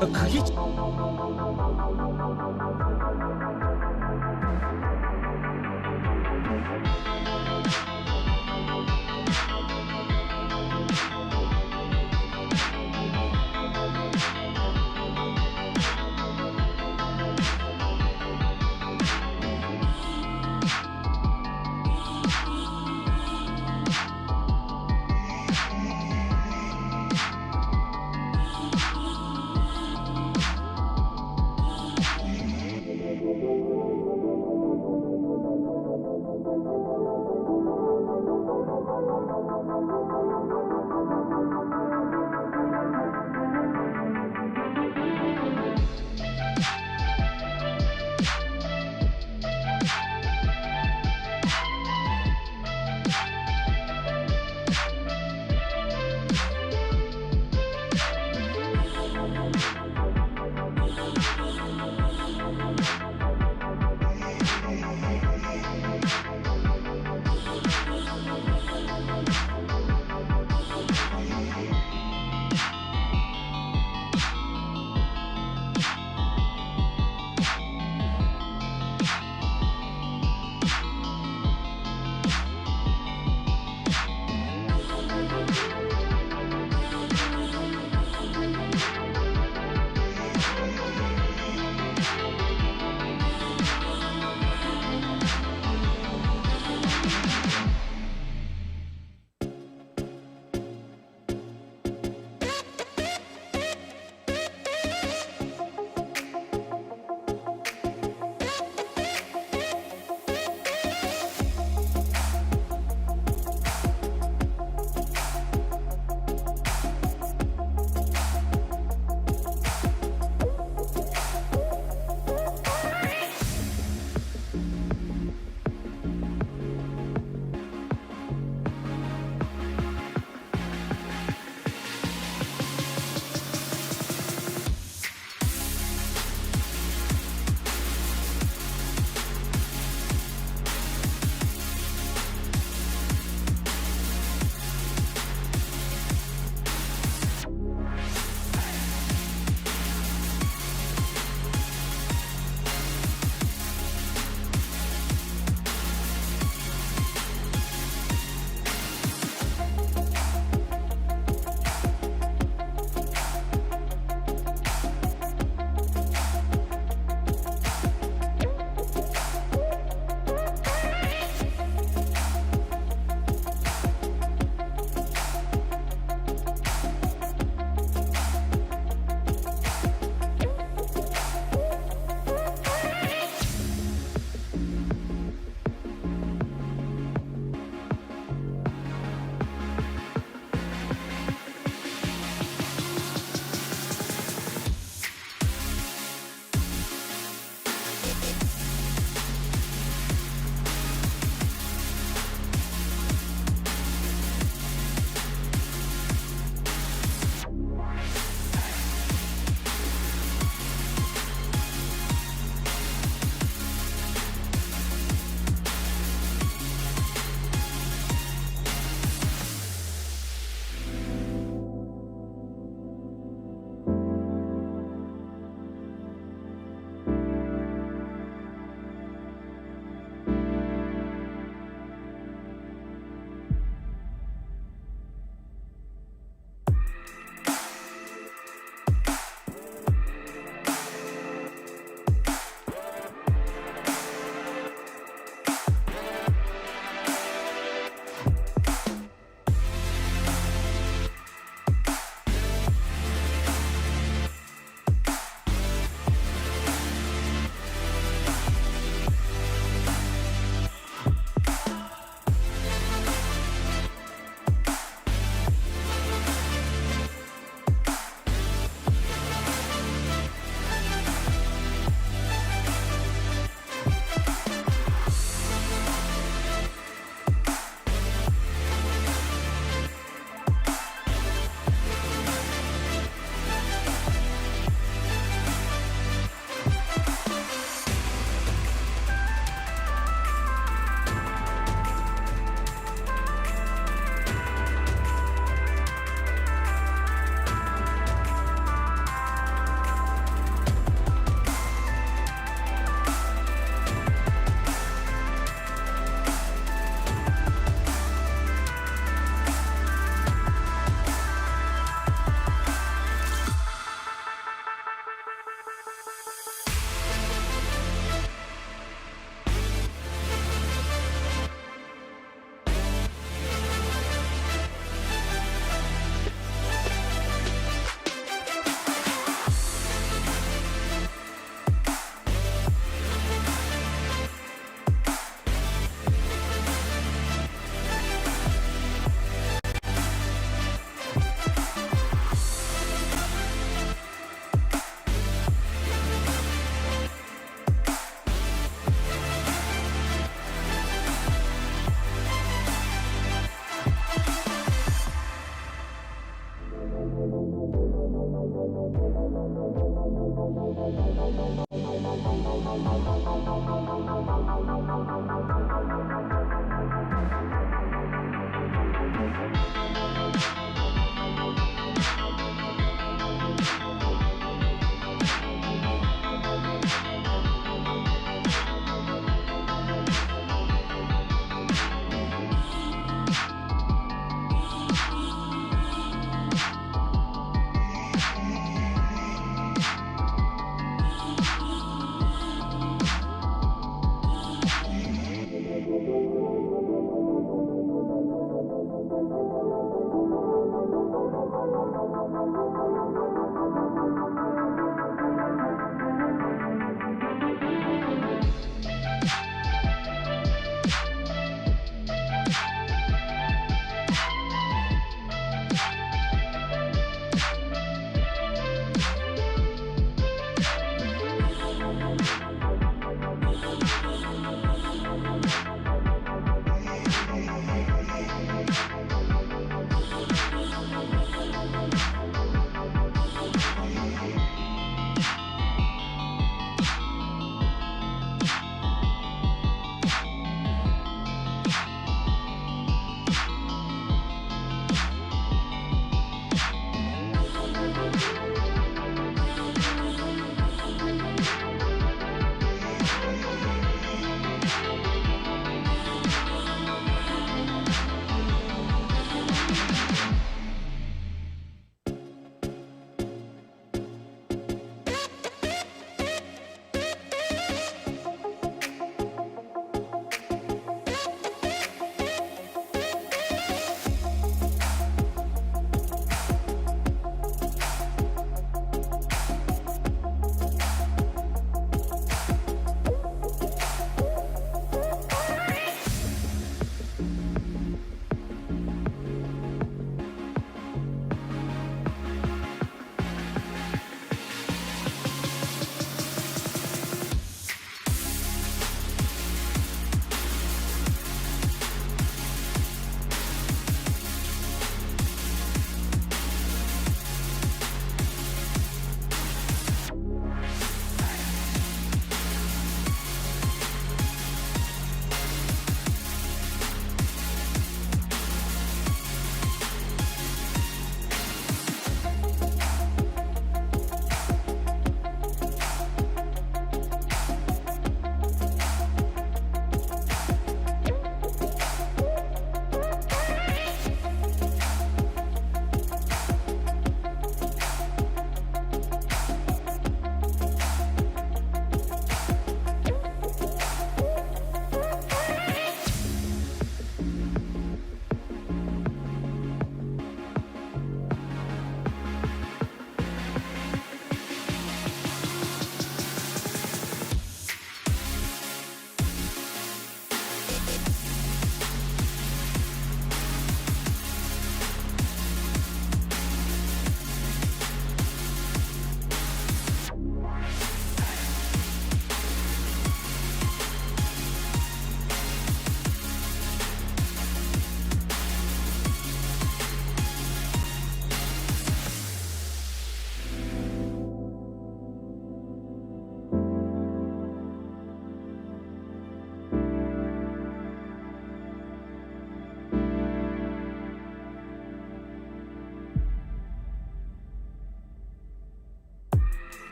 그게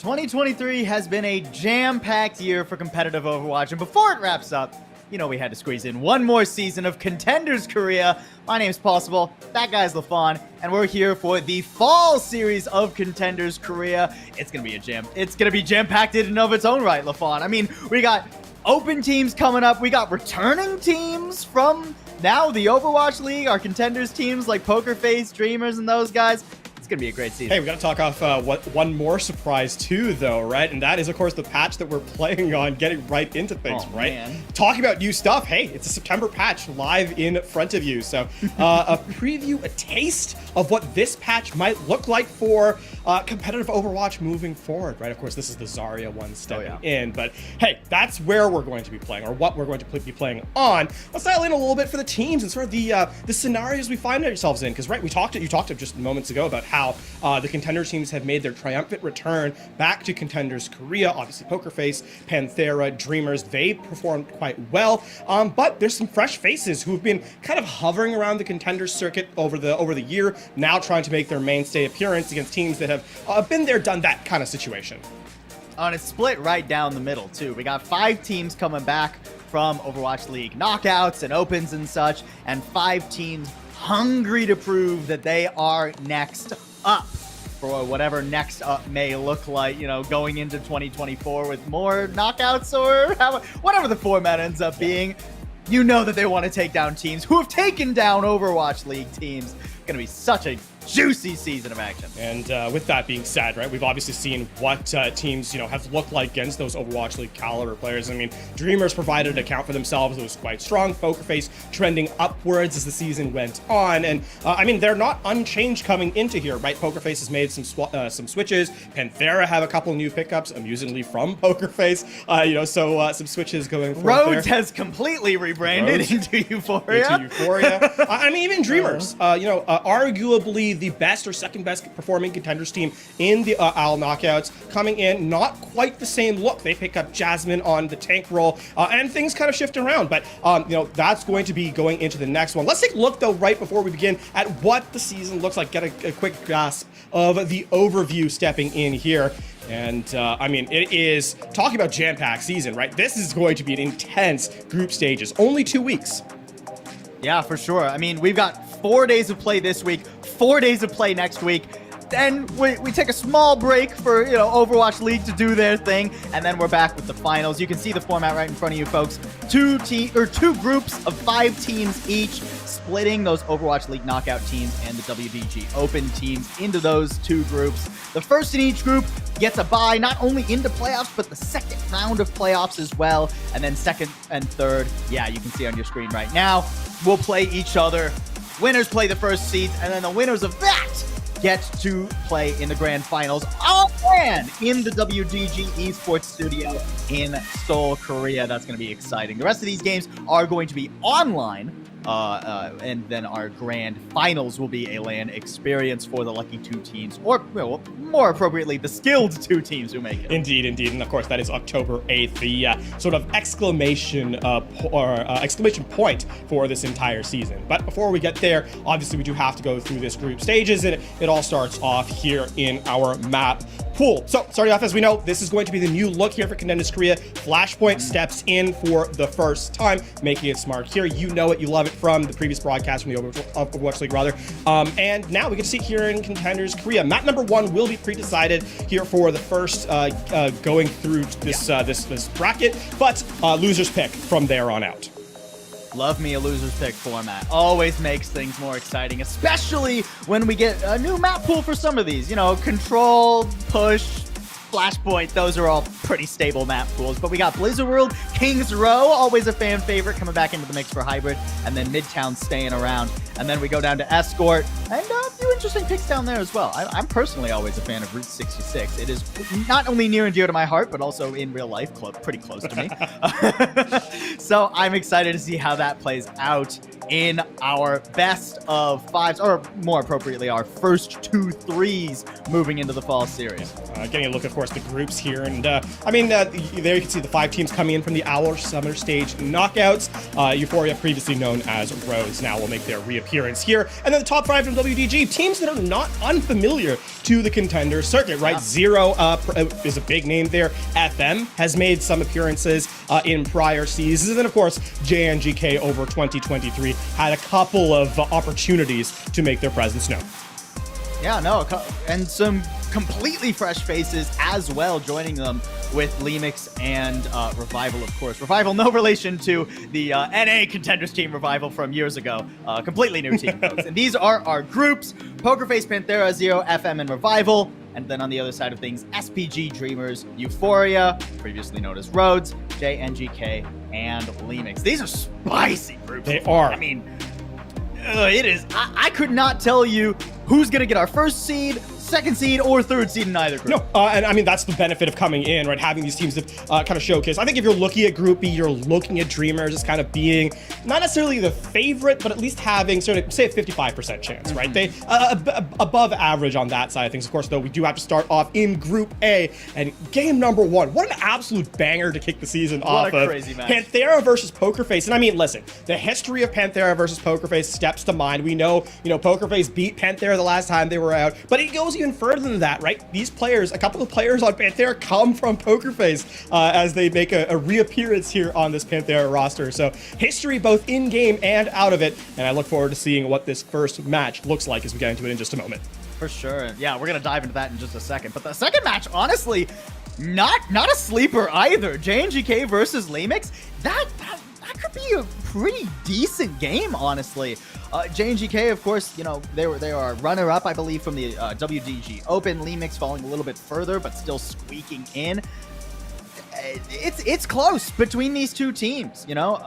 2023 has been a jam-packed year for competitive Overwatch, and before it wraps up, you know we had to squeeze in one more season of Contenders Korea. My name's Possible, that guy's LaFawn, and we're here for the fall series of Contenders Korea. It's gonna be jam-packed in and of its own right, LaFawn. I mean, we got open teams coming up, we got returning teams from now the Overwatch League, our Contenders teams like Pokerface, Dreamers, and those guys. It's going to be a great season. Hey, we got to talk off one more surprise too, though, right? And that is, of course, the patch that we're playing on, getting right into things, right? Man. Talking about new stuff. Hey, it's a September patch live in front of you. So a preview, a taste of what this patch might look like for competitive Overwatch moving forward, right? Of course, this is the Zarya one stepping in, but hey, that's where we're going to be playing, or what we're going to be playing on. Let's dial in a little bit for the teams and sort of the scenarios we find ourselves in, because right, you talked just moments ago about how the Contender teams have made their triumphant return back to Contenders Korea. Obviously, Pokerface, Panthera, Dreamers, they performed quite well, but there's some fresh faces who've been kind of hovering around the Contenders circuit over the year, now trying to make their mainstay appearance against teams that have been there, done that kind of situation. And it's split right down the middle, too. We got 5 teams coming back from Overwatch League knockouts and opens and such, and 5 teams hungry to prove that they are next up for whatever next up may look like, you know, going into 2024 with more knockouts or whatever the format ends up being. You know that they want to take down teams who have taken down Overwatch League teams. Going to be such a juicy season of action. And with that being said, right, we've obviously seen what teams, you know, have looked like against those Overwatch League caliber players. I mean, Dreamers provided an account for themselves. It was quite strong. Pokerface trending upwards as the season went on. And I mean, they're not unchanged coming into here, right? Pokerface has made some switches. Panthera have a couple new pickups, amusingly from Pokerface. You know, so some switches going forward. Rhodes has completely rebranded into Euphoria. I mean, even Dreamers, you know, arguably the best or second best performing Contenders team in the OWL knockouts, coming in not quite the same look. They pick up Jasmine on the tank role, and things kind of shift around, but you know, that's going to be going into the next one. Let's take a look though right before we begin at what the season looks like, get a quick grasp of the overview stepping in here. And I mean, it is talking about jam-packed season, right? This is going to be an intense group stages, only 2 weeks. Yeah, for sure. I mean, we've got 4 days of play this week, 4 days of play next week. Then we take a small break for, you know, Overwatch League to do their thing, and then we're back with the finals. You can see the format right in front of you, folks. Two groups of 5 teams each, splitting those Overwatch League knockout teams and the WDG Open teams into those 2 groups. The first in each group gets a bye, not only into playoffs, but the second round of playoffs as well. And then second and third, yeah, you can see on your screen right now, we'll play each other. Winners play the first seeds, and then the winners of that get to play in the grand finals all planned in the WDG Esports Studio in Seoul, Korea. That's going to be exciting. The rest of these games are going to be online. And then our grand finals will be a LAN experience for the lucky 2 teams, or well, more appropriately, the skilled 2 teams who make it. Indeed, and of course that is October 8th, the sort of exclamation point for this entire season. But before we get there, obviously we do have to go through this group stages, and it all starts off here in our map pool. So starting off, as we know, this is going to be the new look here for Contenders Korea. Flashpoint steps in for the first time, making it smart here. You know it, you love it from the previous broadcast from the Overwatch League, rather. And now we get to see it here in Contenders Korea. Map number 1 will be pre-decided here for the first going through this this bracket, but losers pick from there on out. Love me a loser's pick format. Always makes things more exciting, especially when we get a new map pool for some of these. You know, Control, Push, Flashpoint, those are all pretty stable map pools. But we got Blizzard World, Kings Row, always a fan favorite, coming back into the mix for Hybrid, and then Midtown staying around. And then we go down to Escort, and a few interesting picks down there as well. I'm personally always a fan of Route 66. It is not only near and dear to my heart, but also in real life, pretty close to me. So I'm excited to see how that plays out in our best of 5s, or more appropriately, our first 2 3s moving into the fall series. Getting a look, of course, the groups here, and I mean, there you can see the 5 teams coming in from the OWL Summer Stage knockouts. Euphoria, previously known as Rhodes, now will make their reappearance here, and then the top 5 from WDG, teams that are not unfamiliar to the Contender circuit, right? Zero is a big name there. FM has made some appearances in prior seasons, and then of course JNGK over 2023 had a couple of opportunities to make their presence known. Yeah, no, and some completely fresh faces as well, joining them with Lemix and Revival, of course. Revival, no relation to the NA Contenders team Revival from years ago. Completely new team, folks. And these are our groups: Pokerface, Panthera, Zero, FM, and Revival. And then on the other side of things, SPG, Dreamers, Euphoria, previously known as Rhodes, JNGK, and Lemix. These are spicy groups. They are. I mean, it is. I could not tell you who's going to get our first seed, second seed, or third seed in either group. No, and I mean, that's the benefit of coming in, right? Having these teams that kind of showcase. I think if you're looking at Group B, you're looking at Dreamers as kind of being not necessarily the favorite, but at least having sort of, say, a 55% chance, right? They above average on that side of things. Of course, though, we do have to start off in Group A, and game number 1. What an absolute banger to kick the season off of. What a crazy match. Panthera versus Pokerface. And I mean, listen, the history of Panthera versus Pokerface steps to mind. We know, Pokerface beat Panthera the last time they were out, but it goes even further than that, right? These players, a couple of players on Panthera come from Poker Face as they make a reappearance here on this Panthera roster. So history both in-game and out of it, and I look forward to seeing what this first match looks like as we get into it in just a moment. For sure. Yeah, we're going to dive into that in just a second. But the second match, honestly, not a sleeper either. JNGK versus Lemix. That could be a pretty decent game, honestly. JNGK, of course, you know, they are runner-up, I believe, from the WDG Open. Lemix falling a little bit further, but still squeaking in. It's close between these two teams, you know.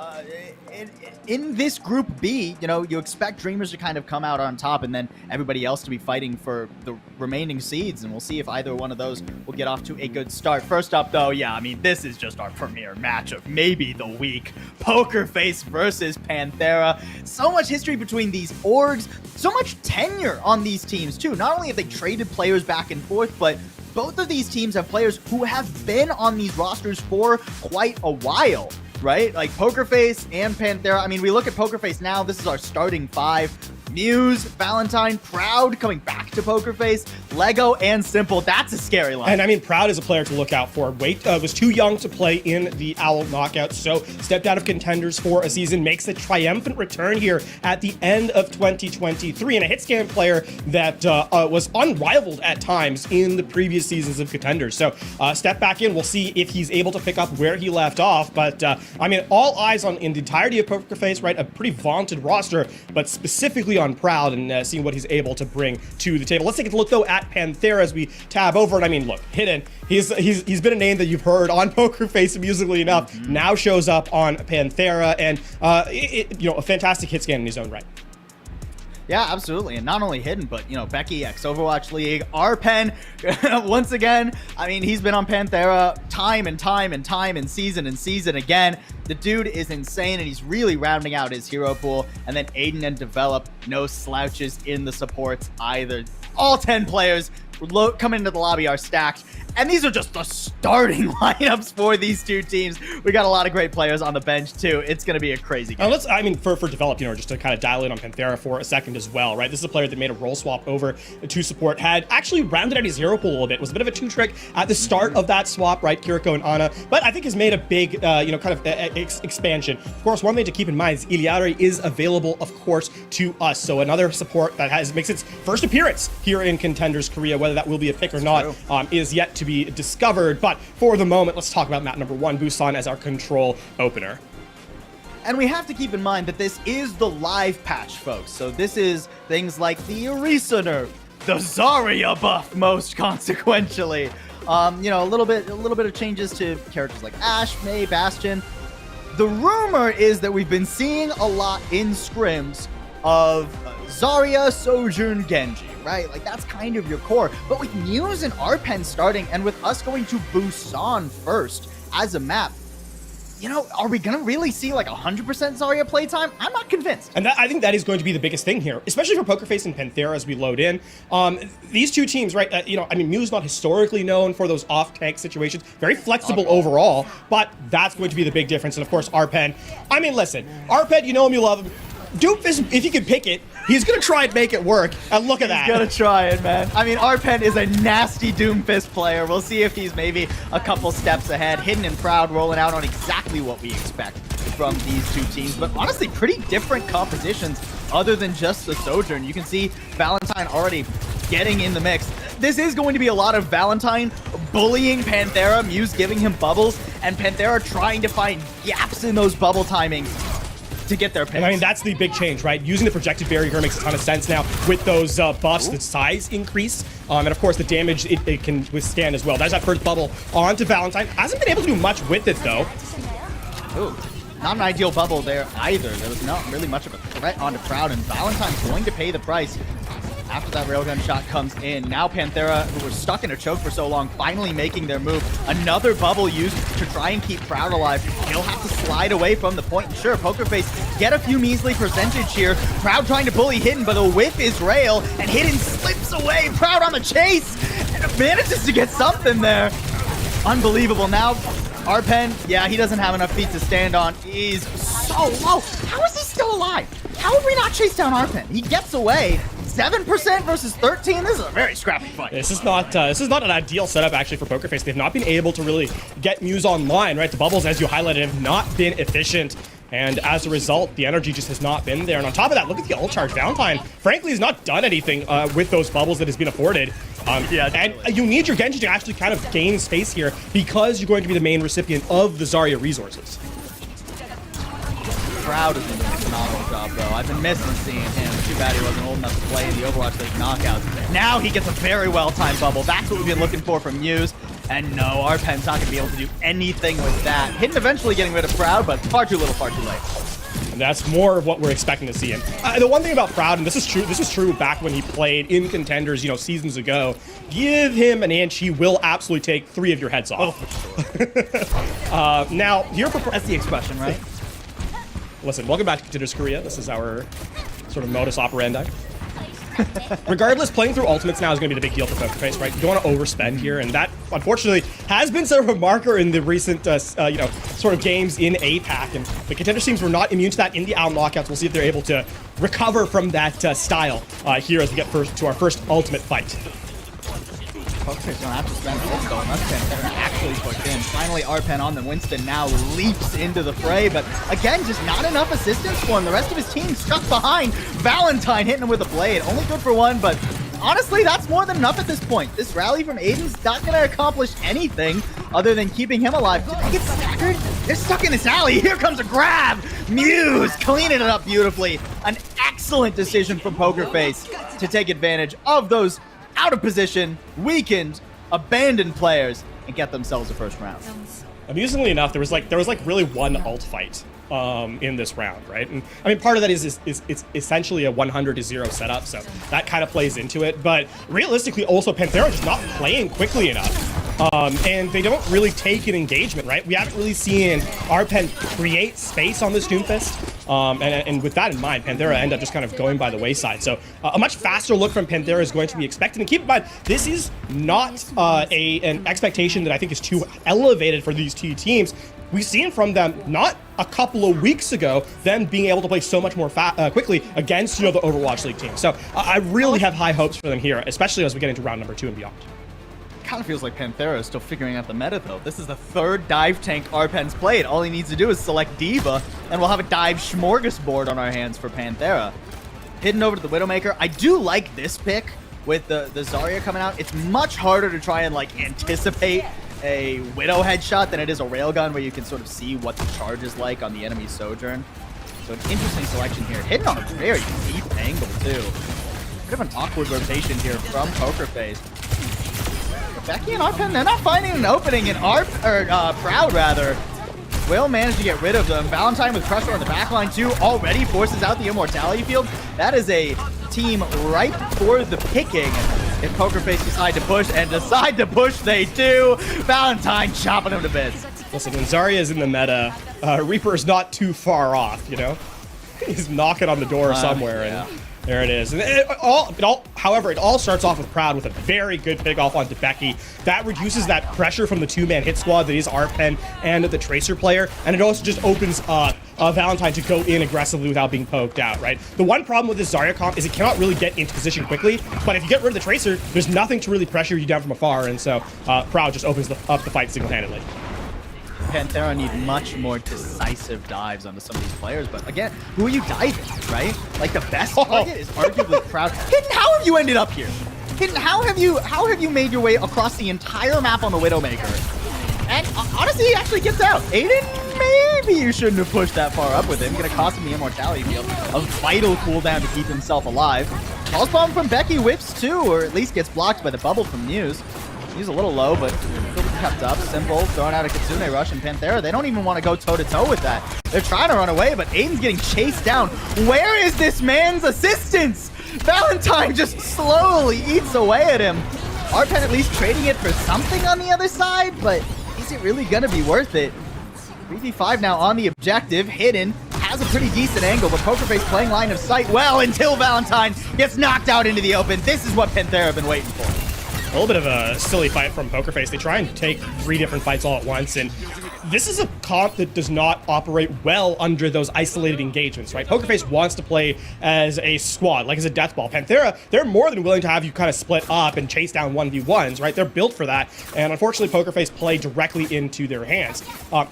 In this Group B, you know, you expect Dreamers to kind of come out on top and then everybody else to be fighting for the remaining seeds, and we'll see if either one of those will get off to a good start. First up, though, yeah, I mean, this is just our premier match of maybe the week. Poker Face versus Panthera. So much history between these orgs, so much tenure on these teams, too. Not only have they traded players back and forth, but both of these teams have players who have been on these rosters for quite a while, right? Like Poker Face and Panthera. I mean, we look at Poker Face now. This is our starting five. Muse, Valentine, Proud coming back to Poker Face, Lego, and Simple. That's a scary line. And I mean, Proud is a player to look out for. Was too young to play in the Owl Knockout, so stepped out of Contenders for a season, makes a triumphant return here at the end of 2023, and a hit scan player that was unrivaled at times in the previous seasons of Contenders. So step back in, we'll see if he's able to pick up where he left off. But I mean, all eyes on in the entirety of Poker Face, right? A pretty vaunted roster, but specifically on Proud and seeing what he's able to bring to the table. Let's take a look though at Panthera as we tab over. And I mean, look, Hidden, he's been a name that you've heard on Poker Face musically enough. Now shows up on Panthera, and you know, a fantastic hit scan in his own right. Yeah, absolutely. And not only Hidden, but, you know, Becky X Overwatch League, Arpen, once again, I mean, he's been on Panthera time and season again. The dude is insane, and he's really rounding out his hero pool. And then Aiden and Develop, no slouches in the supports either. All 10 players coming into the lobby are stacked. And these are just the starting lineups for these two teams. We got a lot of great players on the bench, too. It's going to be a crazy game. I mean, for Develop, you know, just to kind of dial in on Panthera for a second as well, right? This is a player that made a role swap over to support, had actually rounded out his hero pool a little bit. It was a bit of a two-trick at the start of that swap, right? Kiriko and Ana, but I think has made a big, you know, kind of expansion. Of course, one thing to keep in mind is Iliari is available, of course, to us. So another support that makes its first appearance here in Contenders Korea. Whether that will be a pick or not is yet to be discovered. But for the moment, let's talk about map number 1, Busan, as our control opener. And we have to keep in mind that this is the live patch, folks. So this is things like the Orisa nerf, the Zarya buff, most consequentially. You know, a little bit of changes to characters like Ashe, Mei, Bastion. The rumor is that we've been seeing a lot in scrims of Zarya, Sojourn, Genji, right? Like, that's kind of your core. But with Muse and Arpen starting, and with us going to Busan first as a map, you know, are we going to really see like 100% Zarya playtime? I'm not convinced. And I think that is going to be the biggest thing here, especially for Poker Face and Panthera as we load in. These two teams, right, you know, I mean, Muse not historically known for those off-tank situations, very flexible overall, but that's going to be the big difference. And of course, Arpen. I mean, listen, Arpen, you know him, you love him. Doomfist, if he can pick it, he's going to try and make it work. And look at that. He's going to try it, man. I mean, Arpen is a nasty Doomfist player. We'll see if he's maybe a couple steps ahead. Hidden and Proud rolling out on exactly what we expect from these two teams. But honestly, pretty different compositions other than just the Sojourn. You can see Valentine already getting in the mix. This is going to be a lot of Valentine bullying Panthera, Muse giving him bubbles, and Panthera trying to find gaps in those bubble timings to get their picks. I mean, that's the big change, right? Using the projected barrier here makes a ton of sense now with those buffs, the size increase, and of course the damage it can withstand as well. There's that first bubble onto Valentine. Hasn't been able to do much with it, though. Ooh, not an ideal bubble there either. There was not really much of a threat onto Proud, and Valentine's going to pay the price after that railgun shot comes in. Now Panthera, who were stuck in a choke for so long, finally making their move. Another bubble used to try and keep Proud alive. He'll have to slide away from the point. Sure, Poker Face get a few measly percentage here. Proud trying to bully Hidden, but the whiff is Rail, and Hidden slips away. Proud on the chase, and manages to get something there. Unbelievable. Now, Arpen, yeah, he doesn't have enough feet to stand on. He's so low. How is he still alive? How would we not chase down Arpen? He gets away. 27% versus 13. This is a very scrappy fight. This is not an ideal setup actually for Poker Face. They've not been able to really get Muse online, right? The bubbles, as you highlighted, have not been efficient. And as a result, the energy just has not been there. And on top of that, look at the ult charge. Valentine, frankly, has not done anything with those bubbles that has been afforded. And you need your Genji to actually kind of gain space here because you're going to be the main recipient of the Zarya resources. Proud has been doing a phenomenal job, though. I've been missing seeing him. Too bad he wasn't old enough to play in the Overwatch League knockouts. Now he gets a very well-timed bubble. That's what we've been looking for from Muse. And no, Arpen's not going to be able to do anything with that. Hidden eventually getting rid of Proud, but far too little, far too late. And that's more of what we're expecting to see him. The one thing about Proud, and this was true back when he played in Contenders, you know, seasons ago, give him an inch, he will absolutely take 3 of your heads off. Oh, for sure. Now, here that's the expression, right? Listen, welcome back to Contenders Korea. This is our sort of modus operandi. Regardless, playing through ultimates now is going to be the big deal for Poker Face, right? You don't want to overspend here, and that, unfortunately, has been sort of a marker in the recent, you know, sort of games in APAC, and the Contenders teams were not immune to that in the out knockouts. We'll see if they're able to recover from that style here as we get to our first ultimate fight. Poker Face don't have to spend this though, unless Panthera actually pushed in. Finally, Arpen on them. Winston now leaps into the fray, but again, just not enough assistance for him. The rest of his team stuck behind. Valentine hitting him with a blade. Only good for one, but honestly, that's more than enough at this point. This rally from Aiden's not going to accomplish anything other than keeping him alive. Did they get staggered? They're stuck in this alley. Here comes a grab. Muse cleaning it up beautifully. An excellent decision from Poker Face to take advantage of those out of position, weakened, abandoned players and get themselves a first round. Amusingly enough, there was like really one ult fight in this round, right? And I mean, part of that is it's essentially a 100-0 setup, so that kind of plays into it. But realistically, also Panthera just not playing quickly enough, and they don't really take an engagement, right? We haven't really seen Arpen create space on this Doomfist. And with that in mind, Panthera end up just kind of going by the wayside. So a much faster look from Panthera is going to be expected. And keep in mind, this is not an expectation that I think is too elevated for these two teams. We've seen from them not a couple of weeks ago them being able to play so much more quickly against, you know, the Overwatch League team. So I really have high hopes for them here, especially as we get into round number 2 and beyond. Kind of feels like Panthera is still figuring out the meta, though. This is the 3rd dive tank Arpen's played. All he needs to do is select D.Va, and we'll have a dive smorgasbord on our hands for Panthera. Hidden over to the Widowmaker. I do like this pick with the Zarya coming out. It's much harder to try and, like, anticipate a Widow headshot than it is a railgun, where you can sort of see what the charge is like on the enemy's Sojourn. So an interesting selection here. Hidden on a very deep angle, too. Bit of an awkward rotation here from Poker Face. Becky and Arpen, they're not finding an opening, and Proud, rather, will manage to get rid of them. Valentine with pressure on the backline, too, already forces out the Immortality field. That is a team ripe for the picking if Poker Face decide to push, and decide to push they do. Valentine chopping him to bits. Listen, when Zarya is in the meta, Reaper is not too far off, you know? He's knocking on the door somewhere, yeah. And there it is. And however, it all starts off with Proud with a very good pick off onto Becky. That reduces that pressure from the 2-man hit squad that is Arpen and the Tracer player, and it also just opens up Valentine to go in aggressively without being poked out, right? The one problem with this Zarya comp is it cannot really get into position quickly, but if you get rid of the Tracer, there's nothing to really pressure you down from afar, and so Proud just opens up the fight single-handedly. Panthera need much more decisive dives onto some of these players, but again, who are you diving, right? Like, the best target is arguably Proud. Hidden, how have you ended up here? Hidden, how have you made your way across the entire map on the Widowmaker? And honestly, he actually gets out. Aiden, maybe you shouldn't have pushed that far up with him. Gonna cost him the Immortality field. A vital cooldown to keep himself alive. Pulse bomb from Becky whips too, or at least gets blocked by the bubble from Muse. He's a little low, but still kept up. Simple, throwing out a Kitsune rush, and Panthera, they don't even want to go toe-to-toe with that. They're trying to run away, but Aiden's getting chased down. Where is this man's assistance? Valentine just slowly eats away at him. Arpen at least trading it for something on the other side, but is it really going to be worth it? 3v5 now on the objective. Hidden has a pretty decent angle, but Poker Face playing line of sight well until Valentine gets knocked out into the open. This is what Panthera have been waiting for. A little bit of a silly fight from Poker Face. They try and take 3 different fights all at once, and this is a comp that does not operate well under those isolated engagements, right? Pokerface wants to play as a squad, like as a deathball. Panthera, they're more than willing to have you kind of split up and chase down 1v1s, right? They're built for that, and unfortunately, Pokerface play directly into their hands.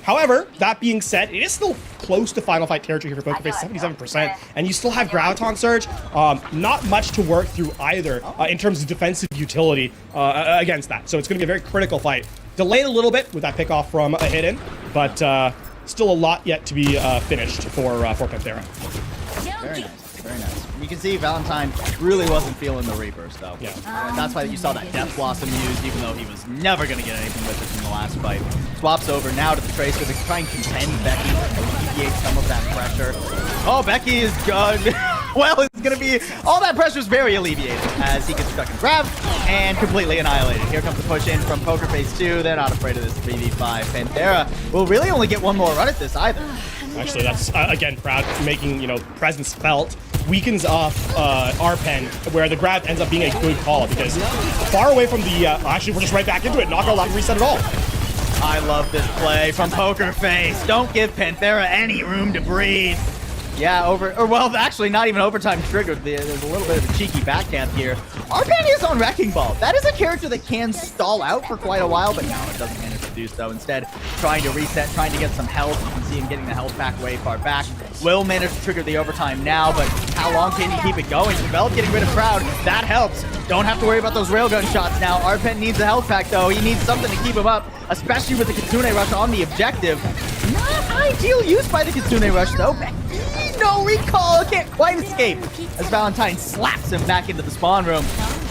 However, that being said, it is still close to final fight territory here for Pokerface, 77%, and you still have Graviton Surge. Not much to work through either in terms of defensive utility against that, so it's going to be a very critical fight. Delayed a little bit with that pickoff from a hidden, but still a lot yet to be finished for Panthera. Very nice, very nice. You can see Valentine really wasn't feeling the reburst, though. Yeah. That's why you saw that Death Blossom used, even though he was never going to get anything with it in the last fight. Swaps over now to the Tracer to try and contend Becky, alleviate some of that pressure. Oh, Becky is good. Well, it's going to be... all that pressure is very alleviated as he gets stuck and grabbed and completely annihilated. Here comes the push in from Pokerface 2. They're not afraid of this 3v5. Panthera will really only get one more run at this either. Actually, that's, again, Proud making, you know, presence felt. Weakens off Arpen, where the grab ends up being a good call because far away from the... actually, we're just right back into it. Not going to let him reset at all. I love this play from Pokerface. Don't give Panthera any room to breathe. Yeah, well, actually, not even overtime triggered. There's a little bit of a cheeky backhand here. Arpan is on Wrecking Ball. That is a character that can stall out for quite a while, but no, it doesn't manage to do so. Instead, trying to reset, trying to get some health. You can see him getting the health back way far back. Will manage to trigger the overtime now, but how long can he keep it going? Rebel getting rid of Proud. That helps. Don't have to worry about those railgun shots now. Arpen needs a health pack, though. He needs something to keep him up, especially with the Kitsune Rush on the objective. Not ideal use by the Kitsune Rush, though. No recall, can't quite escape as Valentine slaps him back into the spawn room.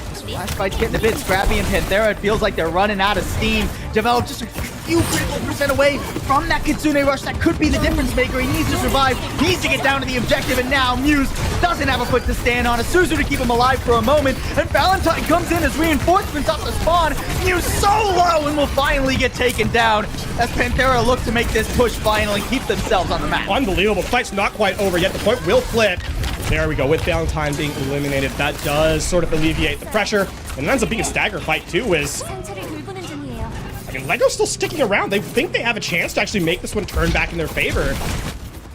This flash fight's getting a bit scrappy in Panthera. It feels like they're running out of steam. Develop just a few critical percent away from that Kitsune Rush. That could be the difference maker. He needs to survive, needs to get down to the objective, and now Muse doesn't have a foot to stand on. A Suzu to keep him alive for a moment, and Valentine comes in as reinforcements off the spawn. Muse so low and will finally get taken down as Panthera look to make this push finally, keep themselves on the map. Unbelievable. The fight's not quite over yet. The point will flip. There we go. With Valentine being eliminated, that does sort of alleviate the pressure. And it ends up being a stagger fight, too, as... I mean, Lego's still sticking around. They think they have a chance to actually make this one turn back in their favor.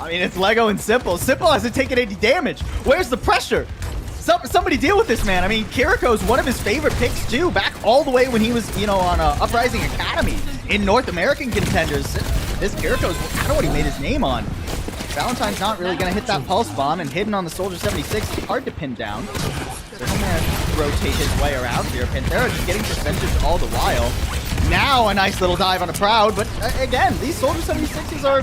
I mean, it's Lego and Simple. Simple hasn't taken any damage. Where's the pressure? Somebody deal with this man. I mean, Kiriko's one of his favorite picks, too, back all the way when he was, you know, on Uprising Academy in North American Contenders. This Kiriko's kind of what he made his name on. Valentine's not really going to hit that pulse bomb, and hidden on the Soldier 76, hard to pin down. So he's going to rotate his way around here. Panthera just getting percentage all the while. Now a nice little dive on a Proud, but again, these Soldier 76s are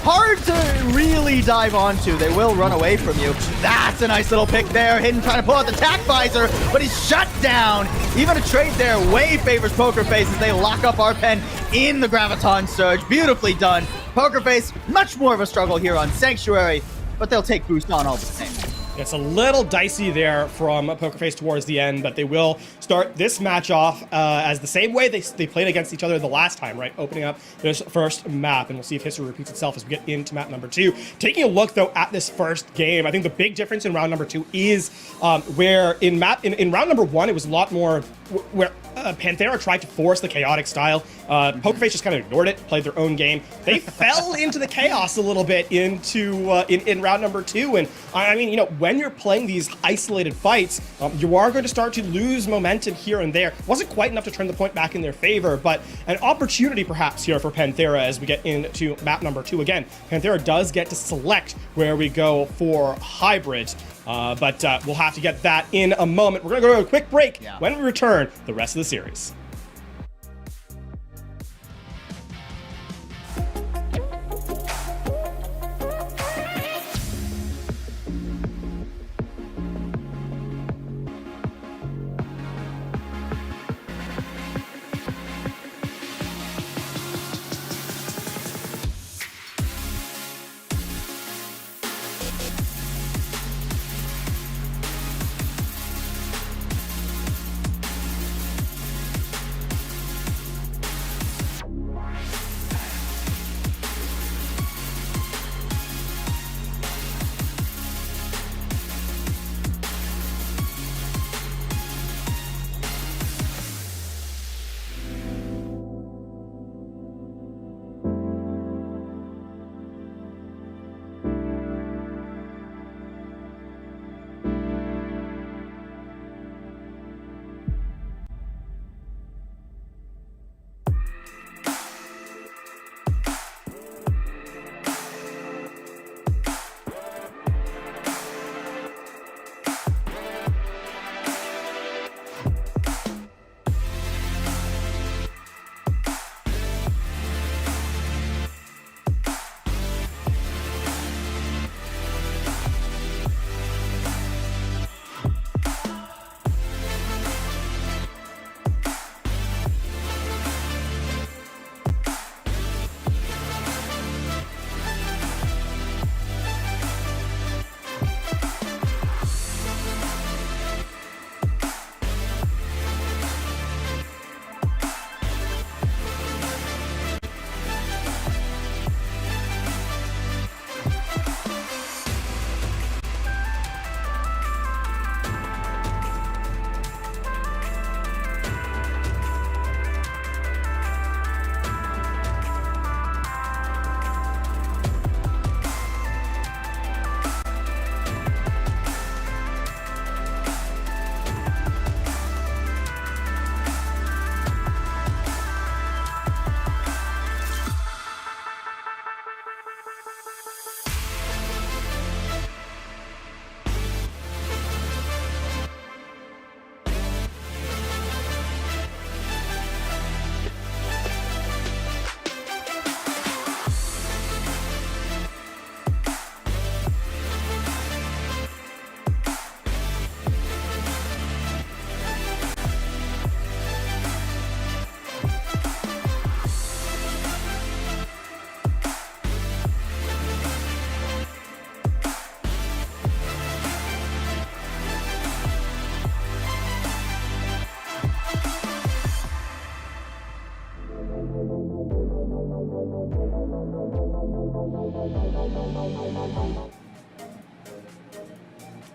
hard to really dive onto. They will run away from you. That's a nice little pick there. Hidden trying to pull out the tack visor, but he's shut down. Even a trade there way favors Pokerface as they lock up Arpen in the Graviton Surge. Beautifully done. Pokerface, much more of a struggle here on Sanctuary, but they'll take boost on all the same. It's a little dicey there from Pokerface towards the end, but they will start this match off as the same way they played against each other the last time, right? Opening up this first map, and we'll see if history repeats itself as we get into map number 2. Taking a look, though, at this first game, I think the big difference in round number 2 is where in round number 1, it was a lot more where Panthera tried to force the chaotic style. Pokerface just kind of ignored it, played their own game. They fell into the chaos a little bit into in round number 2, and I mean, you know, when you're playing these isolated fights, you are going to start to lose momentum here and there. Wasn't quite enough to turn the point back in their favor, but an opportunity perhaps here for Panthera as we get into map number 2 again. Panthera does get to select where we go for hybrid. But we'll have to get that in a moment. We're going to go to a quick break. When we return, the rest of the series.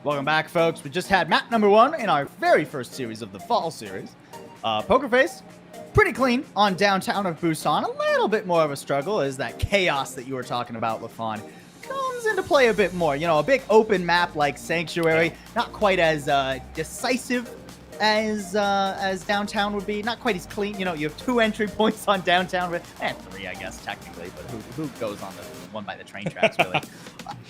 Welcome back, folks. We just had map number 1 in our very first series of the fall series. Poker Face, pretty clean on downtown of Busan. A little bit more of a struggle is that chaos that you were talking about, Lafon, comes into play a bit more. You know, a big open map like Sanctuary, not quite as decisive as downtown would be. Not quite as clean. You know, you have 2 entry points on downtown, but 3, I guess, technically. But who goes on the one by the train tracks, really?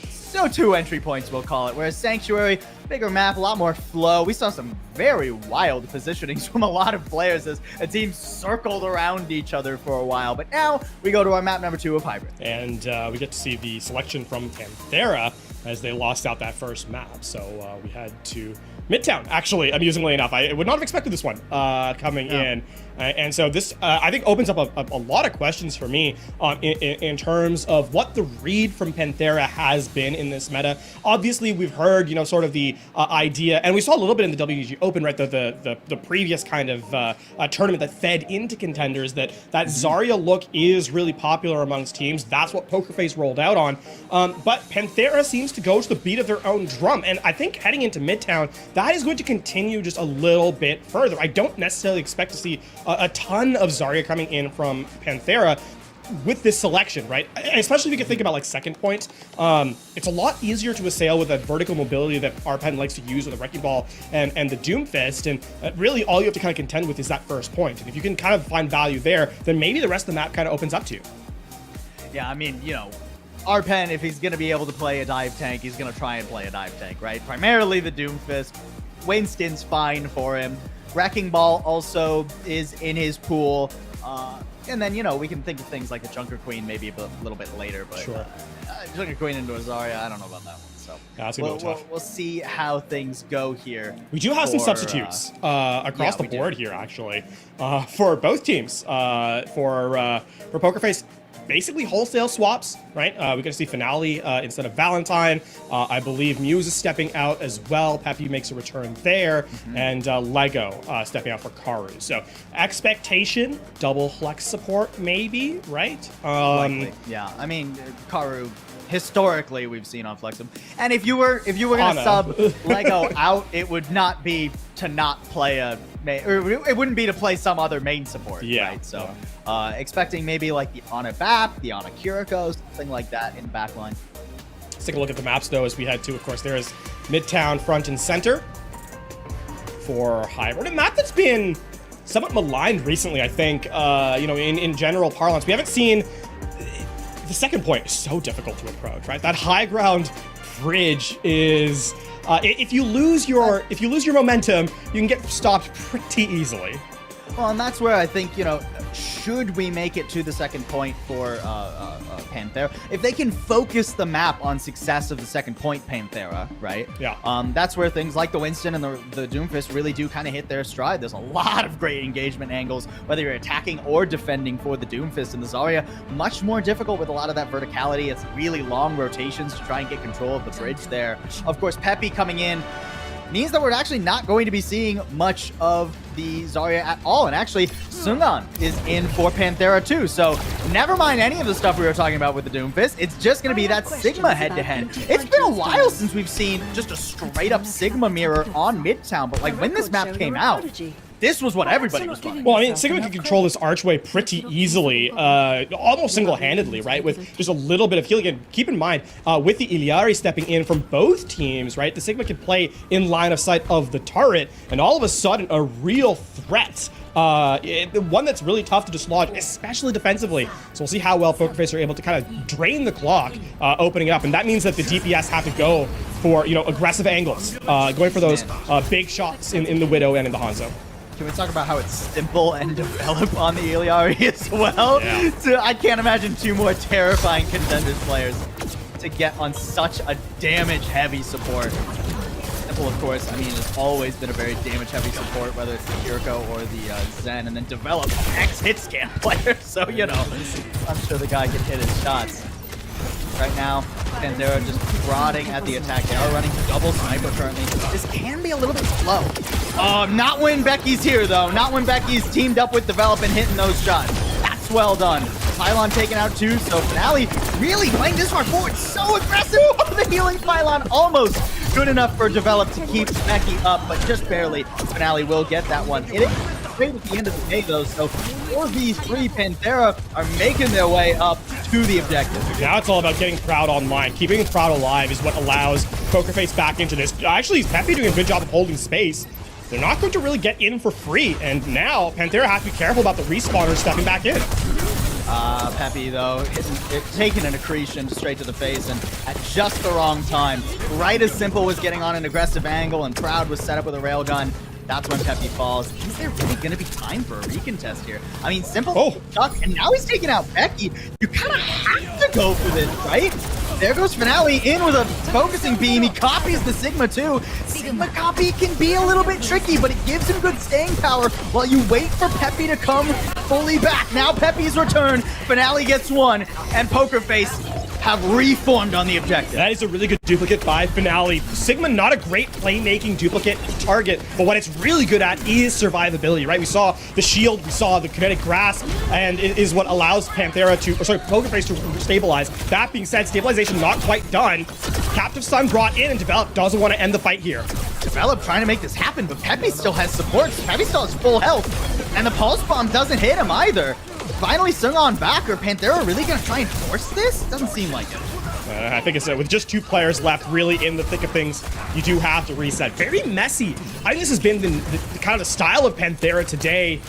So 2 entry points, we'll call it. Whereas Sanctuary, bigger map, a lot more flow. We saw some very wild positionings from a lot of players as a team circled around each other for a while. But now we go to our map number 2 of Hybrid. And we get to see the selection from Panthera as they lost out that first map. So we had to Midtown, actually, amusingly enough. I would not have expected this one coming in. And so this, I think, opens up a lot of questions for me in terms of what the read from Panthera has been in this meta. Obviously, we've heard, you know, sort of the idea, and we saw a little bit in the WG Open, right? The previous kind of tournament that fed into Contenders, that Zarya look is really popular amongst teams. That's what Poker Face rolled out on. But Panthera seems to go to the beat of their own drum, and I think heading into Midtown, that is going to continue just a little bit further. I don't necessarily expect to see a ton of Zarya coming in from Panthera with this selection, right? Especially if you can think about like second point. It's a lot easier to assail with that vertical mobility that Arpen likes to use with the Wrecking Ball and the Doomfist, and really all you have to kind of contend with is that first point. And if you can kind of find value there, then maybe the rest of the map kind of opens up to you. Yeah, I mean, you know, Arpen, if he's going to be able to play a dive tank, he's going to try and play a dive tank, right? Primarily the Doomfist. Winston's fine for him. Wrecking Ball also is in his pool. And then, you know, we can think of things like the Junker Queen maybe a little bit later, but sure. Junker Queen into a Zarya, I don't know about that one. So yeah, that's gonna be tough. We'll see how things go here. We do have some substitutes across the board here, actually, for both teams. For Poker Face, basically wholesale swaps, right? We get to see Finale instead of Valentine. I believe Muse is stepping out as well. Peppy makes a return there, and Lego stepping out for Karu. So expectation, double flex support, maybe, right? Likely. Yeah, I mean, Karu, historically we've seen on Flexum. And if you were gonna sub Lego out, it would not be to not play a main, or it wouldn't be to play some other main support, right? So expecting maybe like the Ana Bap, the Ana Kiriko, something like that in the backline. Let's take a look at the maps though as we head to, of course, there is Midtown front and center for Hybrid. A map that's been somewhat maligned recently, I think, you know, in general parlance. We haven't seen, the second point is so difficult to approach, right? That high ground bridge is, if you lose your momentum, you can get stopped pretty easily. Well, and that's where I think, you know, should we make it to the second point for Panthera, if they can focus the map on success of the second point Panthera, right? Yeah. That's where things like the Winston and the Doomfist really do kind of hit their stride. There's a lot of great engagement angles, whether you're attacking or defending for the Doomfist and the Zarya. Much more difficult with a lot of that verticality. It's really long rotations to try and get control of the bridge there. Of course, Peppy coming in means that we're actually not going to be seeing much of the Zarya at all. And actually, Sungan is in for Panthera too. So never mind any of the stuff we were talking about with the Doomfist. It's just going to be that Sigma head-to-head. It's been a while since we've seen just a straight-up Sigma mirror on Midtown. But like when this map came out, this was what everybody was wanting. Well, I mean, Sigma can control this archway pretty easily, almost single-handedly, right? With just a little bit of healing. And keep in mind, with the Iliari stepping in from both teams, right? The Sigma can play in line of sight of the turret, and all of a sudden, a real threat. One that's really tough to dislodge, especially defensively. So we'll see how well Poker Face are able to kind of drain the clock, opening up. And that means that the DPS have to go for, you know, aggressive angles, going for those big shots in the Widow and in the Hanzo. Can we talk about how it's simple and develop on the Iliari as well? Yeah. So I can't imagine 2 more terrifying Contenders players to get on such a damage-heavy support. Simple, of course, I mean, has always been a very damage-heavy support, whether it's the Kiriko or the Zen, and then develop ex-hit scan player. So, you know, I'm sure the guy can hit his shots. Right now, Panthera just prodding at the attack. They are running double sniper currently. This can be a little bit slow. Not when Becky's here, though. Not when Becky's teamed up with Develop and hitting those shots. That's well done. Pylon taken out too, so Finale really playing this far forward. So aggressive. The healing Pylon almost Good enough for Develop to keep Becky up, but just barely. Finale will get that one. It is great at the end of the day, though, so 4v3 Panthera are making their way up to the objective. Now it's all about getting Proud online. Keeping Proud alive is what allows Pokerface back into this. Actually, Peppy doing a good job of holding space. They're not going to really get in for free, and now Panthera has to be careful about the respawners stepping back in. Peppy, though, taking an accretion straight to the face, and at just the wrong time. Right as Simple was getting on an aggressive angle and Proud was set up with a railgun, that's when Peppy falls. Is there really going to be time for a recontest here? I mean, Simple stuck, and now he's taking out Becky. You kind of have to go for this, right? There goes Finale in with a focusing beam. He copies the Sigma too. Sigma copy can be a little bit tricky, but it gives him good staying power while you wait for Peppy to come fully back. Now Peppy's return. Finale gets one, and Pokerface have reformed on the objective. That is a really good duplicate by Finale. Sigma, not a great playmaking duplicate target, but what it's really good at is survivability, right? We saw the shield, we saw the kinetic grasp, and it is what allows Pokerface to stabilize. That being said, stabilization not quite done. Captive Sun brought in, and Develop doesn't want to end the fight here. Develop trying to make this happen, but Peppy still has support. Peppy still has full health, and the Pulse Bomb doesn't hit him either. Finally Sung on back, or Panthera really gonna try and force this? Doesn't seem like it. I think it's with just 2 players left really in the thick of things, you do have to reset. Very messy. I think this has been the kind of the style of Panthera today.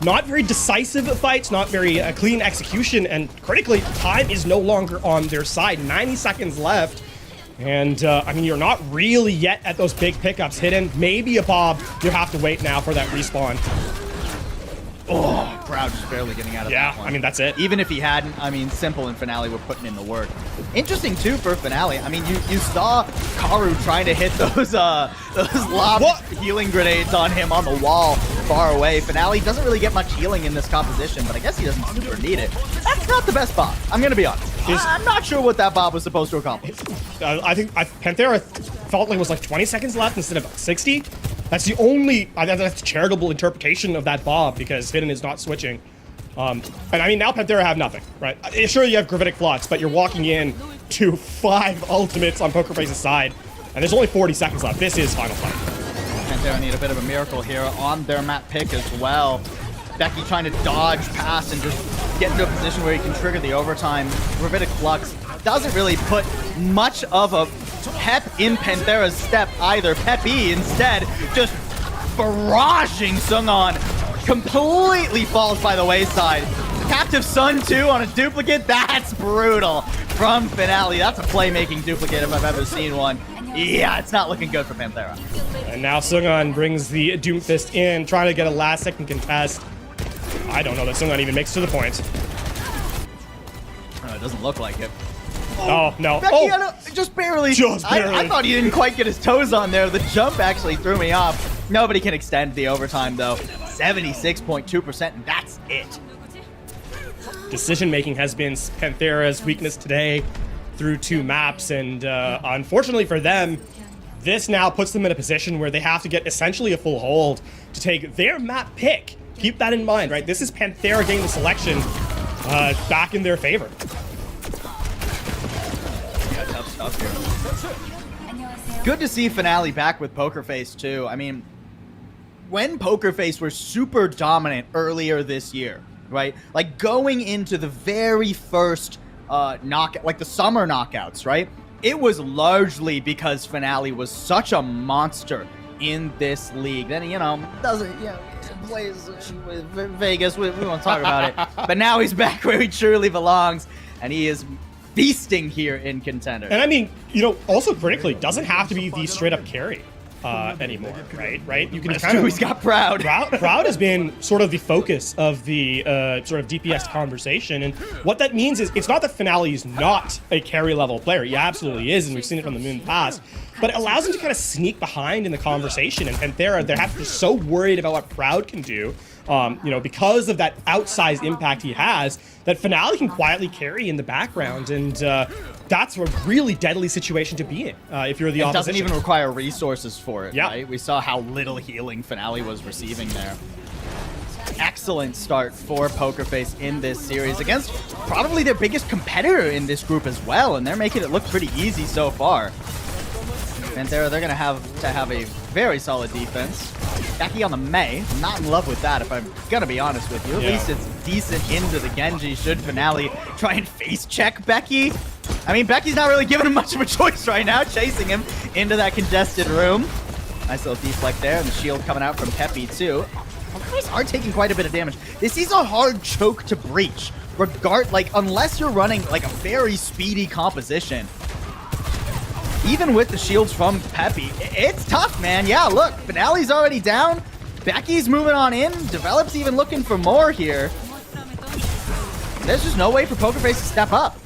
Not very decisive fights, not very clean execution, and critically, time is no longer on their side. 90 seconds left. And, I mean, you're not really yet at those big pickups. Hidden, maybe a Bob. You have to wait now for that respawn. Oh, Proud just barely getting out of that one. I mean, that's it. Even if he hadn't, I mean, Simple and Finale were putting in the work. Interesting, too, for Finale. I mean, you saw Karu trying to hit those lob healing grenades on him on the wall far away. Finale doesn't really get much healing in this composition, but I guess he doesn't super need it. That's not the best Bob. I'm going to be honest. I'm not sure what that Bob was supposed to accomplish. I think Panthera felt like it was like 20 seconds left instead of 60. That's the only, that's a charitable interpretation of that Bob, because Hidden is not switching. And I mean, now Panthera have nothing, right? Sure, you have Gravitic Flux, but you're walking in to 5 ultimates on Pokerface's side, and there's only 40 seconds left. This is final fight. Panthera need a bit of a miracle here on their map pick as well. Becky trying to dodge past and just get into a position where he can trigger the overtime. Gravitic Flux doesn't really put much of a pep in Panthera's step either. Peppy instead just barraging Sungon, completely falls by the wayside. Captive Sun too on a duplicate. That's brutal from Finale. That's a playmaking duplicate if I've ever seen one. Yeah, it's not looking good for Panthera. And now Sungon brings the Doomfist in, trying to get a last second contest. I don't know that Sungon even makes it to the point. It doesn't look like it. Oh, no. Becky, just barely. Just barely. I thought he didn't quite get his toes on there. The jump actually threw me off. Nobody can extend the overtime, though. 76.2%, and that's it. Decision-making has been Panthera's weakness today through 2 maps, and unfortunately for them, this now puts them in a position where they have to get essentially a full hold to take their map pick. Keep that in mind, right? This is Panthera getting the selection back in their favor. Yeah, tough stuff here. Good to see Finale back with Pokerface, too. I mean, when Pokerface were super dominant earlier this year, right? Like, going into the very first knockout, like the summer knockouts, right? It was largely because Finale was such a monster in this league. Then, you know, plays with Vegas. We won't talk about it. But now he's back where he truly belongs, and he is feasting here in Contender. And I mean, you know, also critically, doesn't have to be the straight-up carry anymore, right? You can kind of. He's got Proud. Proud has been sort of the focus of the sort of DPS conversation, and what that means is it's not that Finale is not a carry level player. He absolutely is, and we've seen it from the moon past. But it allows him to kind of sneak behind in the conversation, and Panthera, they're so worried about what Proud can do, you know, because of that outsized impact he has, that Finale can quietly carry in the background, and that's a really deadly situation to be in if you're the opposition. It doesn't even require resources for it, yeah. Right? We saw how little healing Finale was receiving there. Excellent start for Pokerface in this series against probably their biggest competitor in this group as well, and they're making it look pretty easy so far. Panthera, they're going to have a very solid defense. Becky on the Mei. I'm not in love with that, if I'm going to be honest with you. At least it's decent into the Genji. Should Finale try and face check Becky? I mean, Becky's not really giving him much of a choice right now, chasing him into that congested room. Nice little deflect there, and the shield coming out from Peppy, too. Guys are taking quite a bit of damage. This is a hard choke to breach. Unless you're running like a very speedy composition. Even with the shields from Peppy, it's tough, man. Yeah, look, Finale's already down. Becky's moving on in. Develop's even looking for more here. There's just no way for Pokerface to step up.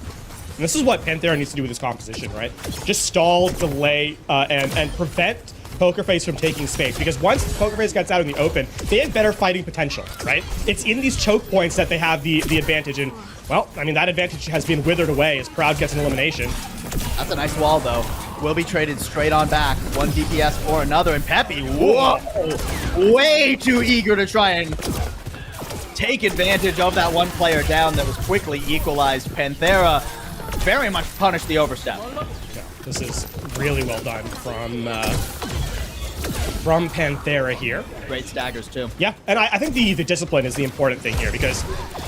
And this is what Panthera needs to do with his composition, right? Just stall, delay, and prevent Pokerface from taking space. Because once Pokerface gets out in the open, they have better fighting potential, right? It's in these choke points that they have the advantage. And, well, I mean, that advantage has been withered away as Proud gets an elimination. That's a nice wall, though. Will be traded straight on back. One DPS or another. And Peppy, whoa! Way too eager to try and take advantage of that one player down that was quickly equalized. Panthera very much punished the overstep. Yeah, this is really well done from Panthera here. Great staggers, too. Yeah, and I think the discipline is the important thing here, because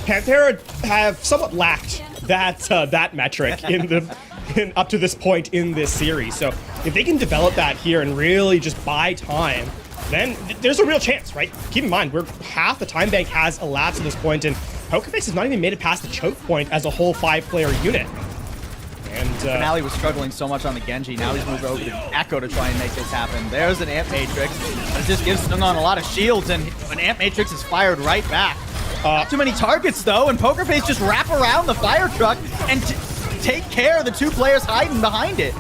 Panthera have somewhat lacked that metric up to this point in this series. So if they can develop that here and really just buy time, then there's a real chance, right? Keep in mind, half the time bank has elapsed at this point, and Pokerface has not even made it past the choke point as a whole 5-player unit. And Finale was struggling so much on the Genji. Now he's moved over to Echo to try and make this happen. There's an Amp Matrix. It just gives Stungon a lot of shields, and an Amp Matrix is fired right back. Not too many targets, though, and Pokerface just wrap around the fire truck and take care of the two players hiding behind it.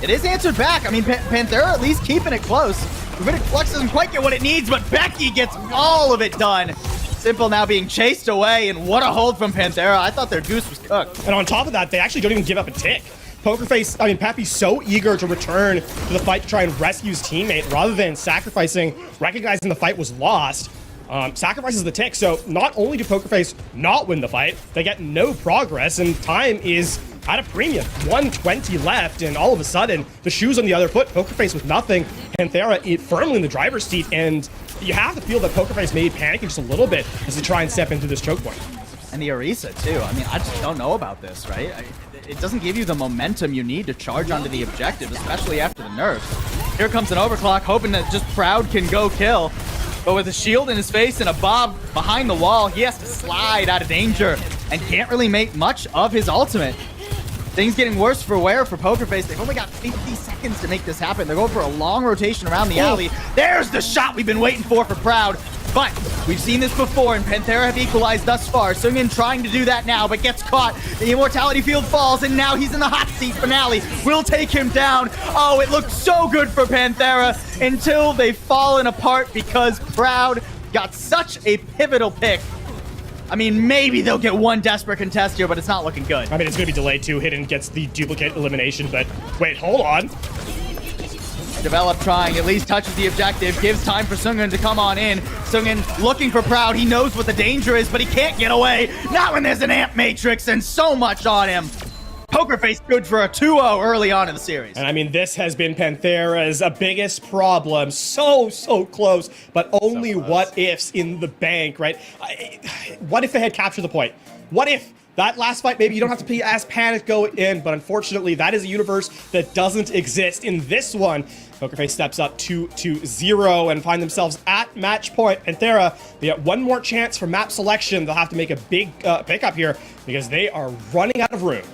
It is answered back. I mean, Panthera at least keeping it close. Rabbinic Flux doesn't quite get what it needs, but Becky gets all of it done. Simple now being chased away, and what a hold from Panthera. I thought their goose was cooked. And on top of that, they actually don't even give up a tick. Peppy's so eager to return to the fight to try and rescue his teammate rather than recognizing the fight was lost. Sacrifices the tick, so not only do Pokerface not win the fight, they get no progress, and time is at a premium. 120 left, and all of a sudden, the shoe's on the other foot. Pokerface with nothing. Panthera firmly in the driver's seat, and you have to feel that Pokerface may be panicking just a little bit as they try and step into this choke point. And the Orisa, too. I mean, I just don't know about this, right? It doesn't give you the momentum you need to charge onto the objective, especially after the nerfs. Here comes an overclock, hoping that just Proud can go kill. But with a shield in his face and a Bob behind the wall, he has to slide out of danger and can't really make much of his ultimate. Things getting worse for wear for Pokerface. They've only got 50 seconds to make this happen. They're going for a long rotation around the alley. There's the shot we've been waiting for Proud. But we've seen this before, and Panthera have equalized thus far. Sungin trying to do that now, but gets caught. The Immortality Field falls, and now he's in the hot seat. Finale will take him down. Oh, it looked so good for Panthera until they've fallen apart because Proud got such a pivotal pick. I mean, maybe they'll get one desperate contest here, but it's not looking good. I mean, it's going to be delayed too. Hidden gets the duplicate elimination, but wait, hold on. Develop trying, at least touches the objective, gives time for Sungin to come on in. Sungin looking for Proud. He knows what the danger is, but he can't get away. Not when there's an Amp Matrix and so much on him. Pokerface good for a 2-0 early on in the series. And I mean, this has been Panthera's biggest problem. So close, but only so close. What ifs in the bank, right? What if they had captured the point? What if that last fight, maybe you don't have to be as panicked go in, but unfortunately, that is a universe that doesn't exist. In this one, Pokerface steps up 2-0 and find themselves at match point. Panthera, they get one more chance for map selection. They'll have to make a big pickup here because they are running out of room.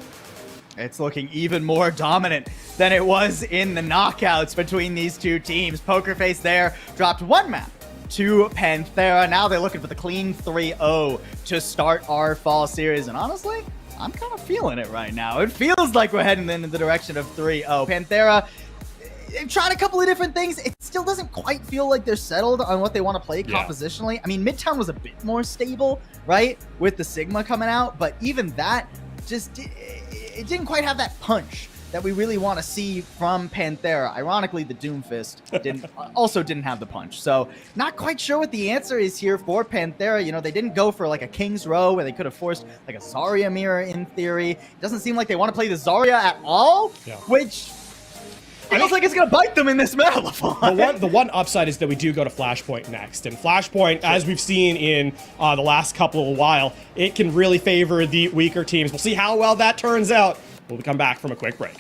It's looking even more dominant than it was in the knockouts between these two teams. Pokerface there dropped one map to Panthera. Now they're looking for the clean 3-0 to start our fall series. And honestly, I'm kind of feeling it right now. It feels like we're heading in the direction of 3-0. Panthera, they've tried a couple of different things. It still doesn't quite feel like th're settled on what they want to play compositionally. I mean, Midtown was a bit more stable, right? With the Sigma coming out. But even that just... it didn't quite have that punch that we really want to see from Panthera. Ironically, the Doomfist also didn't have the punch. So not quite sure what the answer is here for Panthera. You know, they didn't go for like a King's Row where they could have forced like a Zarya mirror in theory. It doesn't seem like they want to play the Zarya at all, which feels like it's gonna bite them in this meta, LaFon. The one upside is that we do go to Flashpoint next, and Flashpoint, as we've seen in the last couple of while, it can really favor the weaker teams. We'll see how well that turns out. We'll come back from a quick break.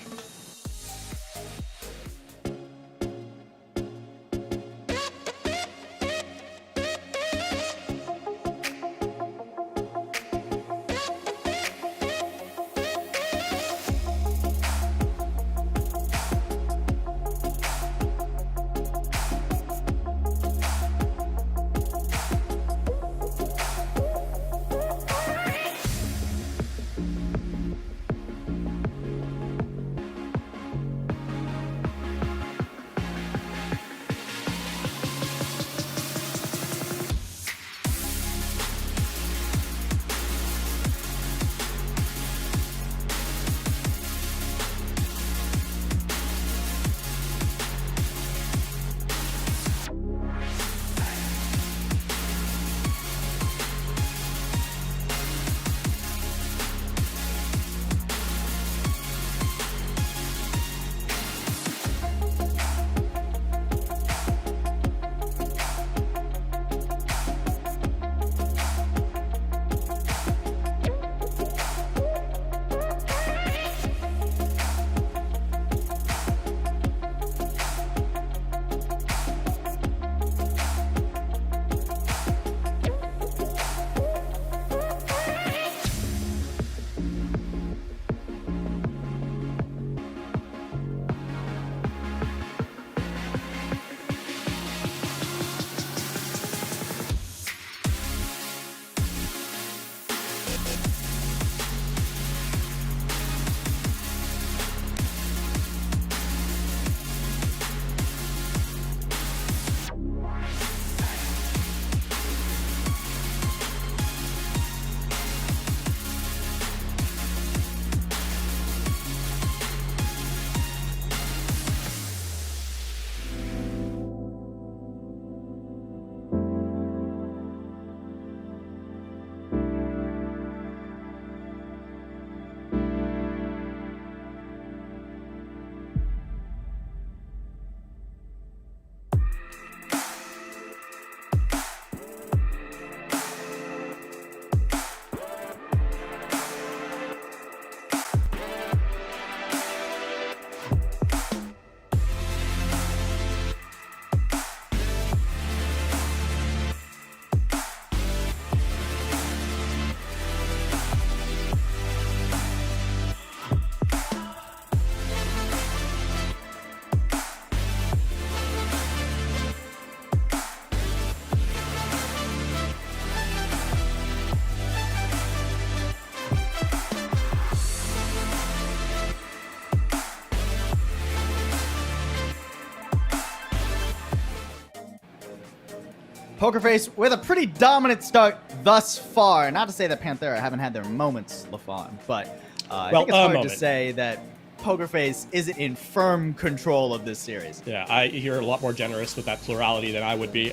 Pokerface with a pretty dominant start thus far. Not to say that Panthera haven't had their moments, LaFon, but I think it's hard to say that Pokerface isn't in firm control of this series. Yeah, you're a lot more generous with that plurality than I would be.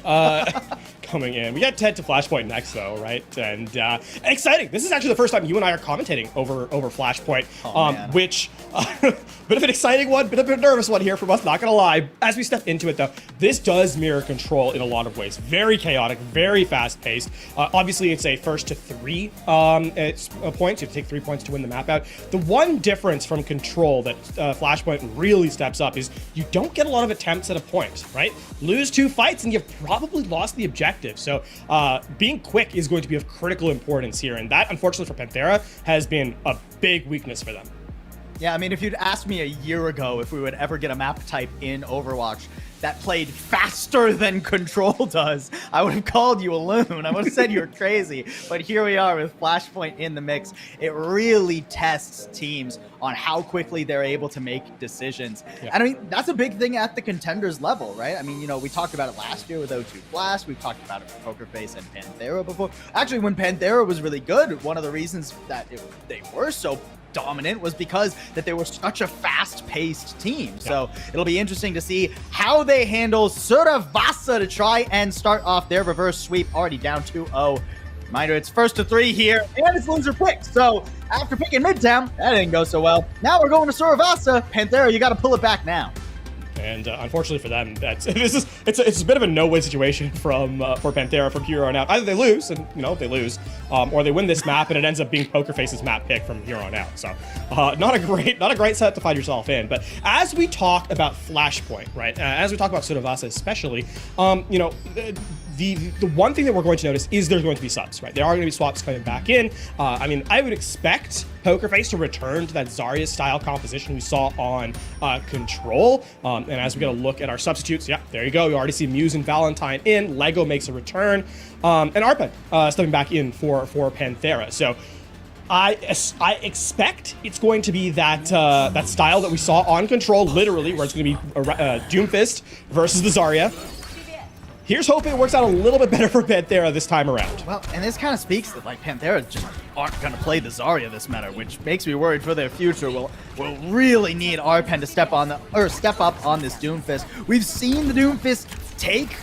Coming in. We got to head to Flashpoint next, though, right? And exciting. This is actually the first time you and I are commentating over Flashpoint, which bit of an exciting one, bit of a nervous one here from us, not gonna lie. As we step into it, though, this does mirror Control in a lot of ways. Very chaotic, very fast-paced. Obviously, it's a first to 3 points. You have to take 3 points to win the map out. The one difference from Control that Flashpoint really steps up is you don't get a lot of attempts at a point, right? Lose 2 fights and you've probably lost the objective. So being quick is going to be of critical importance here, and that, unfortunately for Panthera, has been a big weakness for them. Yeah, I mean, if you'd asked me a year ago if we would ever get a map type in Overwatch that played faster than Control does, I would have called you a loon. I would have said you were crazy. But here we are with Flashpoint in the mix. It really tests teams on how quickly they're able to make decisions. Yeah. And I mean, that's a big thing at the Contenders level, right? I mean, you know, we talked about it last year with O2 Blast. We've talked about it with Pokerface and Panthera before. Actually, when Panthera was really good, one of the reasons that they were so dominant was because that they were such a fast-paced team. Yeah. So it'll be interesting to see how they handle Suravasa to try and start off their reverse sweep, already down 2-0. Reminder, it's first to 3 here, and it's loser pick. So after picking Midtown, that didn't go so well. Now we're going to Suravasa. Panthera, you got to pull it back now. And unfortunately for them, it's a bit of a no-win situation from for Panthera from here on out. Either they lose, and they lose, or they win this map, and it ends up being Pokerface's map pick from here on out. So not a great set to find yourself in. But as we talk about Flashpoint, right? As we talk about Sudavasa especially, the one thing that we're going to notice is there's going to be subs, right? There are going to be swaps coming back in. I mean, I would expect Pokerface to return to that Zarya-style composition we saw on Control. And as we get a look at our substitutes, yeah, there you go. You already see Muse and Valentine in. Lego makes a return. And Arpen stepping back in for Panthera. So I expect it's going to be that that style that we saw on Control, literally, where it's going to be Doomfist versus the Zarya. Here's hoping it works out a little bit better for Panthera this time around. Well, and this kind of speaks that like Panthera just aren't going to play the Zarya this meta, which makes me worried for their future. We'll really need Arpen to step up on this Doomfist. We've seen the Doomfist take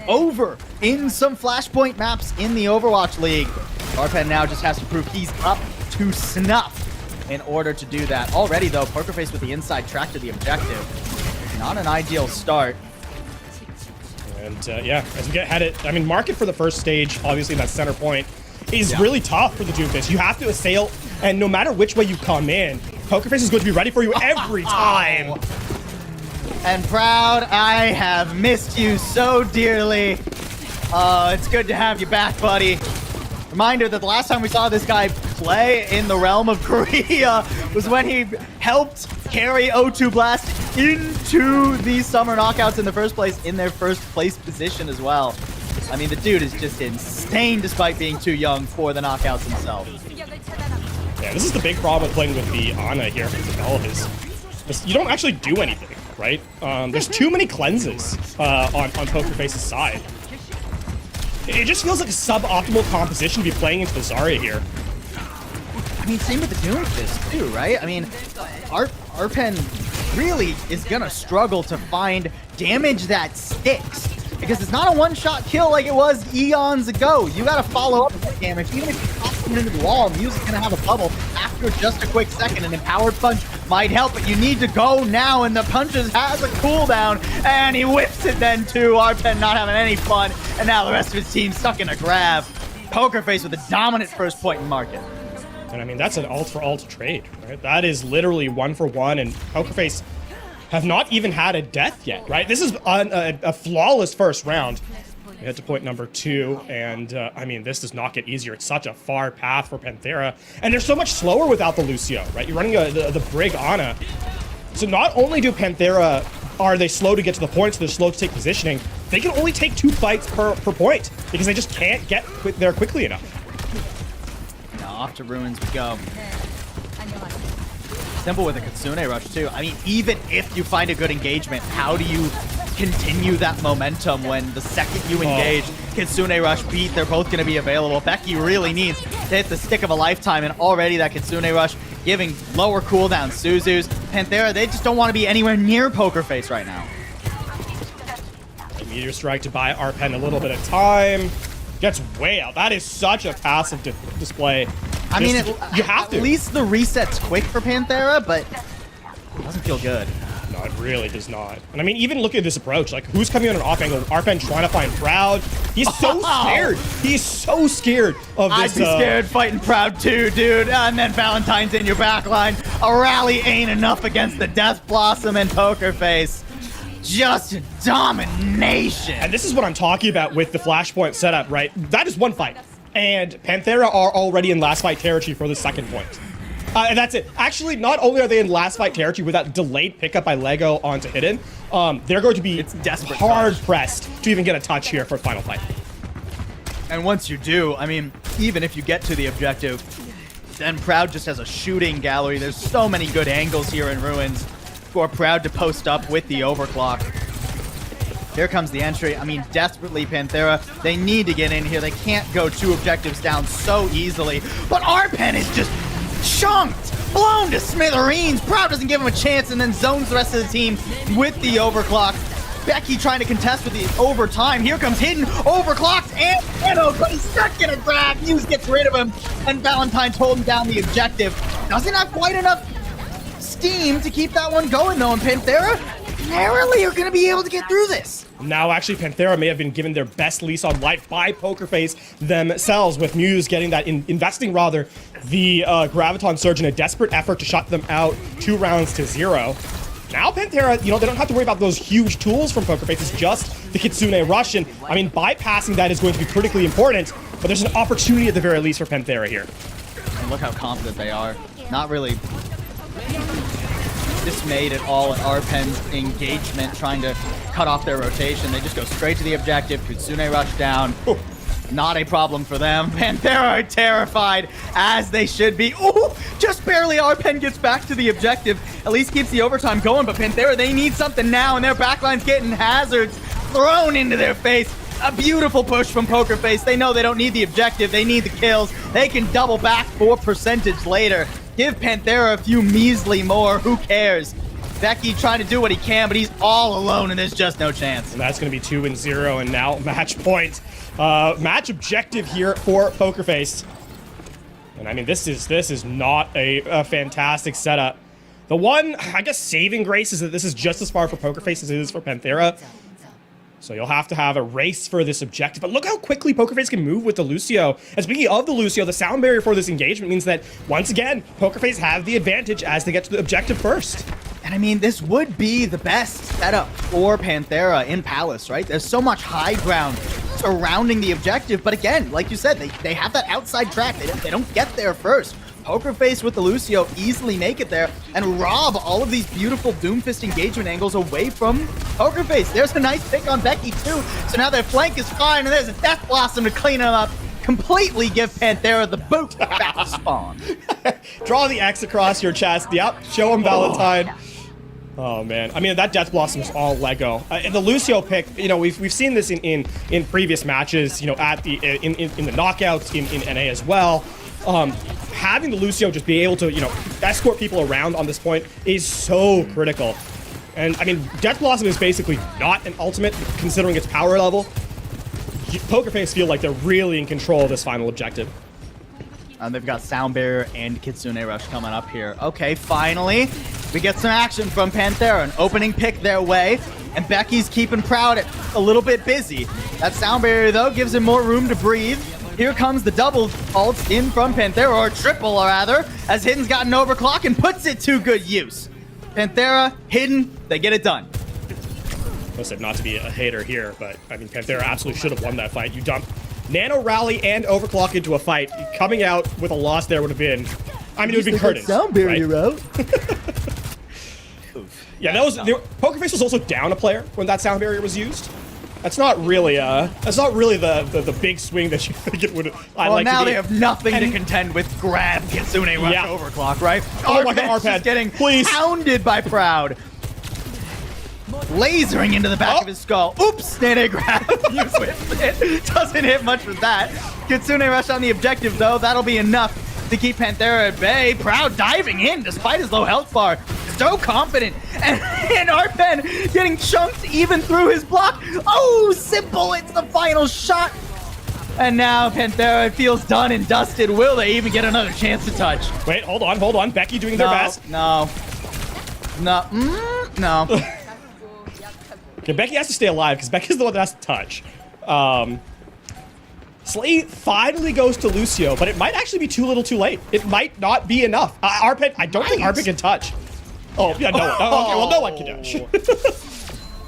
over in some Flashpoint maps in the Overwatch League. Arpen now just has to prove he's up to snuff in order to do that. Already though, Pokerface with the inside track to the objective. Not an ideal start. And yeah, as we get headed, I mean, market for the first stage, obviously that center point, is really tough for the Doomfist. You have to assail, and no matter which way you come in, Pokerface is going to be ready for you every time. And Proud, I have missed you so dearly. It's good to have you back, buddy. Reminder that the last time we saw this guy play in the realm of Korea was when he helped carry O2 Blast into the summer knockouts in the first place, in their first place position as well. I mean, the dude is just insane despite being too young for the knockouts himself. Yeah, this is the big problem with playing with the Ana here from Isabella is you don't actually do anything, right? There's too many cleanses on Pokerface's side. It just feels like a suboptimal composition to be playing into the Zarya here. I mean, same with the Doomfist too, right? I mean, Arpen really is gonna struggle to find damage that sticks, because it's not a one-shot kill like it was eons ago. You gotta follow up with that damage. Even if you toss it into the wall, Muse is gonna have a bubble after just a quick second. An empowered punch might help, but you need to go now, and the punches has a cooldown, and he whips it then too. Arpen not having any fun, and now the rest of his team stuck in a grab. Pokerface with a dominant first point in market. And I mean, that's an ult-for-ult trade, right? That is literally 1-for-1, and Pokerface have not even had a death yet, right? This is a flawless first round. We head to point number 2, and I mean, this does not get easier. It's such a far path for Panthera, and they're so much slower without the Lucio, right? You're running the Brig Ana. So not only do Panthera, are they slow to get to the point, so they're slow to take positioning, they can only take 2 fights per point, because they just can't get there quickly enough. Off to Ruins we go. Simple with a Kitsune Rush too. I mean, even if you find a good engagement, how do you continue that momentum when the second you engage, Kitsune Rush beat, they're both going to be available. Becky really needs to hit the stick of a lifetime, and already that Kitsune Rush giving lower cooldown Suzu's. Panthera, they just don't want to be anywhere near Pokerface right now. Meteor Strike to buy Arpen a little bit of time. Gets way out. That is such a passive display. I mean, you have to. At least the reset's quick for Panthera, but it doesn't feel good. No, it really does not. And I mean, even look at this approach. Like, who's coming on an off angle? Arpen trying to find Proud. He's so scared. He's so scared of this. I'd be scared fighting Proud too, dude. And then Valentine's in your backline. A rally ain't enough against the Death Blossom and Pokerface. Just domination. And this is what I'm talking about with the Flashpoint setup, right? That is one fight. And Panthera are already in last fight territory for the second point. And that's it. Actually, not only are they in last fight territory with that delayed pickup by Lego onto Hidden, they're going to be hard-pressed to even get a touch here for final fight. And once you do, I mean, even if you get to the objective, then Proud just has a shooting gallery. There's so many good angles here in Ruins for Proud to post up with the overclock. Here comes the entry. I mean, desperately, Panthera, they need to get in here. They can't go 2 objectives down so easily. But Arpen is just chunked, blown to smithereens. Proud doesn't give him a chance and then zones the rest of the team with the overclock. Becky trying to contest with the overtime. Here comes Hidden, overclocked, and Nano, but he's stuck in a grab. Muse gets rid of him, and Valentine's holding down the objective. Doesn't have quite enough steam to keep that one going, though, and Panthera narrowly are going to be able to get through this. Now, actually, Panthera may have been given their best lease on life by Pokerface themselves, with Muse getting that, investing rather, the Graviton Surge in a desperate effort to shut them out 2 rounds to 0. Now Panthera, you know, they don't have to worry about those huge tools from Pokerface. It's just the Kitsune Rush, and I mean, bypassing that is going to be critically important, but there's an opportunity at the very least for Panthera here. And look how confident they are. Not really dismayed at all at Arpen's engagement, trying to cut off their rotation. They just go straight to the objective. Kitsune Rush down. Ooh. Not a problem for them. Panthera are terrified, as they should be. Ooh, just barely Arpen gets back to the objective. At least keeps the overtime going, but Panthera, they need something now, and their backline's getting hazards thrown into their face. A beautiful push from Pokerface. They know they don't need the objective. They need the kills. They can double back for percentage later. Give Panthera a few measly more. Who cares? Becky trying to do what he can, but he's all alone, and there's just no chance. And that's going to be 2-0, and now match point. Match objective here for Pokerface. And I mean, this is not a fantastic setup. The one, I guess, saving grace is that this is just as far for Pokerface as it is for Panthera. So you'll have to have a race for this objective. But look how quickly Pokerface can move with the Lucio. And speaking of the Lucio, the sound barrier for this engagement means that, once again, Pokerface have the advantage as they get to the objective first. And I mean, this would be the best setup for Panthera in Palace, right? There's so much high ground surrounding the objective. But again, like you said, they have that outside track. They don't get there first. Pokerface with the Lucio easily make it there and rob all of these beautiful Doomfist engagement angles away from Pokerface. There's a nice pick on Becky too. So now their flank is fine, and there's a Death Blossom to clean them up. Completely give Panthera the boot back to spawn. Draw the X across your chest. Yep, show him Valentine. Oh man, I mean, that Death Blossom is all Lego. And the Lucio pick, you know, we've seen this in previous matches, you know, at the in the knockouts in NA as well. Having the Lucio just be able to, you know, escort people around on this point is so critical. And I mean, Death Blossom is basically not an ultimate considering its power level. Pokerface feel like they're really in control of this final objective. They've got Sound Barrier and Kitsune Rush coming up here. Okay, finally, we get some action from Panthera. An opening pick their way, and Becky's keeping Proud a little bit busy. That Sound Barrier, though, gives him more room to breathe. Here comes the double ult in from Panthera, or triple, rather, as Hidden's got an overclock and puts it to good use. Panthera, Hidden, they get it done. Listen, not to be a hater here, but I mean, Panthera absolutely should have won that fight. You dump Nano Rally and Overclock into a fight. Coming out with a loss there would have been, I mean, it would have been curtains. Sound Barrier right? out. Yeah, Pokerface was also down a player when that Sound Barrier was used. That's not really the big swing that you think it would. Well, now they have nothing to contend with. Grab Kitsune Rush Overclock, right? Oh my God, Arpad, getting please. pounded by Proud. Lasering into the back of his skull. Oops, Nene grab. It doesn't hit much with that. Kitsune Rush on the objective, though. That'll be enough to keep Panthera at bay. Proud diving in despite his low health bar. So confident. And Arpen getting chunked even through his block. Oh, simple. It's the final shot. And now Panthera feels done and dusted. Will they even get another chance to touch? Wait, hold on. Becky doing their best. No. Okay, Becky has to stay alive because Becky's the one that has to touch. Slay finally goes to Lucio, but it might actually be too little too late. It might not be enough. Arpen, I don't think Arpen can touch. Oh, yeah, no one. Oh, okay, well, no one can touch.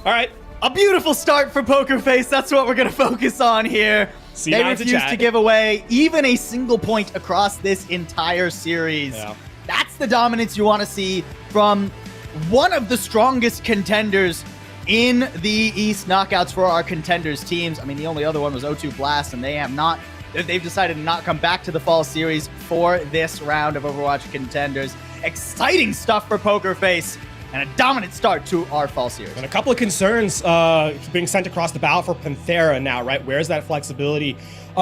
All right. A beautiful start for Pokerface. That's what we're going to focus on here. They refuse to give away even a single point across this entire series. Yeah. That's the dominance you want to see from one of the strongest contenders in the East knockouts for our Contenders teams. I mean, the only other one was O2 Blast, and they've decided to not come back to the fall series for this round of Overwatch Contenders. Exciting stuff for Pokerface, and a dominant start to our fall series. And a couple of concerns being sent across the bow for Panthera now, right? Where's that flexibility?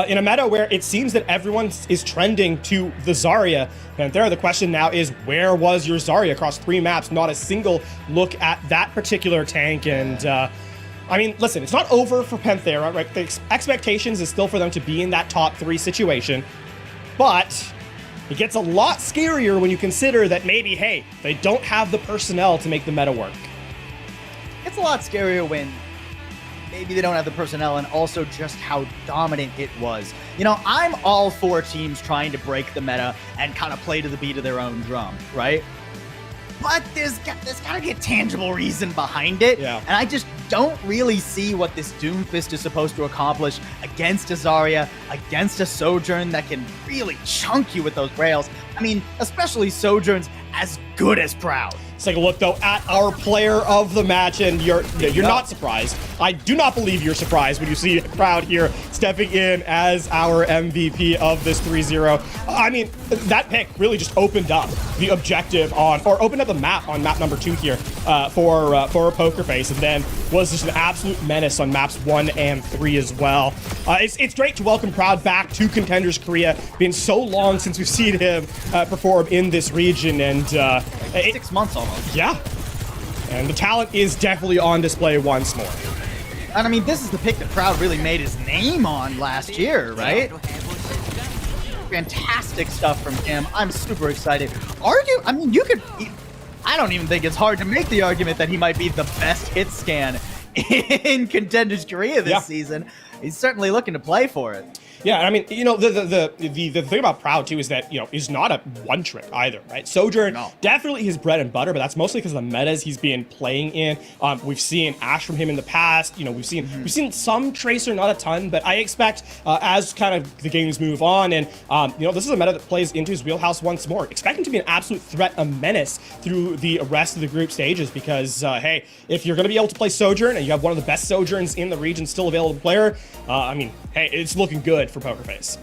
In a meta where it seems that everyone is trending to the Zarya, Panthera, the question now is, where was your Zarya across 3 maps? Not a single look at that particular tank. And I mean, listen, it's not over for Panthera, right? The expectations is still for them to be in that top 3 situation, but it gets a lot scarier when you consider that maybe, hey, they don't have the personnel to make the meta work. a lot scarier when maybe they don't have the personnel, and also just how dominant it was. You know, I'm all for teams trying to break the meta and kind of play to the beat of their own drum, right? But there's got to be a tangible reason behind it. Yeah. And I just don't really see what this Doomfist is supposed to accomplish against a Zarya, against a Sojourn that can really chunk you with those rails. I mean, especially Sojourn's as good as Proud. Let's take a look, though, at our player of the match, and you're not surprised. I do not believe you're surprised when you see Proud here stepping in as our MVP of this 3-0. I mean, that pick really just opened up the objective opened up the map on map number 2 here for a Poker Face, and then was just an absolute menace on maps 1 and 3 as well. It's great to welcome Proud back to Contenders Korea. Been so long since we've seen him perform in this region, and 6 months almost. Yeah, and the talent is definitely on display once more. And I mean, this is the pick that Proud really made his name on last year, right? Fantastic stuff from him. I'm super excited. I mean, I don't even think it's hard to make the argument that he might be the best hit scan in Contenders Korea this season. He's certainly looking to play for it. Yeah, I mean, you know, the thing about Proud, too, is that, you know, he's not a one trick either, right? Sojourn, definitely his bread and butter, but that's mostly because of the metas he's been playing in. We've seen Ashe from him in the past. You know, we've seen some Tracer, not a ton, but I expect as kind of the games move on, and, you know, this is a meta that plays into his wheelhouse once more. Expect him to be an absolute threat, a menace through the rest of the group stages because, hey, if you're going to be able to play Sojourn and you have one of the best Sojourns in the region still available to player, I mean, hey, it's looking good for Poker Face.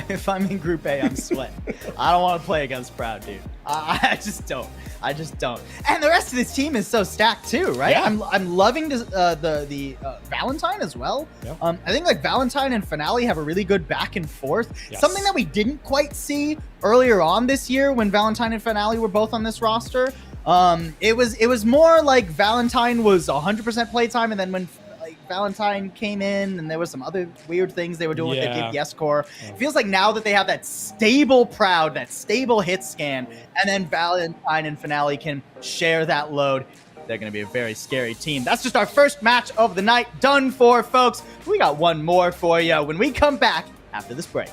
If I'm in Group A, I'm sweating. I don't want to play against Proud, dude. I just don't. And the rest of this team is so stacked too, right? Yeah. I'm loving the Valentine as well. Yeah. I think like Valentine and Finale have a really good back and forth. Yes. Something that we didn't quite see earlier on this year when Valentine and Finale were both on this roster. It was more like Valentine was 100% playtime, and then when Valentine came in and there was some other weird things they were doing with the Give Yes core. It feels like now that they have that stable Proud, that stable hit scan, and then Valentine and Finale can share that load, they're going to be a very scary team. That's just our first match of the night done for, folks. We got one more for you when we come back after this break.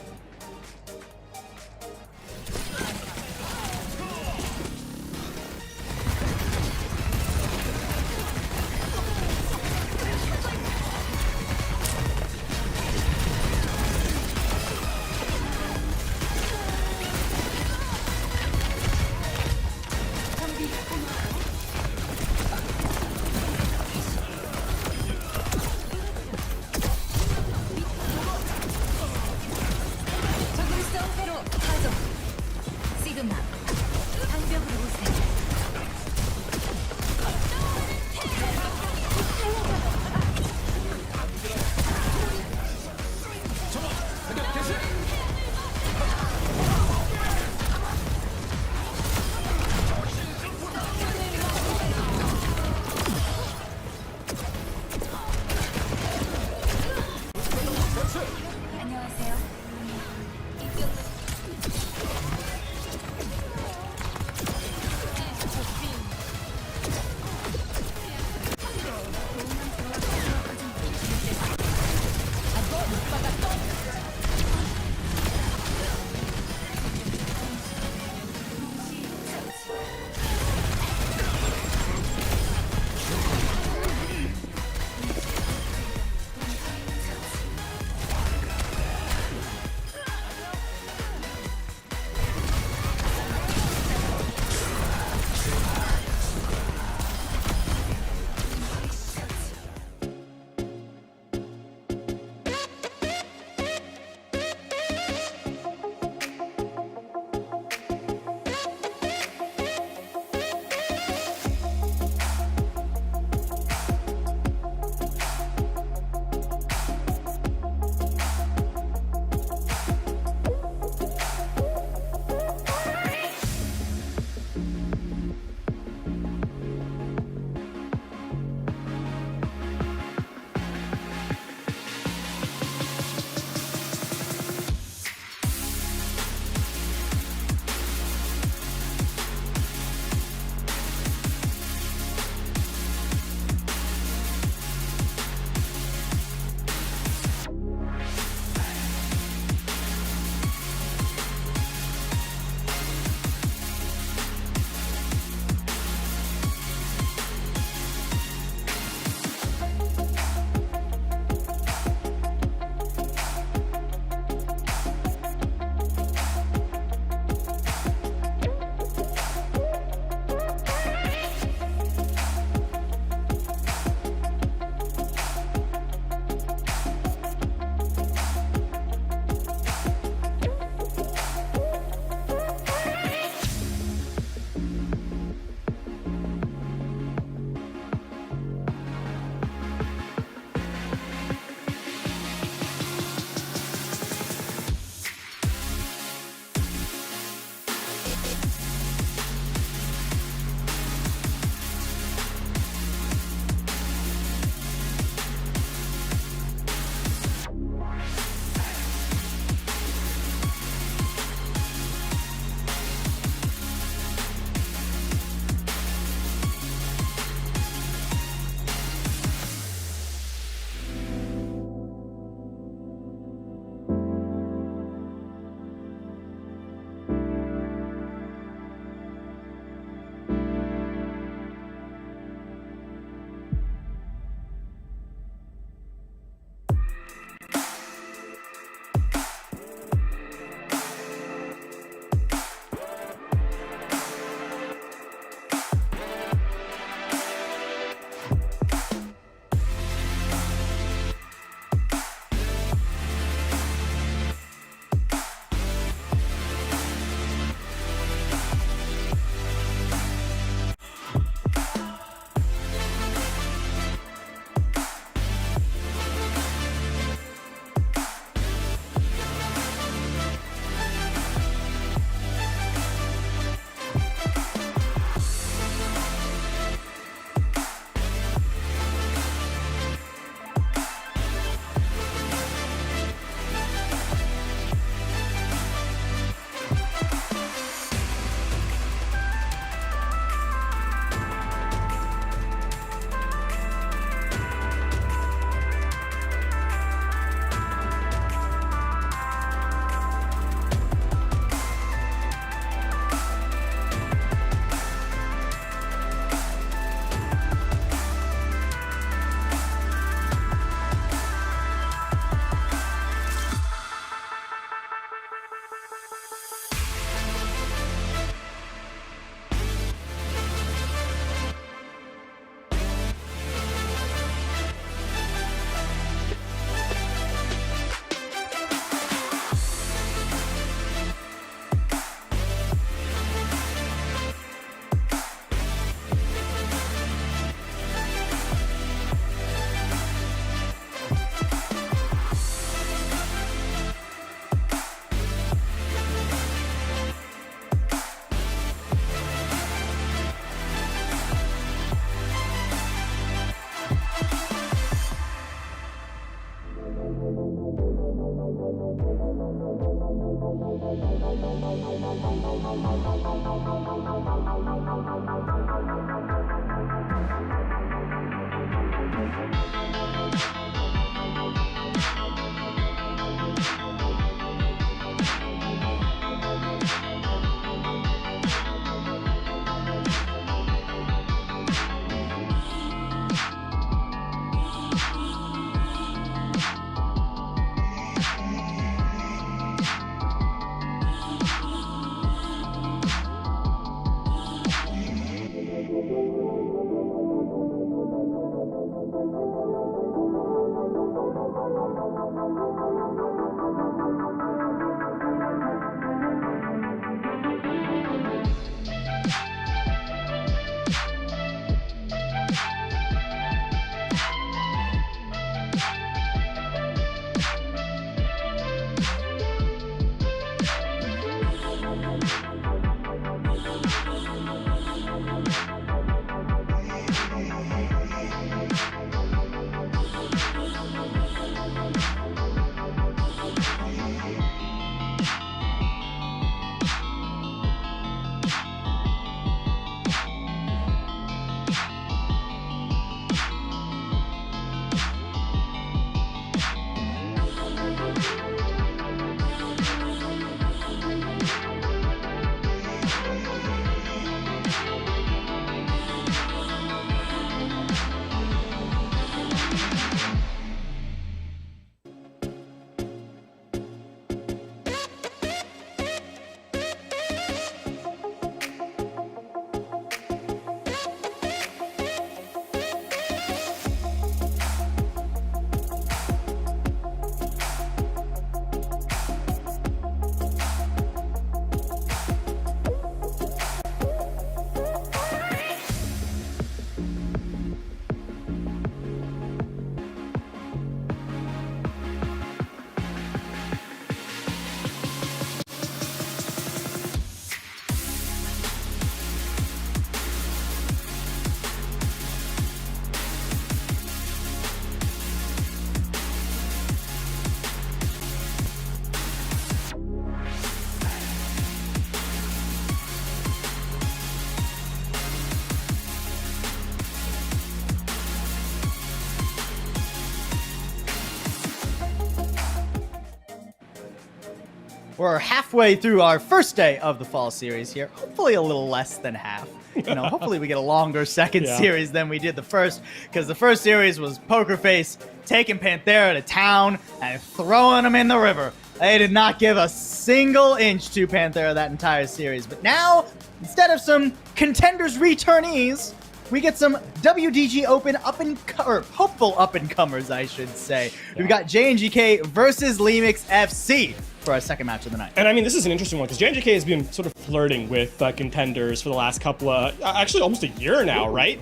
We're halfway through our first day of the fall series here. Hopefully a little less than half. You know, hopefully we get a longer second series than we did the first, because the first series was Poker Face taking Panthera to town and throwing them in the river. They did not give a single inch to Panthera that entire series. But now, instead of some Contenders returnees, we get some WDG Open hopeful up-and-comers, I should say. We've got JNGK versus Lemix FC for our second match of the night. And I mean, this is an interesting one because JNGK has been sort of flirting with Contenders for the last couple of, actually almost a year now, right?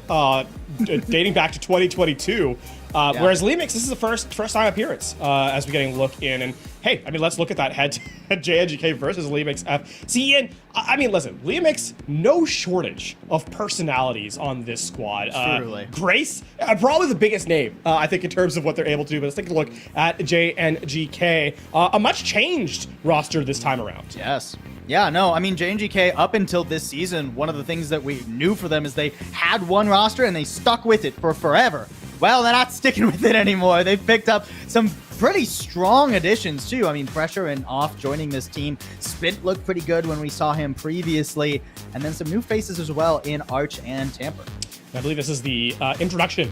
Dating back to 2022. Whereas Lemix, this is the first time appearance as we're getting a look in. And hey, I mean, let's look at that head JNGK versus Lemix FC. And I mean, listen, Lemix, no shortage of personalities on this squad. Truly. Grace, probably the biggest name, I think, in terms of what they're able to do. But let's take a look at JNGK. A much changed roster this time around. Yes. Yeah, no, I mean, JNGK, up until this season, one of the things that we knew for them is they had one roster and they stuck with it for forever. Well, they're not sticking with it anymore. They've picked up some pretty strong additions, too. I mean, Pressure and Off joining this team. Spit looked pretty good when we saw him previously. And then some new faces as well in Arch and Tamper. I believe this is the introduction,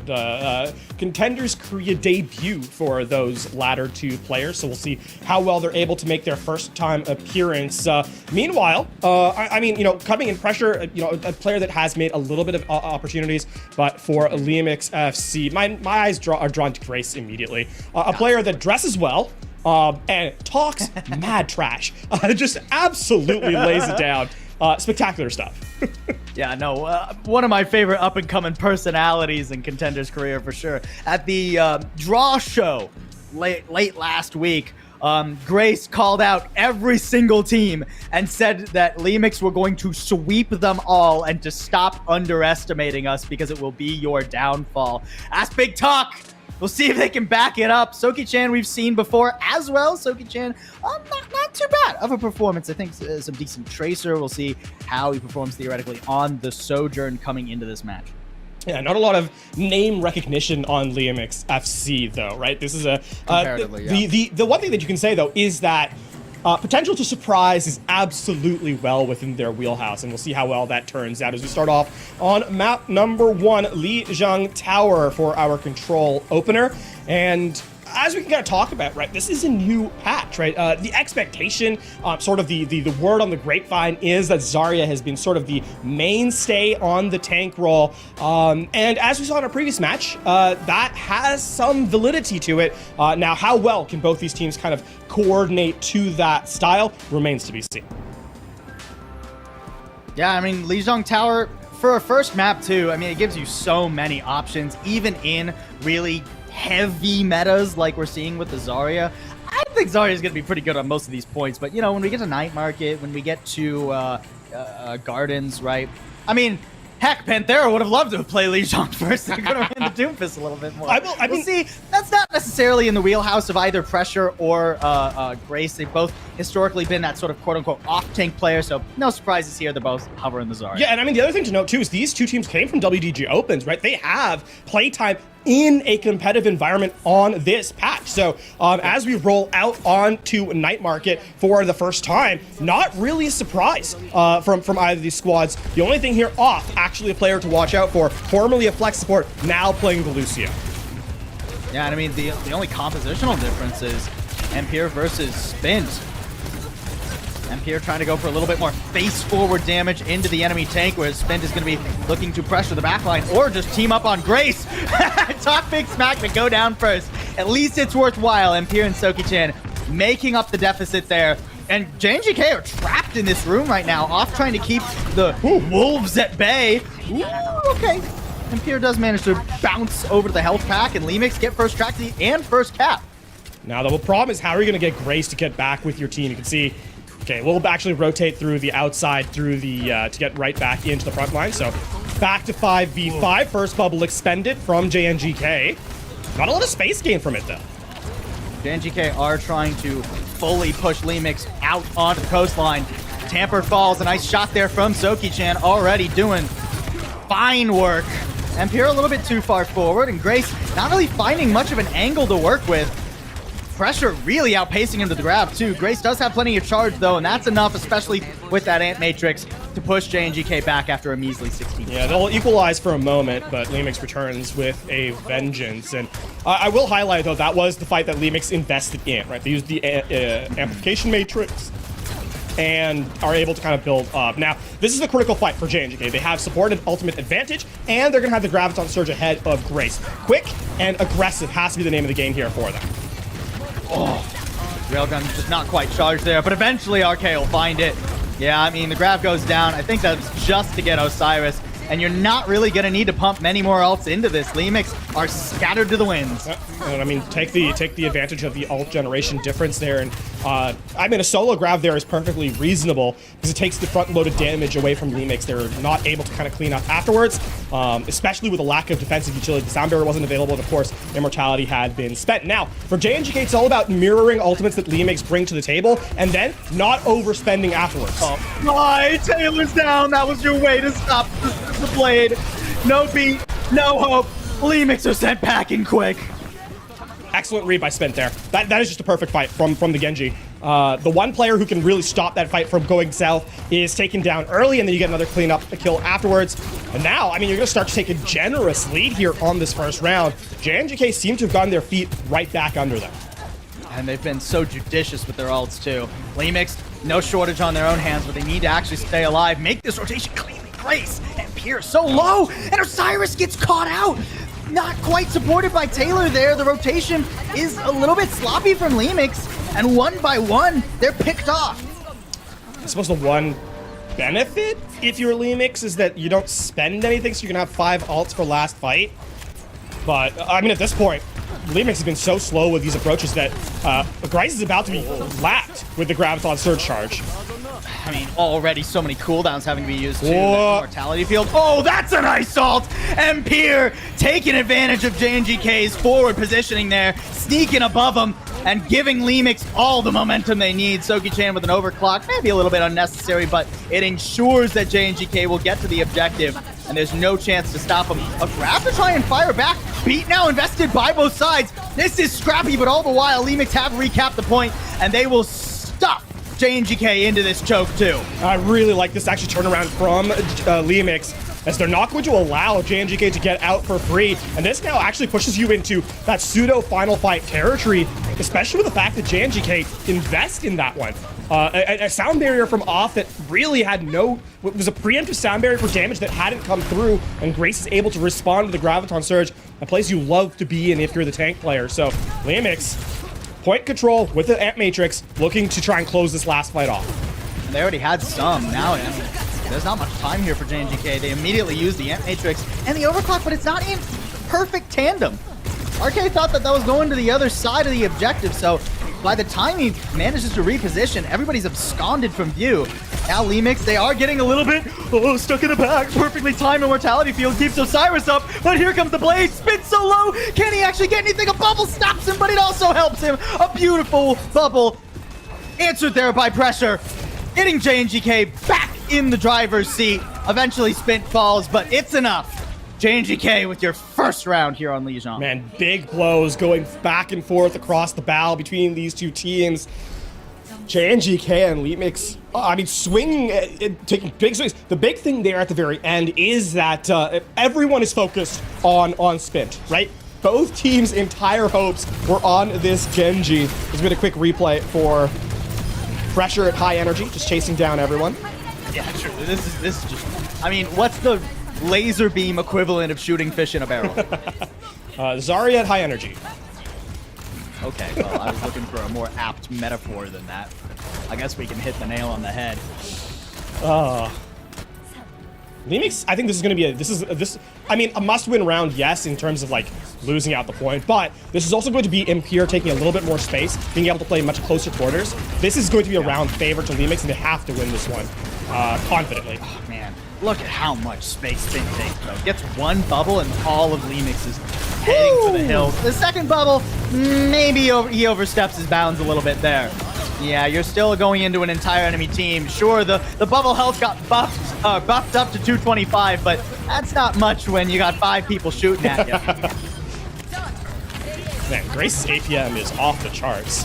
Contenders Korea debut for those latter two players. So we'll see how well they're able to make their first time appearance. Meanwhile, I mean, you know, coming in Pressure, you know, a player that has made a little bit of opportunities, but for Lemix FC, my eyes are drawn to Grace immediately. A player that dresses well, and talks mad trash. Just absolutely lays it down. Spectacular stuff. Yeah, no, one of my favorite up-and-coming personalities in Contenders' career for sure. At the draw show late last week, Grace called out every single team and said that Lemix were going to sweep them all and to stop underestimating us because it will be your downfall. That's big talk. We'll see if they can back it up. Soki-chan we've seen before as well. Soki-chan, not too bad of a performance. I think some decent tracer. We'll see how he performs theoretically on the Sojourn coming into this match. Yeah, not a lot of name recognition on Lemix FC though, right? This is a the one thing that you can say though is that potential to surprise is absolutely well within their wheelhouse, and we'll see how well that turns out as we start off on map number 1, Lijiang Tower for our control opener. And as we can kind of talk about, right, this is a new patch, right? The expectation, sort of the word on the grapevine is that Zarya has been sort of the mainstay on the tank role. And as we saw in our previous match, that has some validity to it. Now, how well can both these teams kind of coordinate to that style remains to be seen. Yeah, I mean, Lijiang Tower, for a first map too, I mean, it gives you so many options, even in really heavy metas like we're seeing with the Zarya. I think Zarya is going to be pretty good on most of these points, but you know, when we get to Night Market, when we get to Gardens, right? I mean, heck, Panthera would have loved to have played Lijiang first. They're going to ran the Doomfist a little bit more. We'll see. That's not necessarily in the wheelhouse of either Pressure or Grace. They've both historically been that sort of quote-unquote off-tank player, so no surprises here. They're both hovering the Zarya. Yeah, and I mean, the other thing to note, too, is these two teams came from WDG Opens, right? They have playtime in a competitive environment on this patch. So as we roll out onto Night Market for the first time, not really a surprise from either of these squads. The only thing here off, actually a player to watch out for, formerly a flex support, now playing the Lucio. Yeah, and I mean, the only compositional difference is Ampere versus Spint. Ampere trying to go for a little bit more face-forward damage into the enemy tank, whereas Spint is going to be looking to pressure the backline or just team up on Grace. Talk big smack to go down first. At least it's worthwhile. Ampere and Soki-chan making up the deficit there. And JNGK are trapped in this room right now, off trying to keep the wolves at bay. Ooh, okay. Ampere does manage to bounce over to the health pack, and Lemix get first track and first cap. Now, the problem is, how are you going to get Grace to get back with your team? You can see, okay, we'll actually rotate through the outside, through the, to get right back into the front line. So, back to 5v5. First bubble expended from JNGK. Not a lot of space gain from it, though. JNGK are trying to fully push Lemix out onto the coastline. Tamper falls, a nice shot there from Soki-chan, already doing fine work. Ampere a little bit too far forward, and Grace not really finding much of an angle to work with. Pressure really outpacing him to the grab, too. Grace does have plenty of charge, though, and that's enough, especially with that Ant Matrix, to push JNGK back after a measly 16. Yeah, they'll equalize for a moment, but Lemix returns with a vengeance. And I will highlight, though, that was the fight that Lemix invested in, right? They used the Amplification Matrix and are able to kind of build up. Now, this is a critical fight for JNGK. They have support and ultimate advantage, and they're going to have the Graviton Surge ahead of Grace. Quick and aggressive has to be the name of the game here for them. Oh, Railgun just not quite charged there, but eventually RK will find it. Yeah, I mean, the grab goes down. I think that's just to get Osiris, and you're not really going to need to pump many more ults into this. Lemix are scattered to the winds. And I mean, take the advantage of the ult generation difference there. And I mean, a solo grab there is perfectly reasonable because it takes the front-loaded damage away from Lemix. They're not able to kind of clean up afterwards, especially with a lack of defensive utility. The Sound Barrier wasn't available, and of course, Immortality had been spent. Now, for JNGK, it's all about mirroring ultimates that Lemix bring to the table, and then not overspending afterwards. Oh, my, Taylor's down. That was your way to stop the blade. No beat, no hope. Lemix are sent packing quick. Excellent read by Spent there. That is just a perfect fight from the Genji. The one player who can really stop that fight from going south is taken down early, and then you get another cleanup kill afterwards. And now, I mean, you're going to start to take a generous lead here on this first round. JNGK seem to have gotten their feet right back under them. And they've been so judicious with their ults, too. Lemix, no shortage on their own hands, but they need to actually stay alive, make this rotation cleanly. Grace and Pierce so low, and Osiris gets caught out. Not quite supported by Taylor there. The rotation is a little bit sloppy from Lemix, and one by one, they're picked off. I suppose the one benefit, if you're Lemix, is that you don't spend anything, so you can have 5 ults for last fight. But, I mean, at this point, Lemix has been so slow with these approaches that Grace is about to be lapped with the Graviton Surge Charge. I mean, already so many cooldowns having to be used to the Mortality Field. Oh, that's a nice ult! Empire taking advantage of JNGK's forward positioning there, sneaking above him, and giving Lemix all the momentum they need. Soki-chan with an overclock, maybe a little bit unnecessary, but it ensures that JNGK will get to the objective, and there's no chance to stop him. A grab to try and fire back. Beat now invested by both sides. This is scrappy, but all the while, Lemix have recapped the point, and they will stuff JNGK into this choke too. I really like this actually turnaround from Lemix, as they're not going to allow JNGK to get out for free. And this now actually pushes you into that pseudo final fight territory, especially with the fact that JNGK invest in that one. A sound barrier from off that really had was a preemptive sound barrier for damage that hadn't come through, and Grace is able to respond to the Graviton Surge, a place you love to be in if you're the tank player. So Lemix, point control with the Amp Matrix, looking to try and close this last fight off. And they already had some. Now, I mean, there's not much time here for JNGK. They immediately use the Amp Matrix and the overclock, but it's not in perfect tandem. RK thought that was going to the other side of the objective, so by the time he manages to reposition, everybody's absconded from view. Now Lemix, they are getting a little bit stuck in the back. Perfectly timed Immortality Field keeps Osiris up, but here comes the blade. Spins so low, can he actually get anything? A bubble stops him, but it also helps him. A beautiful bubble answered there by pressure, getting JNGK back in the driver's seat. Eventually Spint falls, but it's enough. JNGK with your first round here on Legion. Man, big blows going back and forth across the bow between these two teams. JNGK and Lemix, I mean, swinging, taking big swings. The big thing there at the very end is that everyone is focused on Spint, right? Both teams' entire hopes were on this Genji. There's been a quick replay for pressure at high energy, just chasing down everyone. Yeah, true. This is just, I mean, what's the laser beam equivalent of shooting fish in a barrel? Zarya at high energy. Okay, well, I was looking for a more apt metaphor than that. I guess we can hit the nail on the head. Lemix, I think this is going to be I mean, a must-win round, yes, in terms of, like, losing out the point, but this is also going to be Impure taking a little bit more space, being able to play much closer quarters. This is going to be a round favor to Lemix, and they have to win this one confidently. Oh, man, look at how much space Spin takes, though. Gets one bubble, and all of Lemix is heading for the hills. The second bubble, maybe he oversteps his bounds a little bit there. Yeah, you're still going into an entire enemy team. Sure, the bubble health got buffed up to 225, but that's not much when you got 5 people shooting at you. Man, Grace's APM is off the charts.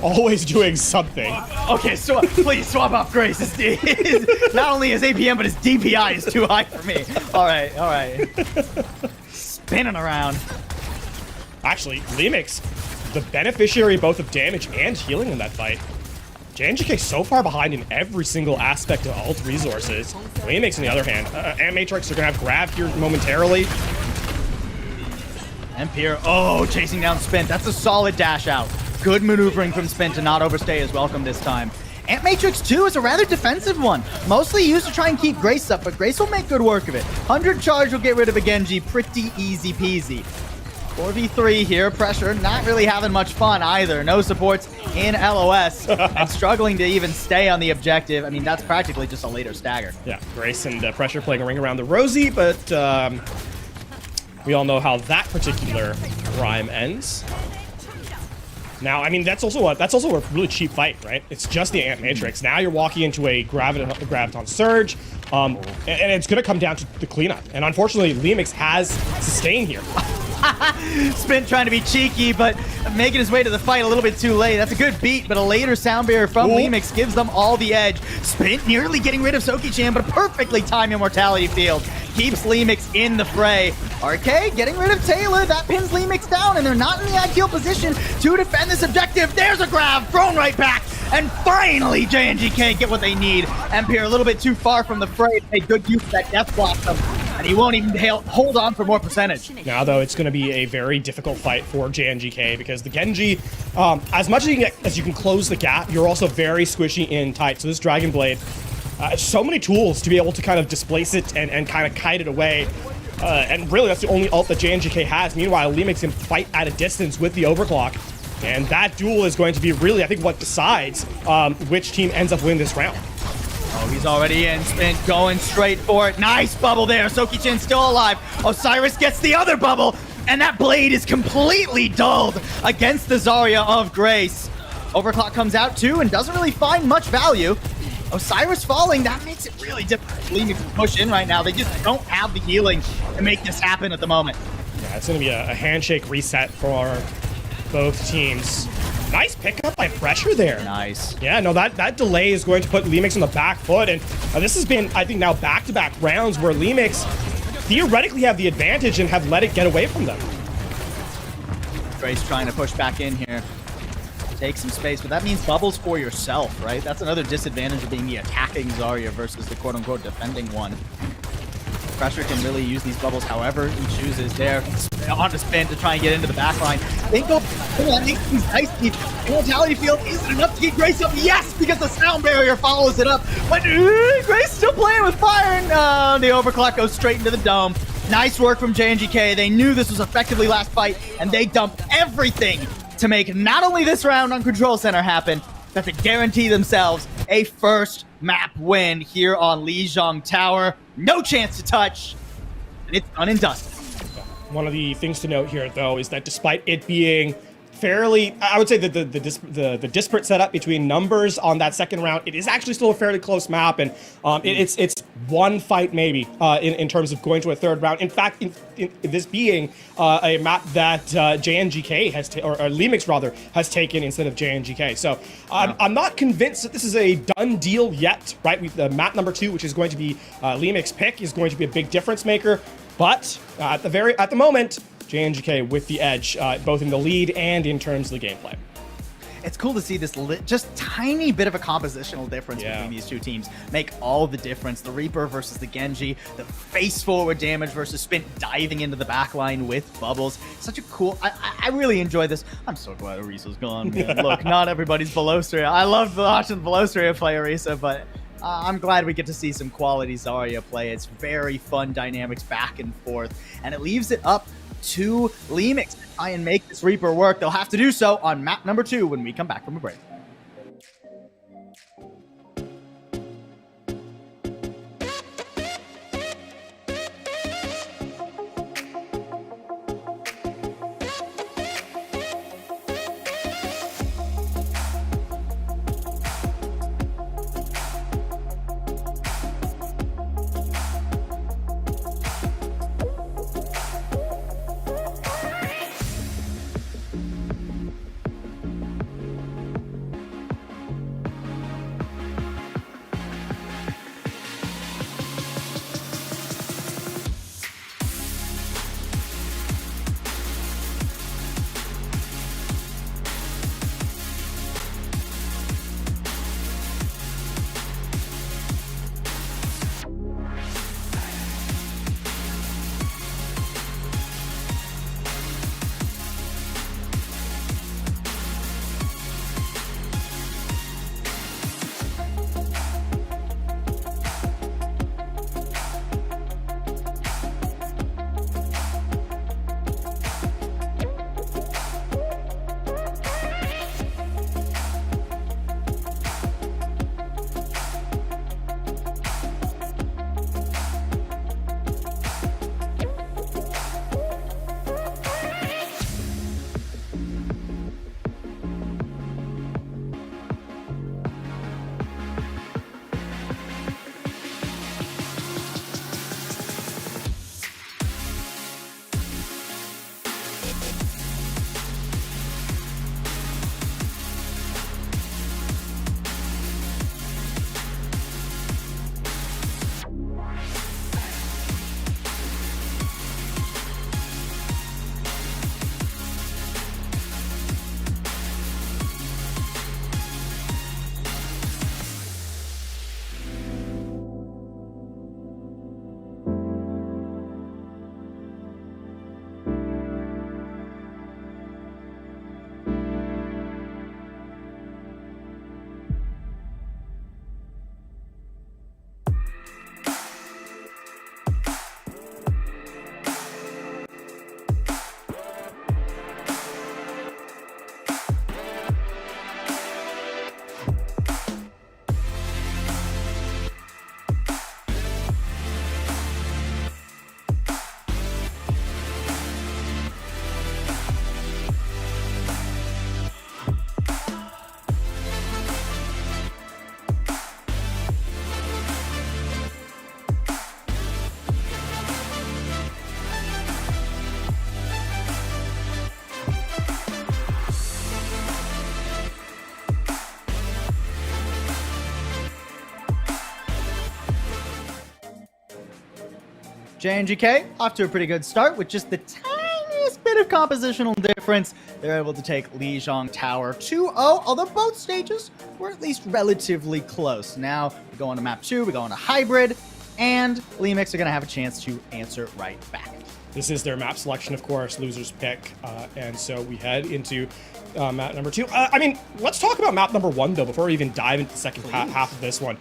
Always doing something. Okay, so please swap off Grace. Not only his APM, but his DPI is too high for me. All right. Spinning around. Actually, Lemix, the beneficiary both of damage and healing in that fight. JNGK so far behind in every single aspect of ult resources. Lemix, on the other hand, Amp Matrix are going to have grab here momentarily. Empire, chasing down Spin. That's a solid dash out. Good maneuvering from Spin to not overstay his welcome this time. Amp Matrix 2 is a rather defensive one. Mostly used to try and keep Grace up, but Grace will make good work of it. 100 charge will get rid of a Genji pretty easy peasy. 4v3 here, pressure, not really having much fun either. No supports in LOS, and struggling to even stay on the objective. I mean, that's practically just a later stagger. Yeah, Grace and pressure playing a ring around the rosy, but we all know how that particular rhyme ends. Now, I mean, that's also a really cheap fight, right? It's just the Amp Matrix. Now you're walking into a Graviton Surge, and it's going to come down to the cleanup. And unfortunately, Lemix has sustained here. Spin trying to be cheeky, but making his way to the fight a little bit too late. That's a good beat, but a later sound barrier from Lemix gives them all the edge. Spin nearly getting rid of Soki-chan, but a perfectly timed Immortality Field keeps Lemix in the fray. RK getting rid of Taylor. That pins Lemix down, and they're not in the ideal position to defend this objective. There's a grab, thrown right back, and finally JNGK get what they need. Empire a little bit too far from the fray. Made good use of that death block, and he won't even hold on for more percentage. Now, though, it's going to be a very difficult fight for JNGK because the Genji, as much as you can close the gap, you're also very squishy in tight. So this Dragon Blade, so many tools to be able to kind of displace it and kind of kite it away. And really, that's the only ult that JNGK has. Meanwhile, Lemix can fight at a distance with the overclock. And that duel is going to be really, I think, what decides which team ends up winning this round. Oh, he's already in. Spin going straight for it. Nice bubble there. Soki-chin still alive. Osiris gets the other bubble, and that blade is completely dulled against the Zarya of Grace. Overclock comes out too and doesn't really find much value. Osiris falling, that makes it really difficult for Lemix to push in right now. They just don't have the healing to make this happen at the moment. Yeah, it's going to be a handshake reset for both teams. Nice pickup by Pressure there. Nice. Yeah, no, that delay is going to put Lemix on the back foot. And this has been, I think, now back-to-back rounds where Lemix theoretically have the advantage and have let it get away from them. Grace trying to push back in here. Take some space, but that means bubbles for yourself, right? That's another disadvantage of being the attacking Zarya versus the quote-unquote defending one. Pressure can really use these bubbles however he chooses there. On to spin to try and get into the back line. They go make things nicely. Immortality field, is it enough to get Grace up? Yes, because the sound barrier follows it up. But Grace still playing with fire, and the overclock goes straight into the dome. Nice work from JNGK. They knew this was effectively last fight, and they dumped everything to make not only this round on Control Center happen, but to guarantee themselves a first map win here on Lijiang Tower. No chance to touch, and it's done and dusted. One of the things to note here, though, is that despite it being fairly, I would say that the disparate setup between numbers on that second round, it is actually still a fairly close map, and it's one fight maybe in terms of going to a third round. In fact, in this being a map that JNGK has or Lemix rather has taken instead of JNGK. So I'm not convinced that this is a done deal yet, right? The map number 2, which is going to be Lemix pick, is going to be a big difference maker. But at the moment, JNGK with the edge, both in the lead and in terms of the gameplay. It's cool to see this just tiny bit of a compositional difference between these two teams make all the difference. The Reaper versus the Genji, the face forward damage versus Spin diving into the backline with bubbles. Such a cool, I really enjoy this. I'm so glad Arisa's gone, man. Look, not everybody's Velostria. I love watching Velostria play Arisa, but I'm glad we get to see some quality Zarya play. It's very fun dynamics back and forth, and it leaves it up to Lemix to try and make this Reaper work. They'll have to do so on map number 2 when we come back from a break. JNGK off to a pretty good start with just the tiniest bit of compositional difference. They're able to take Lijiang Tower 2-0, although both stages were at least relatively close. Now we go on to map 2, we go on to hybrid, and Lemix are going to have a chance to answer right back. This is their map selection, of course, loser's pick, and so we head into map number 2. I mean, let's talk about map number 1, though, before we even dive into the second half of this one.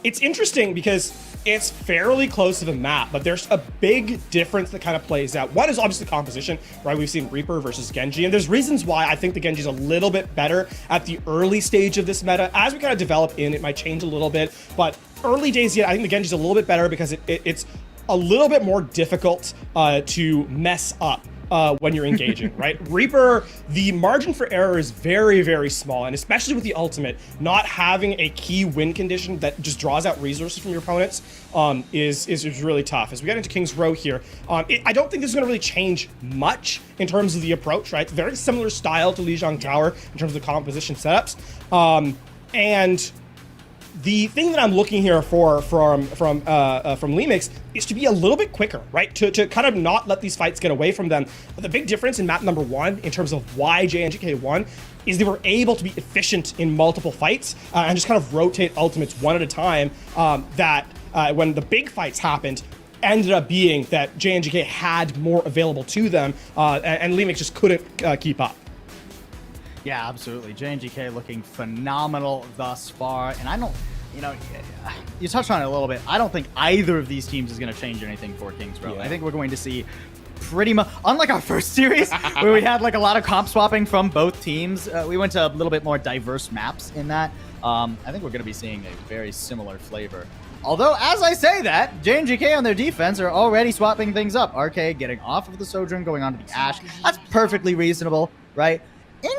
It's interesting because it's fairly close to the map, but there's a big difference that kind of plays out. One is obviously composition, right? We've seen Reaper versus Genji, and there's reasons why I think the Genji's a little bit better at the early stage of this meta. As we kind of develop in, it might change a little bit, but early days, yeah, I think the Genji's a little bit better because it's a little bit more difficult to mess up when you're engaging, right? Reaper, the margin for error is very, very small, and especially with the ultimate, not having a key win condition that just draws out resources from your opponents is really tough. As we get into King's Row here, I don't think this is going to really change much in terms of the approach, right? Very similar style to Lijiang Tower in terms of the composition setups, and the thing that I'm looking here for from Lemix is to be a little bit quicker, right? To kind of not let these fights get away from them. But the big difference in map number 1 in terms of why JNGK won is they were able to be efficient in multiple fights and just kind of rotate ultimates one at a time. When the big fights happened, ended up being that JNGK had more available to them, and Lemix just couldn't keep up. Yeah, absolutely. JNGK looking phenomenal thus far. And I don't, you touched on it a little bit. I don't think either of these teams is going to change anything for King's Row. Yeah. I think we're going to see pretty much, unlike our first series, where we had like a lot of comp swapping from both teams, we went to a little bit more diverse maps in that. I think we're going to be seeing a very similar flavor. Although, as I say that, JNGK on their defense are already swapping things up. RK getting off of the Sojourn, going on to the Ashe. That's perfectly reasonable, right?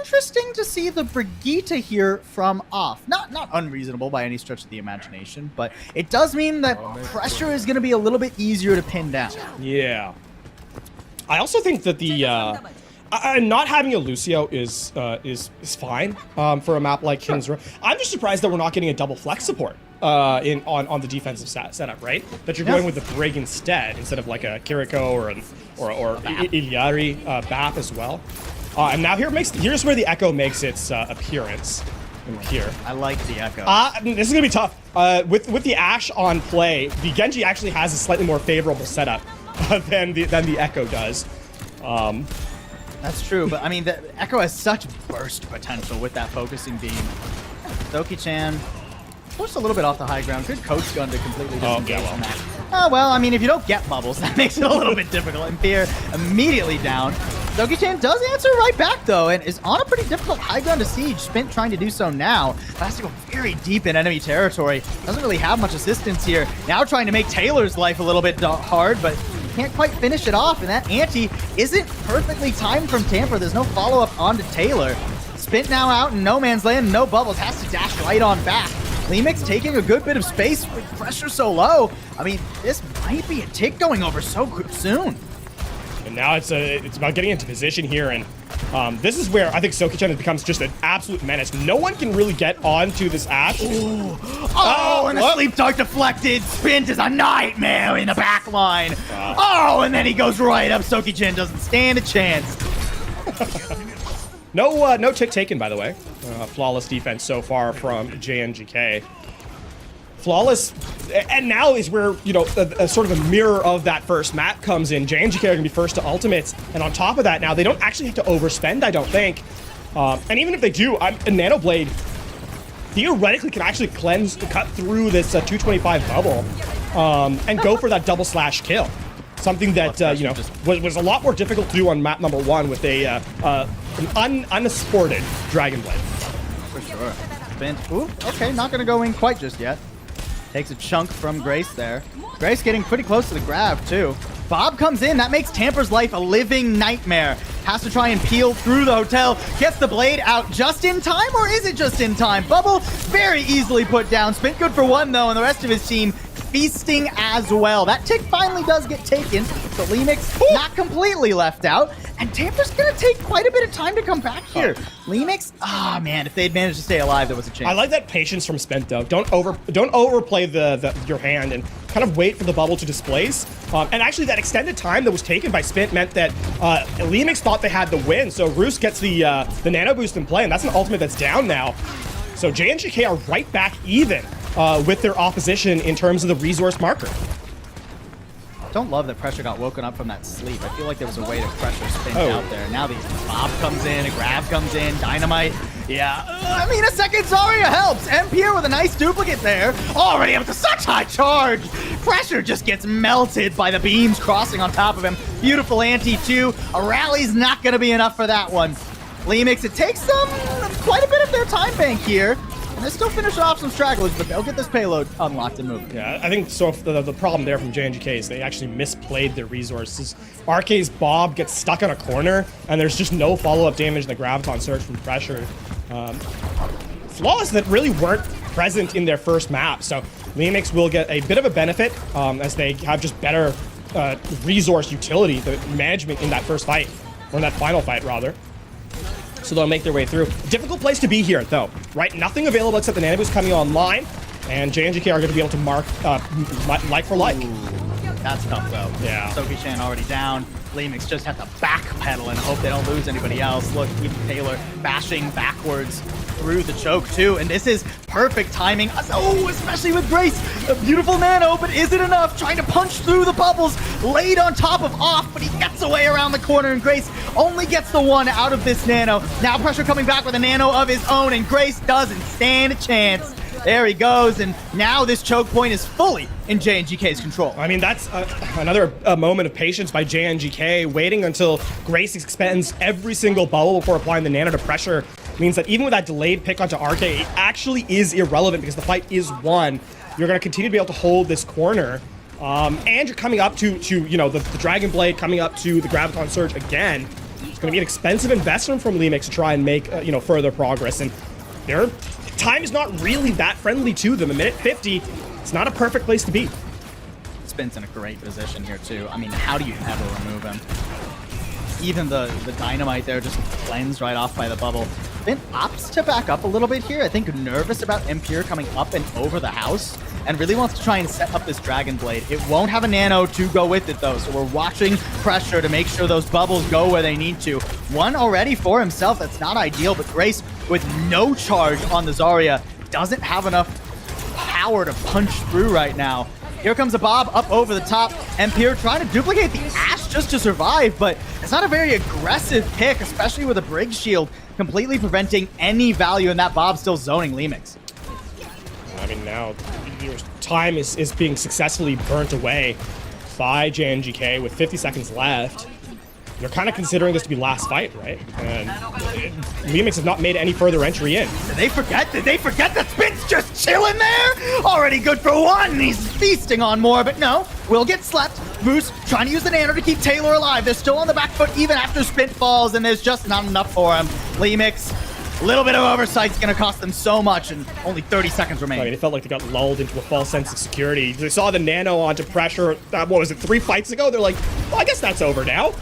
Interesting to see the Brigitte here from off. Not unreasonable by any stretch of the imagination, but it does mean that pressure is going to be a little bit easier to pin down. Yeah. I also think that the not having a Lucio is fine for a map like King's Row. I'm just surprised that we're not getting a double flex support on the defensive setup, right? That you're going with the Brig instead of like a Kiriko or Iliari BAP as well. And now here's where the Echo makes its appearance. Here, I like the Echo. This is gonna be tough. With the Ashe on play, the Genji actually has a slightly more favorable setup than the Echo does. That's true, but I mean, the Echo has such burst potential with that focusing beam. Doki-chan pushed a little bit off the high ground. Good coach gun to completely disengage from that. Oh, well, I mean, if you don't get bubbles, that makes it a little bit difficult. And Pierre immediately down. Doki-chan does answer right back, though, and is on a pretty difficult high ground to siege. Spint trying to do so now. But has to go very deep in enemy territory. Doesn't really have much assistance here. Now trying to make Taylor's life a little bit hard, but can't quite finish it off. And that ante isn't perfectly timed from Tamper. There's no follow-up onto Taylor. Spint now out in no man's land, no bubbles. Has to dash right on back. Lemix taking a good bit of space with pressure so low. I mean, this might be a tick going over so soon. And now it's about getting into position here, and this is where I think Soki-chan becomes just an absolute menace. No one can really get onto this Ashe. And a sleep dart deflected. Spint is a nightmare in the back line. And then he goes right up. Soki-chan doesn't stand a chance. No tick taken, by the way. Flawless defense so far from JNGK. Flawless, and now is where, a sort of a mirror of that first map comes in. JNGK are going to be first to ultimates, and on top of that, now they don't actually have to overspend, I don't think. And even if they do, a Nanoblade theoretically can actually cut through this 225 bubble and go for that double slash kill. Something that, was a lot more difficult to do on map number 1 with an unescorted Dragon Blade. For sure. Spint. Ooh, okay, not going to go in quite just yet. Takes a chunk from Grace there. Grace getting pretty close to the grab, too. Bob comes in. That makes Tamper's life a living nightmare. Has to try and peel through the hotel. Gets the blade out just in time, or is it just in time? Bubble very easily put down. Spint good for 1, though, and the rest of his team feasting as well. That tick finally does get taken, but Lemix not completely left out. And Tamper's going to take quite a bit of time to come back here. Lemix, man, if they'd managed to stay alive, there was a chance. I like that patience from Spent, though. Don't overplay your hand and kind of wait for the bubble to displace. And actually that extended time that was taken by Spint meant that Lemix thought they had the win. So Roos gets the nano boost in play, and that's an ultimate that's down now. So JNGK are right back even with their opposition in terms of the resource marker. Don't love that Pressure got woken up from that sleep. I feel like there was a way to pressure Spin out there. Now these Bob comes in, a grab comes in, Dynamite. Yeah, I mean, a second Zarya helps. Empire with a nice duplicate there. Already up to such high charge. Pressure just gets melted by the beams crossing on top of him. Beautiful anti too. A rally's not going to be enough for that one. Lemix, it takes them quite a bit of their time bank here. And they're still finishing off some stragglers, but they'll get this payload unlocked and moving. Yeah, I think so. The problem there from JNGK is they actually misplayed their resources. RK's Bob gets stuck in a corner, and there's just no follow-up damage in the Graviton Surge from Pressure. Flaws that really weren't present in their first map. So Lemix will get a bit of a benefit as they have just better resource utility, the management in that first fight, or in that final fight, rather. So they'll make their way through. Difficult place to be here, though, right? Nothing available except the nano boost coming online, and JNGK are going to be able to mark like for like. Ooh, that's tough, though. Yeah. Soki-chan already down. Lemix just have to backpedal and hope they don't lose anybody else. Look, even Taylor bashing backwards through the choke, too. And this is perfect timing. Oh, especially with Grace. A beautiful nano, but is it enough? Trying to punch through the bubbles. Laid on top of off, but he gets away around the corner, and Grace only gets the one out of this nano. Now Pressure coming back with a nano of his own, and Grace doesn't stand a chance. There he goes, and now this choke point is fully in JNGK's control. I mean, that's another moment of patience by JNGK, waiting until Grace expends every single bubble before applying the nano to Pressure. Means that even with that delayed pick onto RK, it actually is irrelevant because the fight is won. You're going to continue to be able to hold this corner, and you're coming up to you know, the Dragon Blade, coming up to the Graviton Surge again. It's going to be an expensive investment from Lemix to try and make you know, further progress, and their time is not really that friendly to them. A minute 50, it's not a perfect place to be. Spin's in a great position here too. I mean, how do you ever remove him? Even the Dynamite there just cleansed right off by the bubble. Spin opts to back up a little bit here. I think nervous about Impure coming up and over the house, and really wants to try and set up this Dragon Blade. It won't have a nano to go with it though, so we're watching Pressure to make sure those bubbles go where they need to. One already for himself, that's not ideal, but Grace with no charge on the Zarya doesn't have enough power to punch through right now. Here comes a Bob up over the top. Empire trying to duplicate the Ash just to survive, but it's not a very aggressive pick, especially with a Brig Shield completely preventing any value, in that Bob still zoning Lemix. I mean, now your time is being successfully burnt away by JNGK with 50 seconds left. You're kind of considering this to be last fight, right? And Lemix has not made any further entry in. Did they forget? Did they forget that Spin's just chilling there? Already good for one. He's feasting on more, but no. Will get slept. Moose trying to use the nano to keep Taylor alive. They're still on the back foot even after Spin falls, and there's just not enough for him. Lemix, a little bit of oversight is going to cost them so much, and only 30 seconds remain. I mean, it felt like they got lulled into a false sense of security. They saw the nano onto Pressure, what was it, 3 fights ago? They're like, well, I guess that's over now.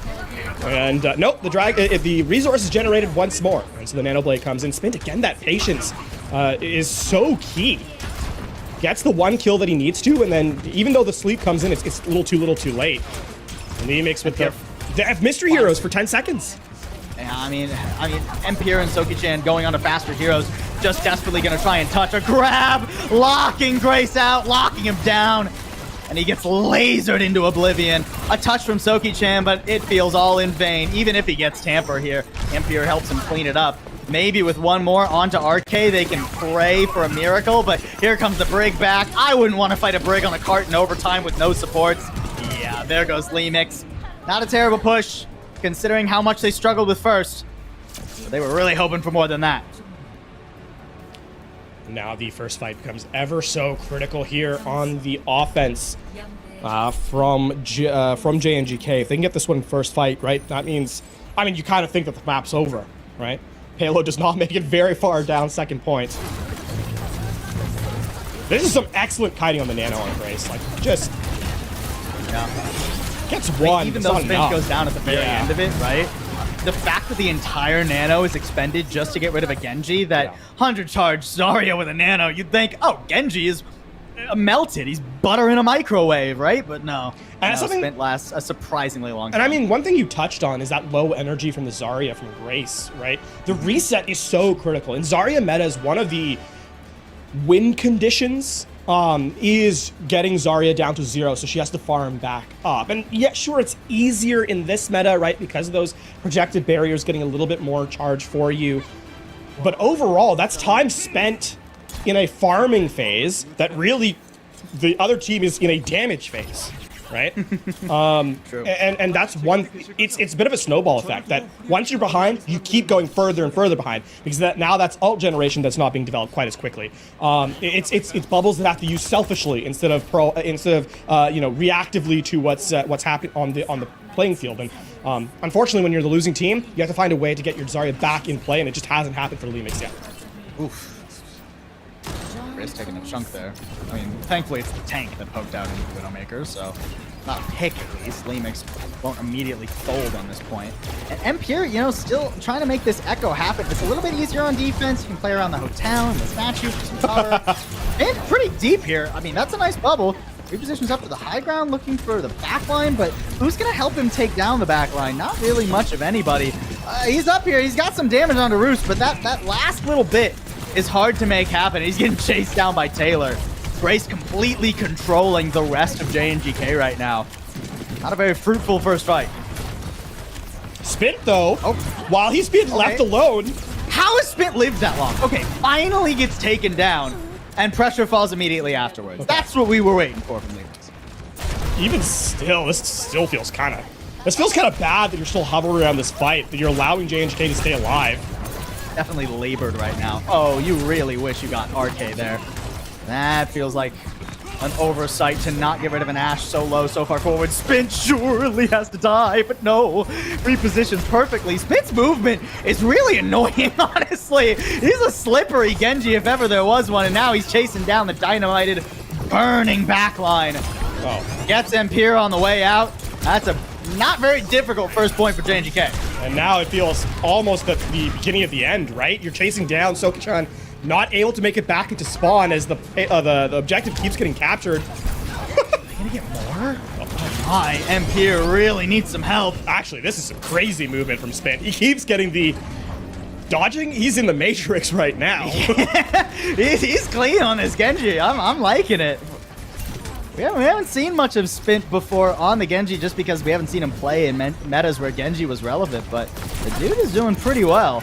And nope, the resource is generated once more. And so the nano blade comes in. Spin again, that patience is so key. Gets the one kill that he needs to, and then even though the sleep comes in, it's a little too late. And Lemix with the mystery heroes for 10 seconds. Yeah, I mean, Empire and Soki-chan going on to faster heroes, just desperately gonna try and touch a grab, locking Grace out, locking him down. And he gets lasered into oblivion. A touch from Soki-chan, but it feels all in vain, even if he gets tamper here. Empire helps him clean it up. Maybe with one more onto RK, they can pray for a miracle, but here comes the Brig back. I wouldn't want to fight a Brig on a cart in overtime with no supports. Yeah, there goes Lemix. Not a terrible push, considering how much they struggled with first. But they were really hoping for more than that. Now the first fight becomes ever so critical here on the offense from JNGK. If they can get this one first fight, right, that means, I mean, you kind of think that the map's over, right? Payload does not make it very far down second point. This is some excellent kiting on the nano on Grace. Like, just gets one. Even though Spin goes down at the very end of it, right? The fact that the entire nano is expended just to get rid of a Genji, that 100 charge Zarya with a nano, you'd think, oh, Genji is melted. He's butter in a microwave, right? But no. And something Spent lasts a surprisingly long time. And I mean, one thing you touched on is that low energy from the Zarya from Grace, right? The reset is so critical. And Zarya meta is one of the win conditions is getting Zarya down to 0, so she has to farm back up. And yeah, sure, it's easier in this meta, right? Because of those projected barriers getting a little bit more charge for you. But overall, that's time spent in a farming phase that really the other team is in a damage phase. Right? True. And that's one, it's a bit of a snowball effect that once you're behind, you keep going further and further behind because now that's ult generation that's not being developed quite as quickly. It's bubbles that have to use selfishly instead of reactively to what's happening on the playing field. And unfortunately, when you're the losing team, you have to find a way to get your Zarya back in play, and it just hasn't happened for Lemix yet. Oof. Is taking a chunk there. I mean, thankfully it's the tank that poked out into Widowmaker, so not pick at least. Lemix won't immediately fold on this point. And Empire, you know, still trying to make this echo happen. It's a little bit easier on defense. You can play around the hotel and the statue for some cover. And pretty deep here. I mean, that's a nice bubble. Repositions up to the high ground looking for the backline, but who's going to help him take down the backline? Not really much of anybody. He's up here. He's got some damage on the Roost, but that last little bit is hard to make happen. He's getting chased down by Taylor. Grace completely controlling the rest of JNGK right now. Not a very fruitful first fight. Spit, though, while he's being left alone. How has Spit lived that long? Okay, finally gets taken down, and pressure falls immediately afterwards. Okay. That's what we were waiting for from Lemix. Even still, this feels kind of bad that you're still hovering around this fight, that you're allowing JNGK to stay alive. Definitely labored right now. Oh, you really wish you got RK there. That feels like an oversight to not get rid of an Ashe so low, so far forward. Spin surely has to die, but no. Repositions perfectly. Spin's movement is really annoying, honestly. He's a slippery Genji if ever there was one, and now he's chasing down the dynamited, burning backline. Oh. Gets Empire on the way out. That's a not very difficult first point for JNGK. And now it feels almost at the beginning of the end, right? You're chasing down Sokichan, not able to make it back into spawn as the objective keeps getting captured. Are they gonna get more? Oh my, Empire really needs some help. Actually, this is some crazy movement from Spin. He keeps getting the dodging. He's in the Matrix right now. he's clean on this Genji. I'm liking it. We haven't seen much of Spint before on the Genji just because we haven't seen him play in metas where Genji was relevant, but the dude is doing pretty well.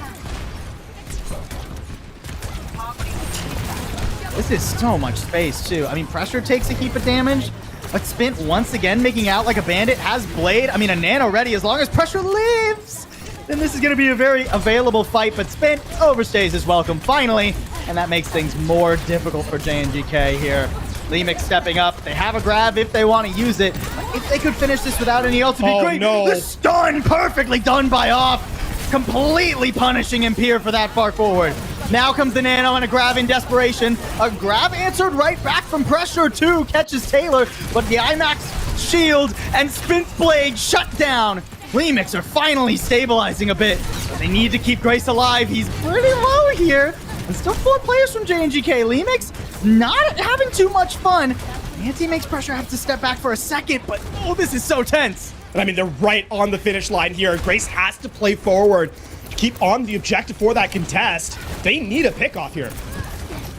This is so much space, too. I mean, pressure takes a heap of damage, but Spint once again making out like a bandit, has Blade. I mean, a Nano ready. As long as pressure lives, then this is going to be a very available fight, but Spint overstays his welcome finally, and that makes things more difficult for JNGK here. Lemix stepping up. They have a grab if they want to use it. If they could finish this without any ult, it'd be great. No. The stun perfectly done by Off. Completely punishing Empire for that far forward. Now comes the Nano and a grab in desperation. A grab answered right back from pressure too. Catches Taylor, but the IMAX shield and Spin's Blade shut down. Lemix are finally stabilizing a bit. But they need to keep Grace alive. He's pretty low here. And still 4 players from JNGK. Lemix not having too much fun. Nancy makes pressure have to step back for a second, but oh, this is so tense. And I mean, they're right on the finish line here. Grace has to play forward to keep on the objective for that contest. They need a pick off here.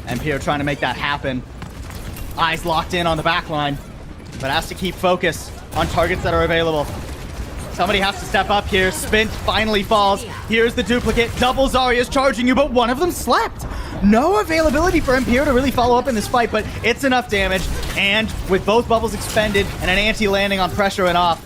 Empire trying to make that happen. Eyes locked in on the back line, but has to keep focus on targets that are available. Somebody has to step up here. Spint finally falls. Here's the duplicate. Double Zarya's charging you, but one of them slept. No availability for Empire to really follow up in this fight, but it's enough damage. And with both bubbles expended and an anti-landing on pressure and Off,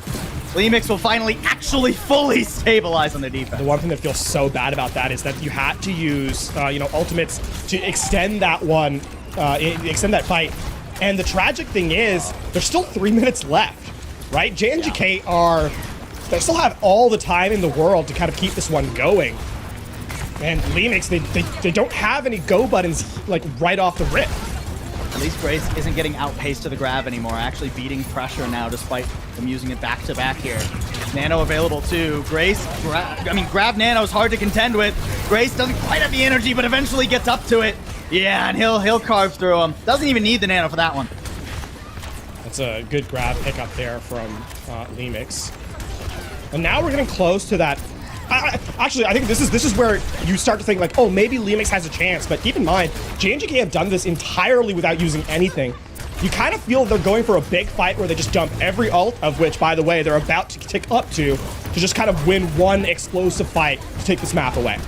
Lemix will finally actually fully stabilize on the defense. The one thing that feels so bad about that is that you had to use, ultimates to extend that one, extend that fight. And the tragic thing is, there's still 3 minutes left, right? JNGK they still have all the time in the world to kind of keep this one going. And Lemix, they don't have any go buttons, like, right off the rip. At least Grace isn't getting outpaced to the grab anymore, actually beating pressure now despite them using it back-to-back here. Nano available too. Grace, grab Nano is hard to contend with. Grace doesn't quite have the energy, but eventually gets up to it. Yeah, and he'll carve through him. Doesn't even need the nano for that one. That's a good grab pickup there from Lemix. And now we're getting close to that. Actually, I think this is where you start to think like, oh, maybe Lemix has a chance. But keep in mind, JNGK have done this entirely without using anything. You kind of feel they're going for a big fight where they just dump every ult, of which, by the way, they're about to tick up to just kind of win one explosive fight to take this map away.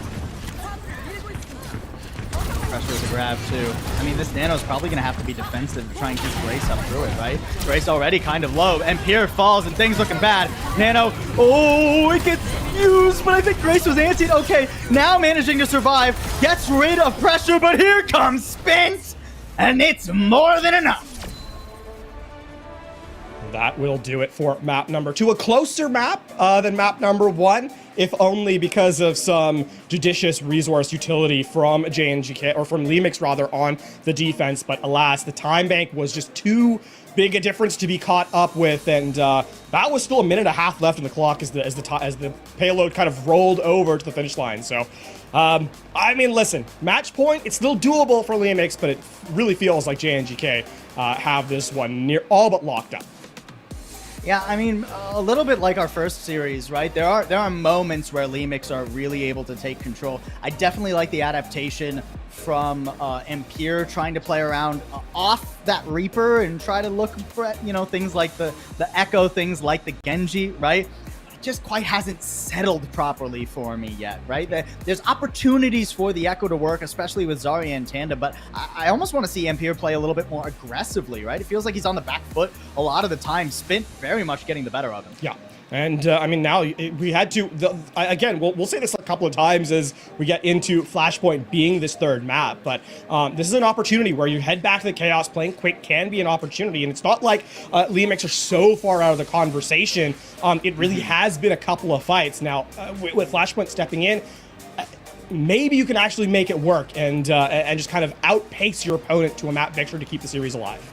Pressure is a grab, too. I mean, this Nano's probably going to have to be defensive to try and keep Grace up through it, right? Grace already kind of low, and Pierre falls, and things looking bad. Nano, oh, it gets used, but I think Grace was antsy. Okay, now managing to survive, gets rid of pressure, but here comes Spint, and it's more than enough. That will do it for map number 2. A closer map than map number 1, if only because of some judicious resource utility from JNGK, or from Lemix rather, on the defense. But alas, the time bank was just too big a difference to be caught up with, and that was still a minute and a half left in the clock as the payload kind of rolled over to the finish line. So, I mean, listen, match point, it's still doable for Lemix, but it really feels like JNGK have this one near all but locked up. Yeah, I mean, a little bit like our first series, right? There are moments where Lemix are really able to take control. I definitely like the adaptation from Empire trying to play around off that Reaper and try to look for, you know, things like the Echo, things like the Genji, right? It just quite hasn't settled properly for me yet, right? There's opportunities for the Echo to work, especially with Zarya and Tanda, but I almost want to see Empire play a little bit more aggressively, right? It feels like he's on the back foot a lot of the time. Spint very much getting the better of him. Yeah. And I mean, now we had to, again, we'll say this a couple of times as we get into Flashpoint being this third map, but this is an opportunity where you head back to the Chaos. Playing quick can be an opportunity, and it's not like Lemix are so far out of the conversation. It really has been a couple of fights. Now, with Flashpoint stepping in, maybe you can actually make it work and just kind of outpace your opponent to a map victory to keep the series alive.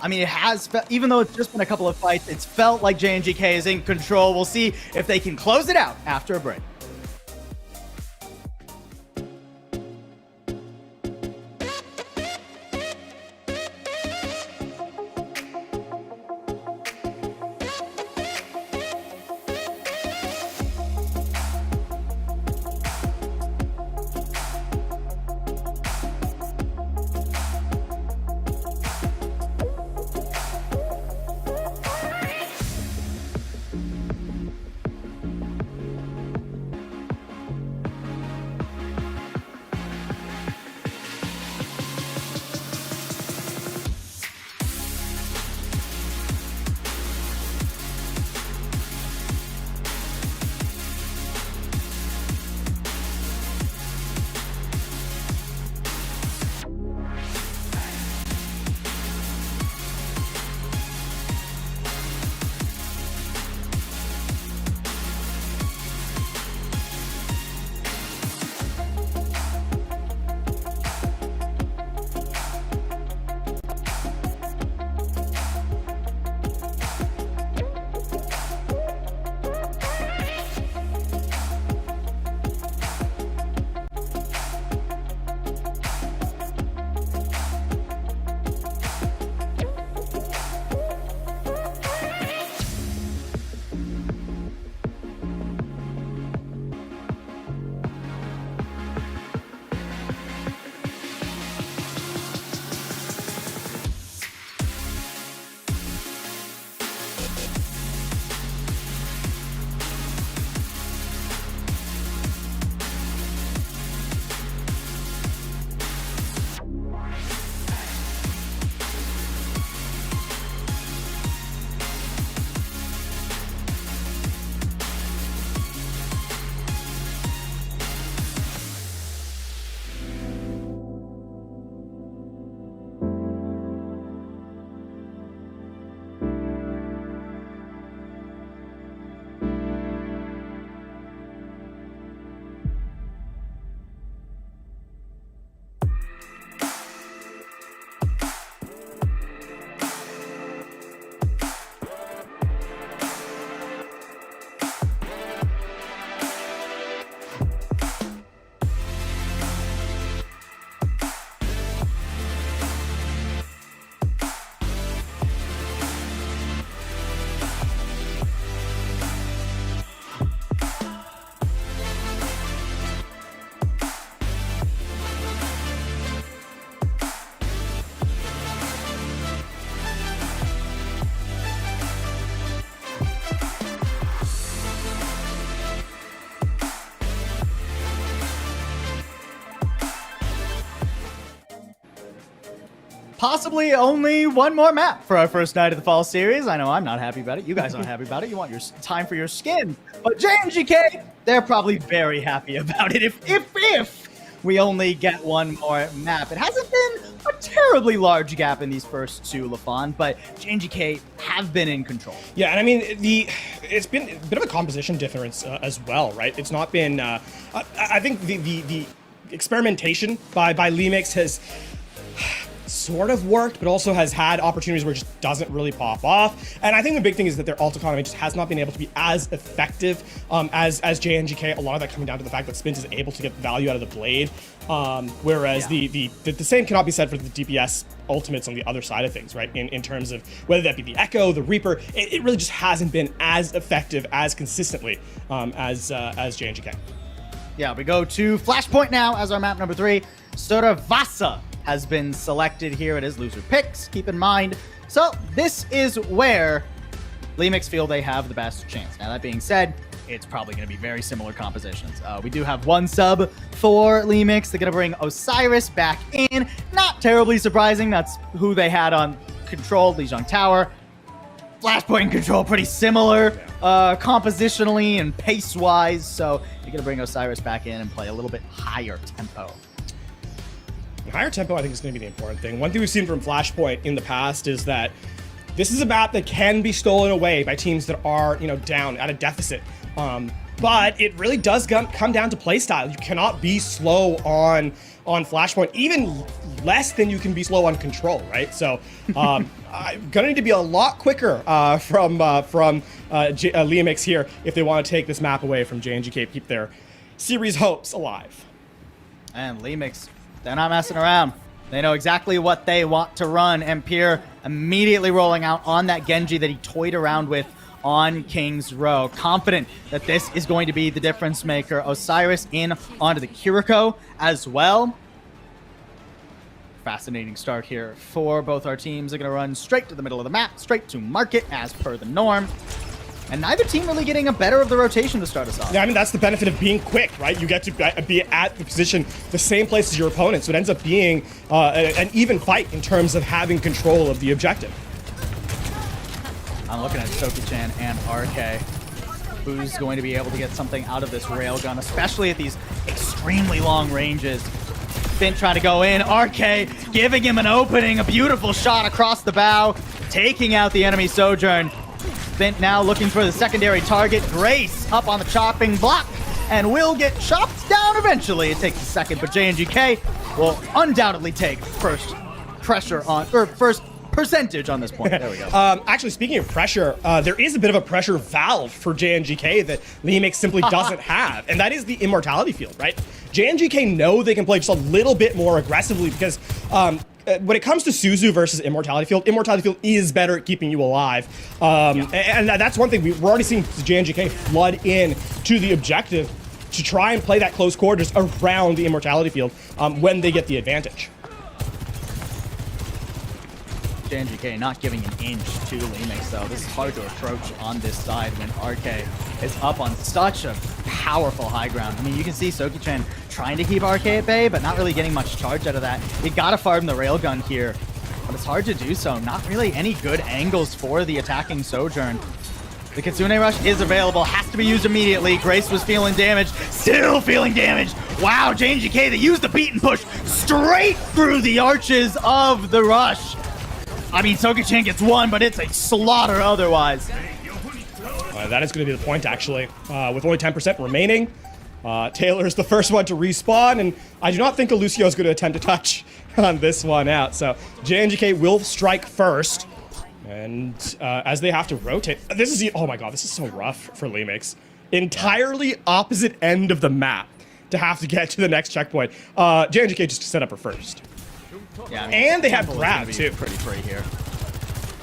I mean, it has, even though it's just been a couple of fights, it's felt like JNGK is in control. We'll see if they can close it out after a break. possibly only one more map for our first night of the fall series. I know I'm not happy about it. You guys aren't happy about it. You want your time for your skin. But JNGK, they're probably very happy about it if we only get one more map. It hasn't been a terribly large gap in these first two, LaFon, but JNGK have been in control. Yeah, and I mean, it's been a bit of a composition difference as well, right? It's not been, I think the experimentation by Lemix has sort of worked, but also has had opportunities where it just doesn't really pop off. And I think the big thing is that their ult economy just has not been able to be as effective as JNGK. A lot of that coming down to the fact that Spins is able to get value out of the blade, whereas the same cannot be said for the DPS ultimates on the other side of things, right? In terms of whether that be the Echo, the Reaper, it really just hasn't been as effective as consistently as JNGK. Yeah, we go to Flashpoint now as our map number 3. Vasa has been selected here. It is loser picks, keep in mind. So this is where Lemix feel they have the best chance. Now that being said, it's probably going to be very similar compositions. We do have one sub for Lemix. They're going to bring Osiris back in. Not terribly surprising. That's who they had on Control, Lijiang Tower. Flashpoint and Control pretty similar compositionally and pace-wise. So you're going to bring Osiris back in and play a little bit higher tempo. Higher tempo, I think, is going to be the important thing. One thing we've seen from Flashpoint in the past is that this is a map that can be stolen away by teams that are, down at a deficit. But it really does come down to playstyle. You cannot be slow on Flashpoint, even less than you can be slow on Control, right? So I'm gonna need to be a lot quicker from Lemix here if they want to take this map away from JNGK, keep their series hopes alive. And Lemix, they're not messing around. They know exactly what they want to run. Empire immediately rolling out on that Genji that he toyed around with on King's Row. Confident that this is going to be the difference maker. Osiris in onto the Kiriko as well. Fascinating start here for both our teams. They're going to run straight to the middle of the map, straight to market as per the norm. And neither team really getting a better of the rotation to start us off. Yeah, I mean, that's the benefit of being quick, right? You get to be at the position the same place as your opponent, so it ends up being an even fight in terms of having control of the objective. I'm looking at Soki-chan and RK. Who's going to be able to get something out of this railgun, especially at these extremely long ranges. Fint trying to go in. RK giving him an opening. A beautiful shot across the bow, taking out the enemy Sojourn. Fint now looking for the secondary target. Grace up on the chopping block and will get chopped down eventually. It takes a second, but JNGK will undoubtedly take first pressure on, or first percentage on this point. There we go. Actually, speaking of pressure, there is a bit of a pressure valve for JNGK that Lemix simply doesn't have, and that is the Immortality Field, right? JNGK know they can play just a little bit more aggressively because when it comes to Suzu versus Immortality Field is better at keeping you alive. And that's one thing. We're already seeing JNGK flood in to the objective to try and play that close quarters around the Immortality Field when they get the advantage. JNGK not giving an inch to Lemix, though. This is hard to approach on this side when RK is up on such a powerful high ground. I mean, you can see Soki-chan trying to keep RK at bay, but not really getting much charge out of that. You gotta farm the railgun here, but it's hard to do so. Not really any good angles for the attacking Sojourn. The Kitsune Rush is available, has to be used immediately. Grace was feeling damage, still feeling damage. Wow, JNGK, they used the beat and push straight through the arches of the Rush. I mean, Soki-chan gets one, but it's a slaughter otherwise. That is going to be the point, actually. With only 10% remaining, Taylor's the first one to respawn, and I do not think Lucio is going to attempt to touch on this one out. So JNGK will strike first, and as they have to rotate, this is, oh my god, this is so rough for Lemix. Entirely opposite end of the map to have to get to the next checkpoint. JNGK just set up her first. Yeah, I mean, and they have grab too. Pretty free here.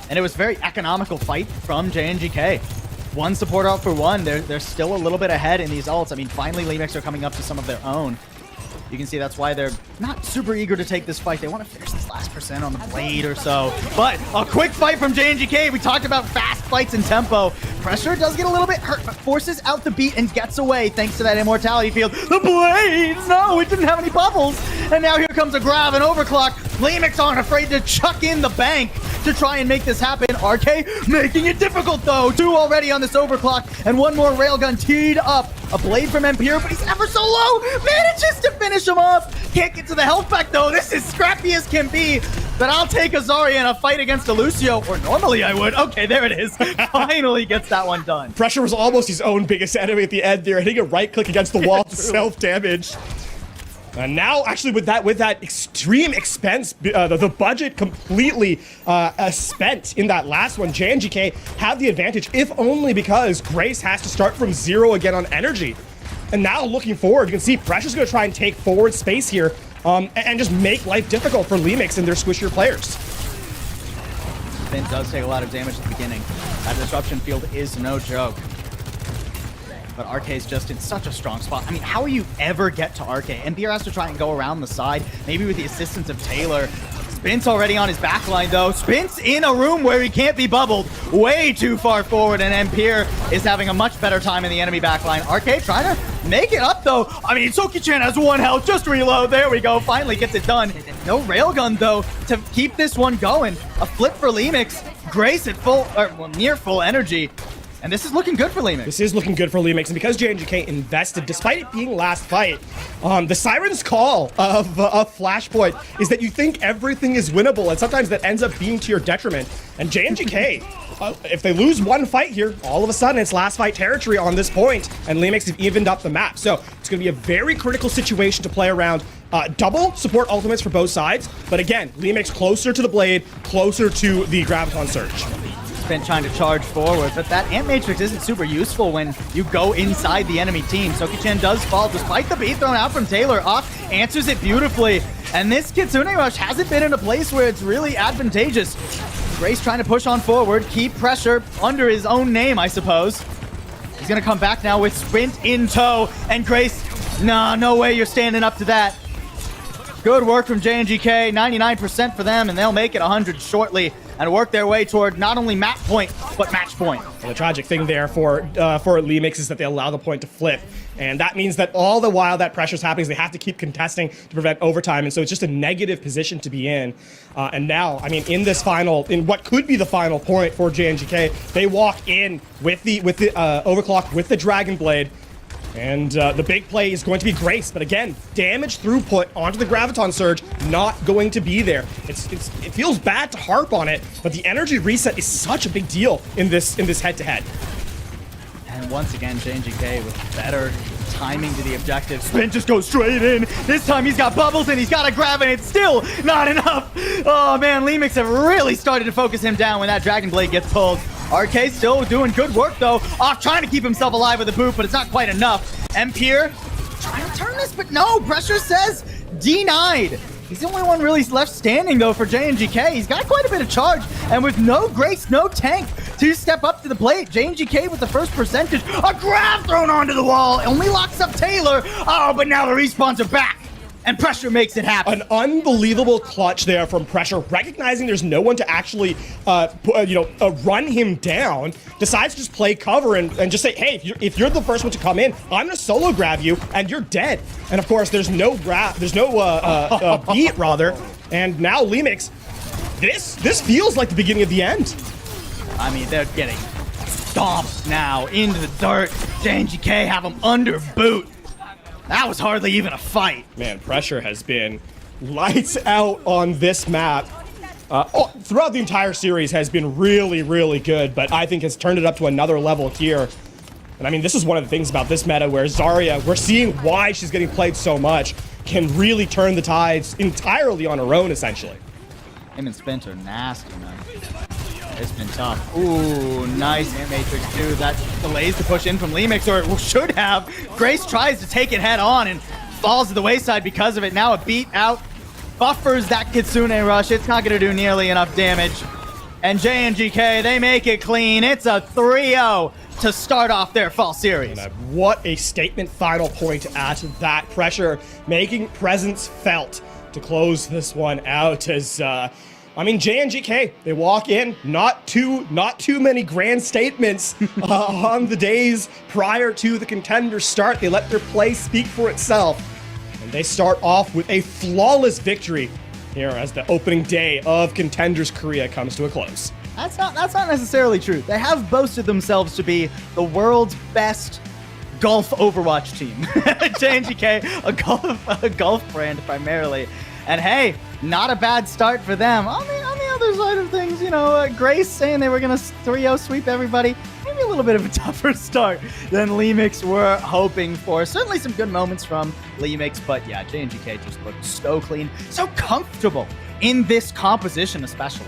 And it was a very economical fight from JNGK. One support out for one. They're still a little bit ahead in these ults. I mean, finally Lemix are coming up to some of their own. You can see that's why they're not super eager to take this fight. They want to finish this last percent on the blade or so. But a quick fight from JNGK. We talked about fast fights and tempo. Pressure does get a little bit hurt, but forces out the beat and gets away thanks to that immortality field. The blades! No, it didn't have any bubbles. And now here comes a grab and overclock. Lemix aren't afraid to chuck in the bank to try and make this happen. RK making it difficult though. 2 already on this overclock and 1 more railgun teed up. A blade from Empire, but he's ever so low. Manages to finish him off. Can't get to the health pack though. This is scrappy as can be. But I'll take a Zarya in a fight against a Lucio, or normally I would. Okay, there it is. Finally gets that one done. Pressure was almost his own biggest enemy at the end there, hitting a right click against the wall to self-damage. And now, actually, with that extreme expense, the budget completely spent in that last one, JNGK have the advantage, if only because Grace has to start from 0 again on energy. And now, looking forward, you can see Pressure's going to try and take forward space here and just make life difficult for Lemix and their squishier players. Finn does take a lot of damage at the beginning. That disruption field is no joke. But RK's just in such a strong spot. I mean, how will you ever get to RK? Empire has to try and go around the side, maybe with the assistance of Taylor. Spint's already on his backline, though. Spint's in a room where he can't be bubbled. Way too far forward, and Empire is having a much better time in the enemy backline. RK trying to make it up, though. I mean, Soki-chan has 1 health. Just reload. There we go. Finally gets it done. No railgun, though, to keep this one going. A flip for Lemix. Grace at full, or well, near full energy. And this is looking good for Lemix. This is looking good for Lemix, and because JNGK invested, despite it being last fight, the Siren's call of Flashpoint is that you think everything is winnable, and sometimes that ends up being to your detriment. And JNGK, if they lose 1 fight here, all of a sudden it's last fight territory on this point, and Lemix have evened up the map. So it's going to be a very critical situation to play around. Double support ultimates for both sides, but again, Lemix closer to the blade, closer to the Graviton Surge. Been trying to charge forward, but that Ant Matrix isn't super useful when you go inside the enemy team. Soki-chan does fall despite the beat thrown out from Taylor. Off answers it beautifully, and this Kitsune Rush hasn't been in a place where it's really advantageous. Grace trying to push on forward, keep pressure under his own name, I suppose. He's gonna come back now with Sprint in tow, and Grace, nah, no way you're standing up to that. Good work from JNGK, 99% for them, and they'll make it 100 shortly and work their way toward not only map point, but match point. Well, the tragic thing there for Lemix is that they allow the point to flip, and that means that all the while that pressure's happening, they have to keep contesting to prevent overtime, and so it's just a negative position to be in. And now, I mean, in what could be the final point for JNGK, they walk in with the overclock, with the Dragon Blade, and the big play is going to be Grace, but again, damage throughput onto the Graviton Surge not going to be there. It feels bad to harp on it, but the energy reset is such a big deal in this head-to-head. And once again, JNGK with better timing to the objective. Spin just goes straight in. This time he's got bubbles and he's got to grab, and it's still not enough. Oh man, Lemix have really started to focus him down when that Dragon Blade gets pulled. RK still doing good work though. Off trying to keep himself alive with a boot, but it's not quite enough. Empire trying to turn this, but no, pressure says denied. He's the only one really left standing though for JNGK. He's got quite a bit of charge, and with no Grace, no tank to step up to the plate. JNGK with the first percentage. A grab thrown onto the wall. Only locks up Taylor. Oh, but now the respawns are back. And Pressure makes it happen. An unbelievable clutch there from Pressure, recognizing there's no one to actually, run him down. Decides to just play cover and just say, hey, if you're the first one to come in, I'm gonna solo grab you, and you're dead. And of course, there's no beat rather. And now Lemix, this feels like the beginning of the end. I mean, they're getting stomped now into the dirt. JNGK have them under boot. That was hardly even a fight. Man, Pressure has been lights out on this map. Throughout the entire series has been really, really good, but I think has turned it up to another level here. And I mean, this is one of the things about this meta where Zarya, we're seeing why she's getting played so much, can really turn the tides entirely on her own, essentially. Him and Spence are nasty, man. It's been tough. Ooh, nice Ant Matrix too. That delays the push in from Lemix, or it should have. Grace tries to take it head on and falls to the wayside because of it. Now a beat out buffers that Kitsune Rush. It's not going to do nearly enough damage. And JNGK, they make it clean. It's a 3-0 to start off their fall series. And what a statement final point at that. Pressure making presence felt to close this one out as I mean, JNGK, they walk in, not too many grand statements on the days prior to the Contenders start. They let their play speak for itself, and they start off with a flawless victory here as the opening day of Contenders Korea comes to a close. That's not necessarily true. They have boasted themselves to be the world's best golf Overwatch team. JNGK, a golf brand primarily. And hey, not a bad start for them. On the other side of things, you know, Grace saying they were going to 3-0 sweep everybody. Maybe a little bit of a tougher start than Lemix were hoping for. Certainly some good moments from Lemix, but yeah, JNGK just looked so clean, so comfortable in this composition especially.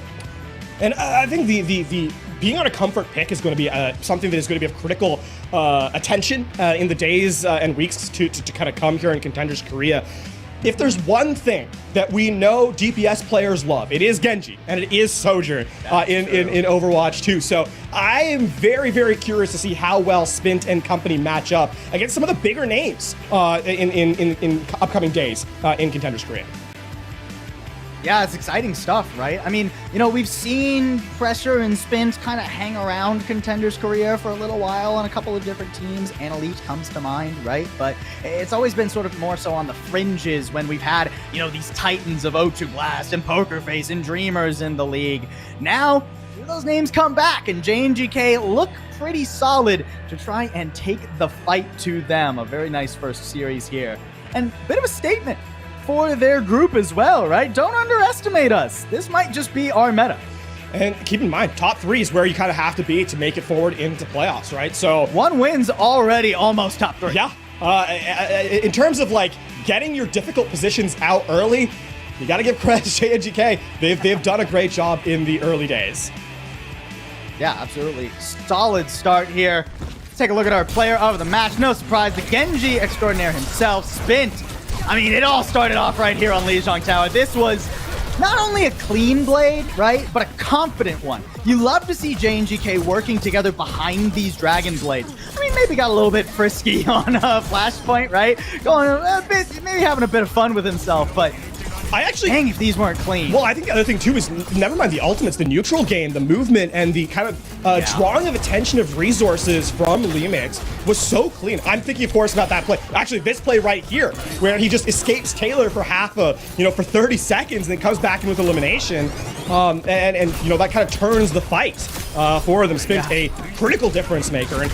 And I think the being on a comfort pick is going to be something that is going to be of critical attention in the days and weeks to kind of come here in Contenders Korea. If there's one thing that we know DPS players love, it is Genji and it is Sojourn in Overwatch 2. So I am very, very curious to see how well Spint and company match up against some of the bigger names in upcoming days in Contenders Korea. Yeah, it's exciting stuff, right? I mean, you know, we've seen Pressure and Spins kind of hang around Contenders Korea for a little while on a couple of different teams. Elite comes to mind, right? But it's always been sort of more so on the fringes when we've had, you know, these titans of O2 Blast and Poker Face and Dreamers in the league. Now, those names come back, and JNGK look pretty solid to try and take the fight to them. A very nice first series here. And a bit of a statement for their group as well, right? Don't underestimate us. This might just be our meta. And keep in mind, top 3 is where you kind of have to be to make it forward into playoffs, right? So 1 win's already almost top 3. Yeah. In terms of like getting your difficult positions out early, you got to give credit to JNGK. They've done a great job in the early days. Yeah, absolutely. Solid start here. Let's take a look at our player of the match. No surprise, the Genji extraordinaire himself, Spint. I mean, it all started off right here on Lijiang Tower. This was not only a clean blade, right, but a confident one. You love to see JNGK working together behind these Dragon Blades. I mean, maybe got a little bit frisky on Flashpoint, right? Going a bit, maybe having a bit of fun with himself, but dang if these weren't clean. Well, I think the other thing too is, never mind the ultimates, the neutral game, the movement, and the kind of drawing of attention of resources from Lemix was so clean. I'm thinking, of course, about that play. Actually, this play right here, where he just escapes Taylor for for 30 seconds, and then comes back in with elimination, and you know, that kind of turns the fight for them. Spent a critical difference maker. And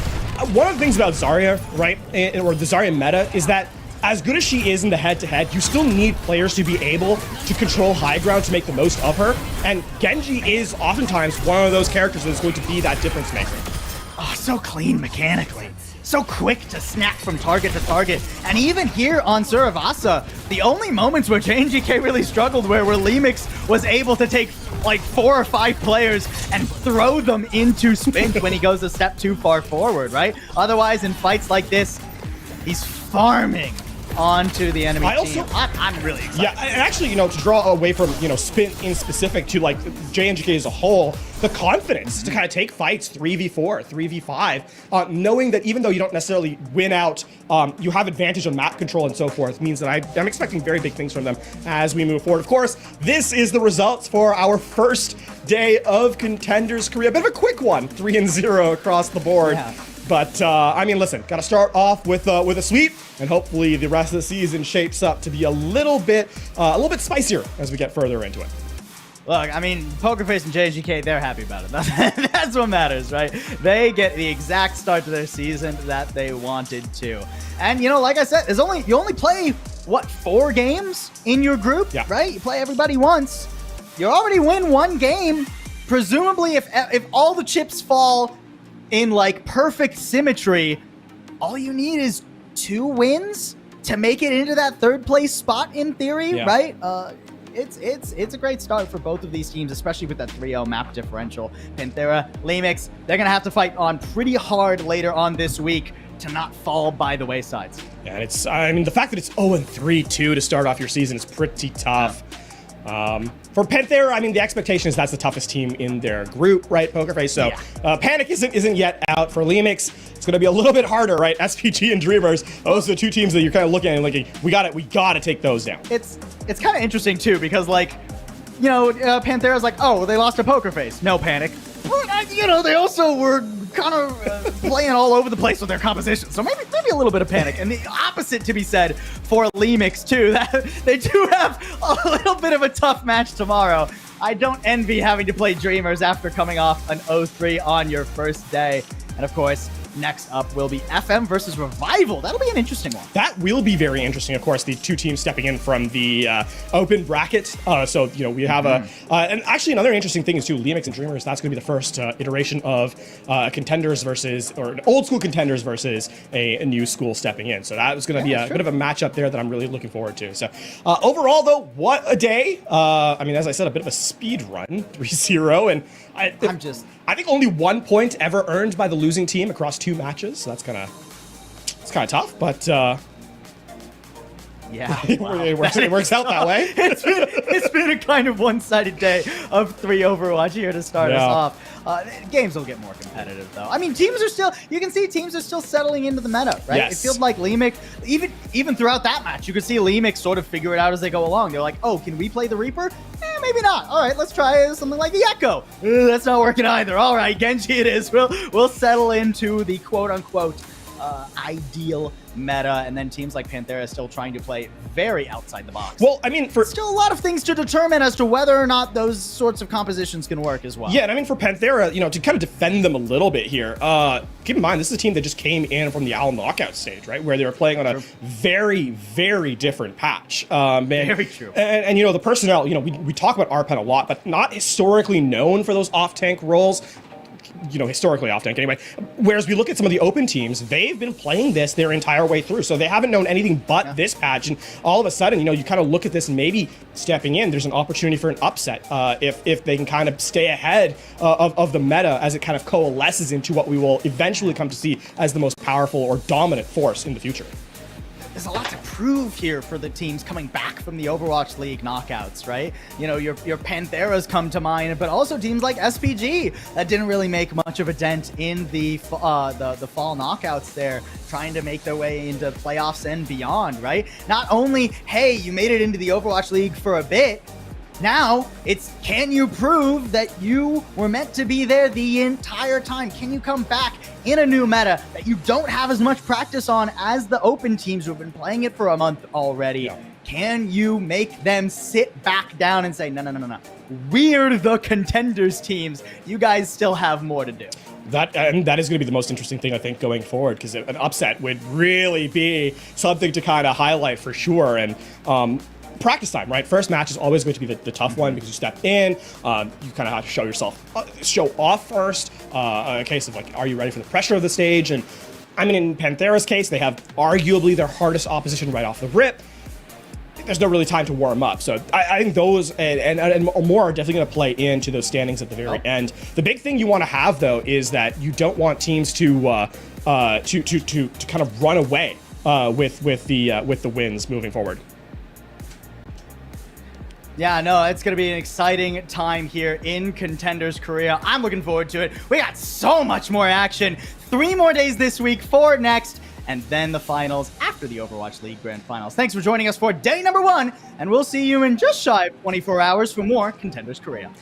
one of the things about Zarya, right, or the Zarya meta, is that as good as she is in the head-to-head, you still need players to be able to control high ground to make the most of her. And Genji is oftentimes one of those characters that is going to be that difference maker. Oh, so clean mechanically. So quick to snap from target to target. And even here on Suravasa, the only moments where JNGK really struggled where Lemix was able to take like 4 or 5 players and throw them into Spint when he goes a step too far forward, right? Otherwise, in fights like this, he's farming onto the enemy team. I'm really excited. Yeah, and actually, you know, to draw away from, you know, Spint in specific to like JNGK as a whole, the confidence to kind of take fights 3v4, 3v5, knowing that even though you don't necessarily win out, you have advantage on map control and so forth, means that I'm expecting very big things from them as we move forward. Of course, this is the results for our first day of Contenders Korea. A bit of a quick one, 3-0 across the board. Yeah. But, I mean, listen, got to start off with a sweep, and hopefully the rest of the season shapes up to be a little bit spicier as we get further into it. Look, I mean, Poker Face and JNGK, they're happy about it. That's what matters, right? They get the exact start to their season that they wanted to. And, you know, like I said, you only play, what, 4 games in your group, right? You play everybody once. You already win 1 game. Presumably, if all the chips fall in like perfect symmetry, all you need is 2 wins to make it into that 3rd place spot in theory, right? It's a great start for both of these teams, especially with that 3-0 map differential. Panthera, Lemix, they're gonna have to fight on pretty hard later on this week to not fall by the waysides. Yeah, and I mean, the fact that it's 0-3 too to start off your season is pretty tough. For Panthera, I mean, the expectation is that's the toughest team in their group, right? Poker Face. So Panic isn't yet out. For Lemix, it's going to be a little bit harder, right? SPG and Dreamers, those are the 2 teams that you're kind of looking at and like, we got to take those down. It's kind of interesting too, because like you know, Panthera's like, oh, they lost a poker face. No panic. But, you know, they also were kind of playing all over the place with their composition. So maybe a little bit of panic. And the opposite to be said for Lemix, too. That they do have a little bit of a tough match tomorrow. I don't envy having to play Dreamers after coming off an 0-3 on your first day. And, of course, next up will be FM versus Revival. That'll be an interesting one. That will be very interesting. Of course, the two teams stepping in from the open bracket. So, you know, we have and actually another interesting thing is too, Lemix and Dreamers, that's going to be the first iteration of Contenders versus, or an old school Contenders versus a new school stepping in. So that was going to be a bit of a matchup there that I'm really looking forward to. So overall though, what a day. I mean, as I said, a bit of a speed run, 3-0. And I think only 1 point ever earned by the losing team across 2 matches. So that's kind of tough, but yeah, it works out that way. It's been a kind of one-sided day of 3 Overwatch here to start us off. Games will get more competitive, though. I mean, you can see teams are still settling into the meta, right? Yes. It feels like Lemix, even throughout that match, you could see Lemix sort of figure it out as they go along. They're like, oh, can we play the Reaper? Maybe not. All right, let's try something like the Echo. That's not working either. All right, Genji it is. We'll settle into the quote-unquote ideal meta, and then teams like Panthera still trying to play very outside the box. Well, I mean, still a lot of things to determine as to whether or not those sorts of compositions can work as well. Yeah, and I mean, for Panthera, you know, to kind of defend them a little bit here, keep in mind, this is a team that just came in from the Owl knockout stage, right? Where they were playing on a very, very different patch. Very true. And, you know, the personnel, you know, we talk about RPen a lot, but not historically known for those off-tank roles. You know, historically off tank anyway. Whereas we look at some of the open teams, they've been playing this their entire way through. So they haven't known anything but this patch. And all of a sudden, you know, you kind of look at this and maybe stepping in, there's an opportunity for an upset if they can kind of stay ahead of the meta as it kind of coalesces into what we will eventually come to see as the most powerful or dominant force in the future. There's a lot to prove here for the teams coming back from the Overwatch League knockouts, right? You know, your Pantheras come to mind, but also teams like SPG that didn't really make much of a dent in the fall knockouts there, trying to make their way into playoffs and beyond, right? Not only, hey, you made it into the Overwatch League for a bit, now it's, can you prove that you were meant to be there the entire time? Can you come back in a new meta that you don't have as much practice on as the open teams who have been playing it for a month already? Yeah. Can you make them sit back down and say, no, we're the Contenders teams. You guys still have more to do. That is going to be the most interesting thing, I think, going forward, because an upset would really be something to kind of highlight for sure. And practice time, right? First match is always going to be the tough one because you step in, you kind of have to show off first, a case of like, are you ready for the pressure of the stage? And I mean, in Panthera's case, they have arguably their hardest opposition right off the rip. There's no really time to warm up. So I think those and more are definitely going to play into those standings at the very end. The big thing you want to have, though, is that you don't want teams to kind of run away with the wins moving forward. Yeah, no, it's going to be an exciting time here in Contenders Korea. I'm looking forward to it. We got so much more action. 3 more days this week, 4 next, and then the finals after the Overwatch League Grand Finals. Thanks for joining us for day number 1, and we'll see you in just shy of 24 hours for more Contenders Korea.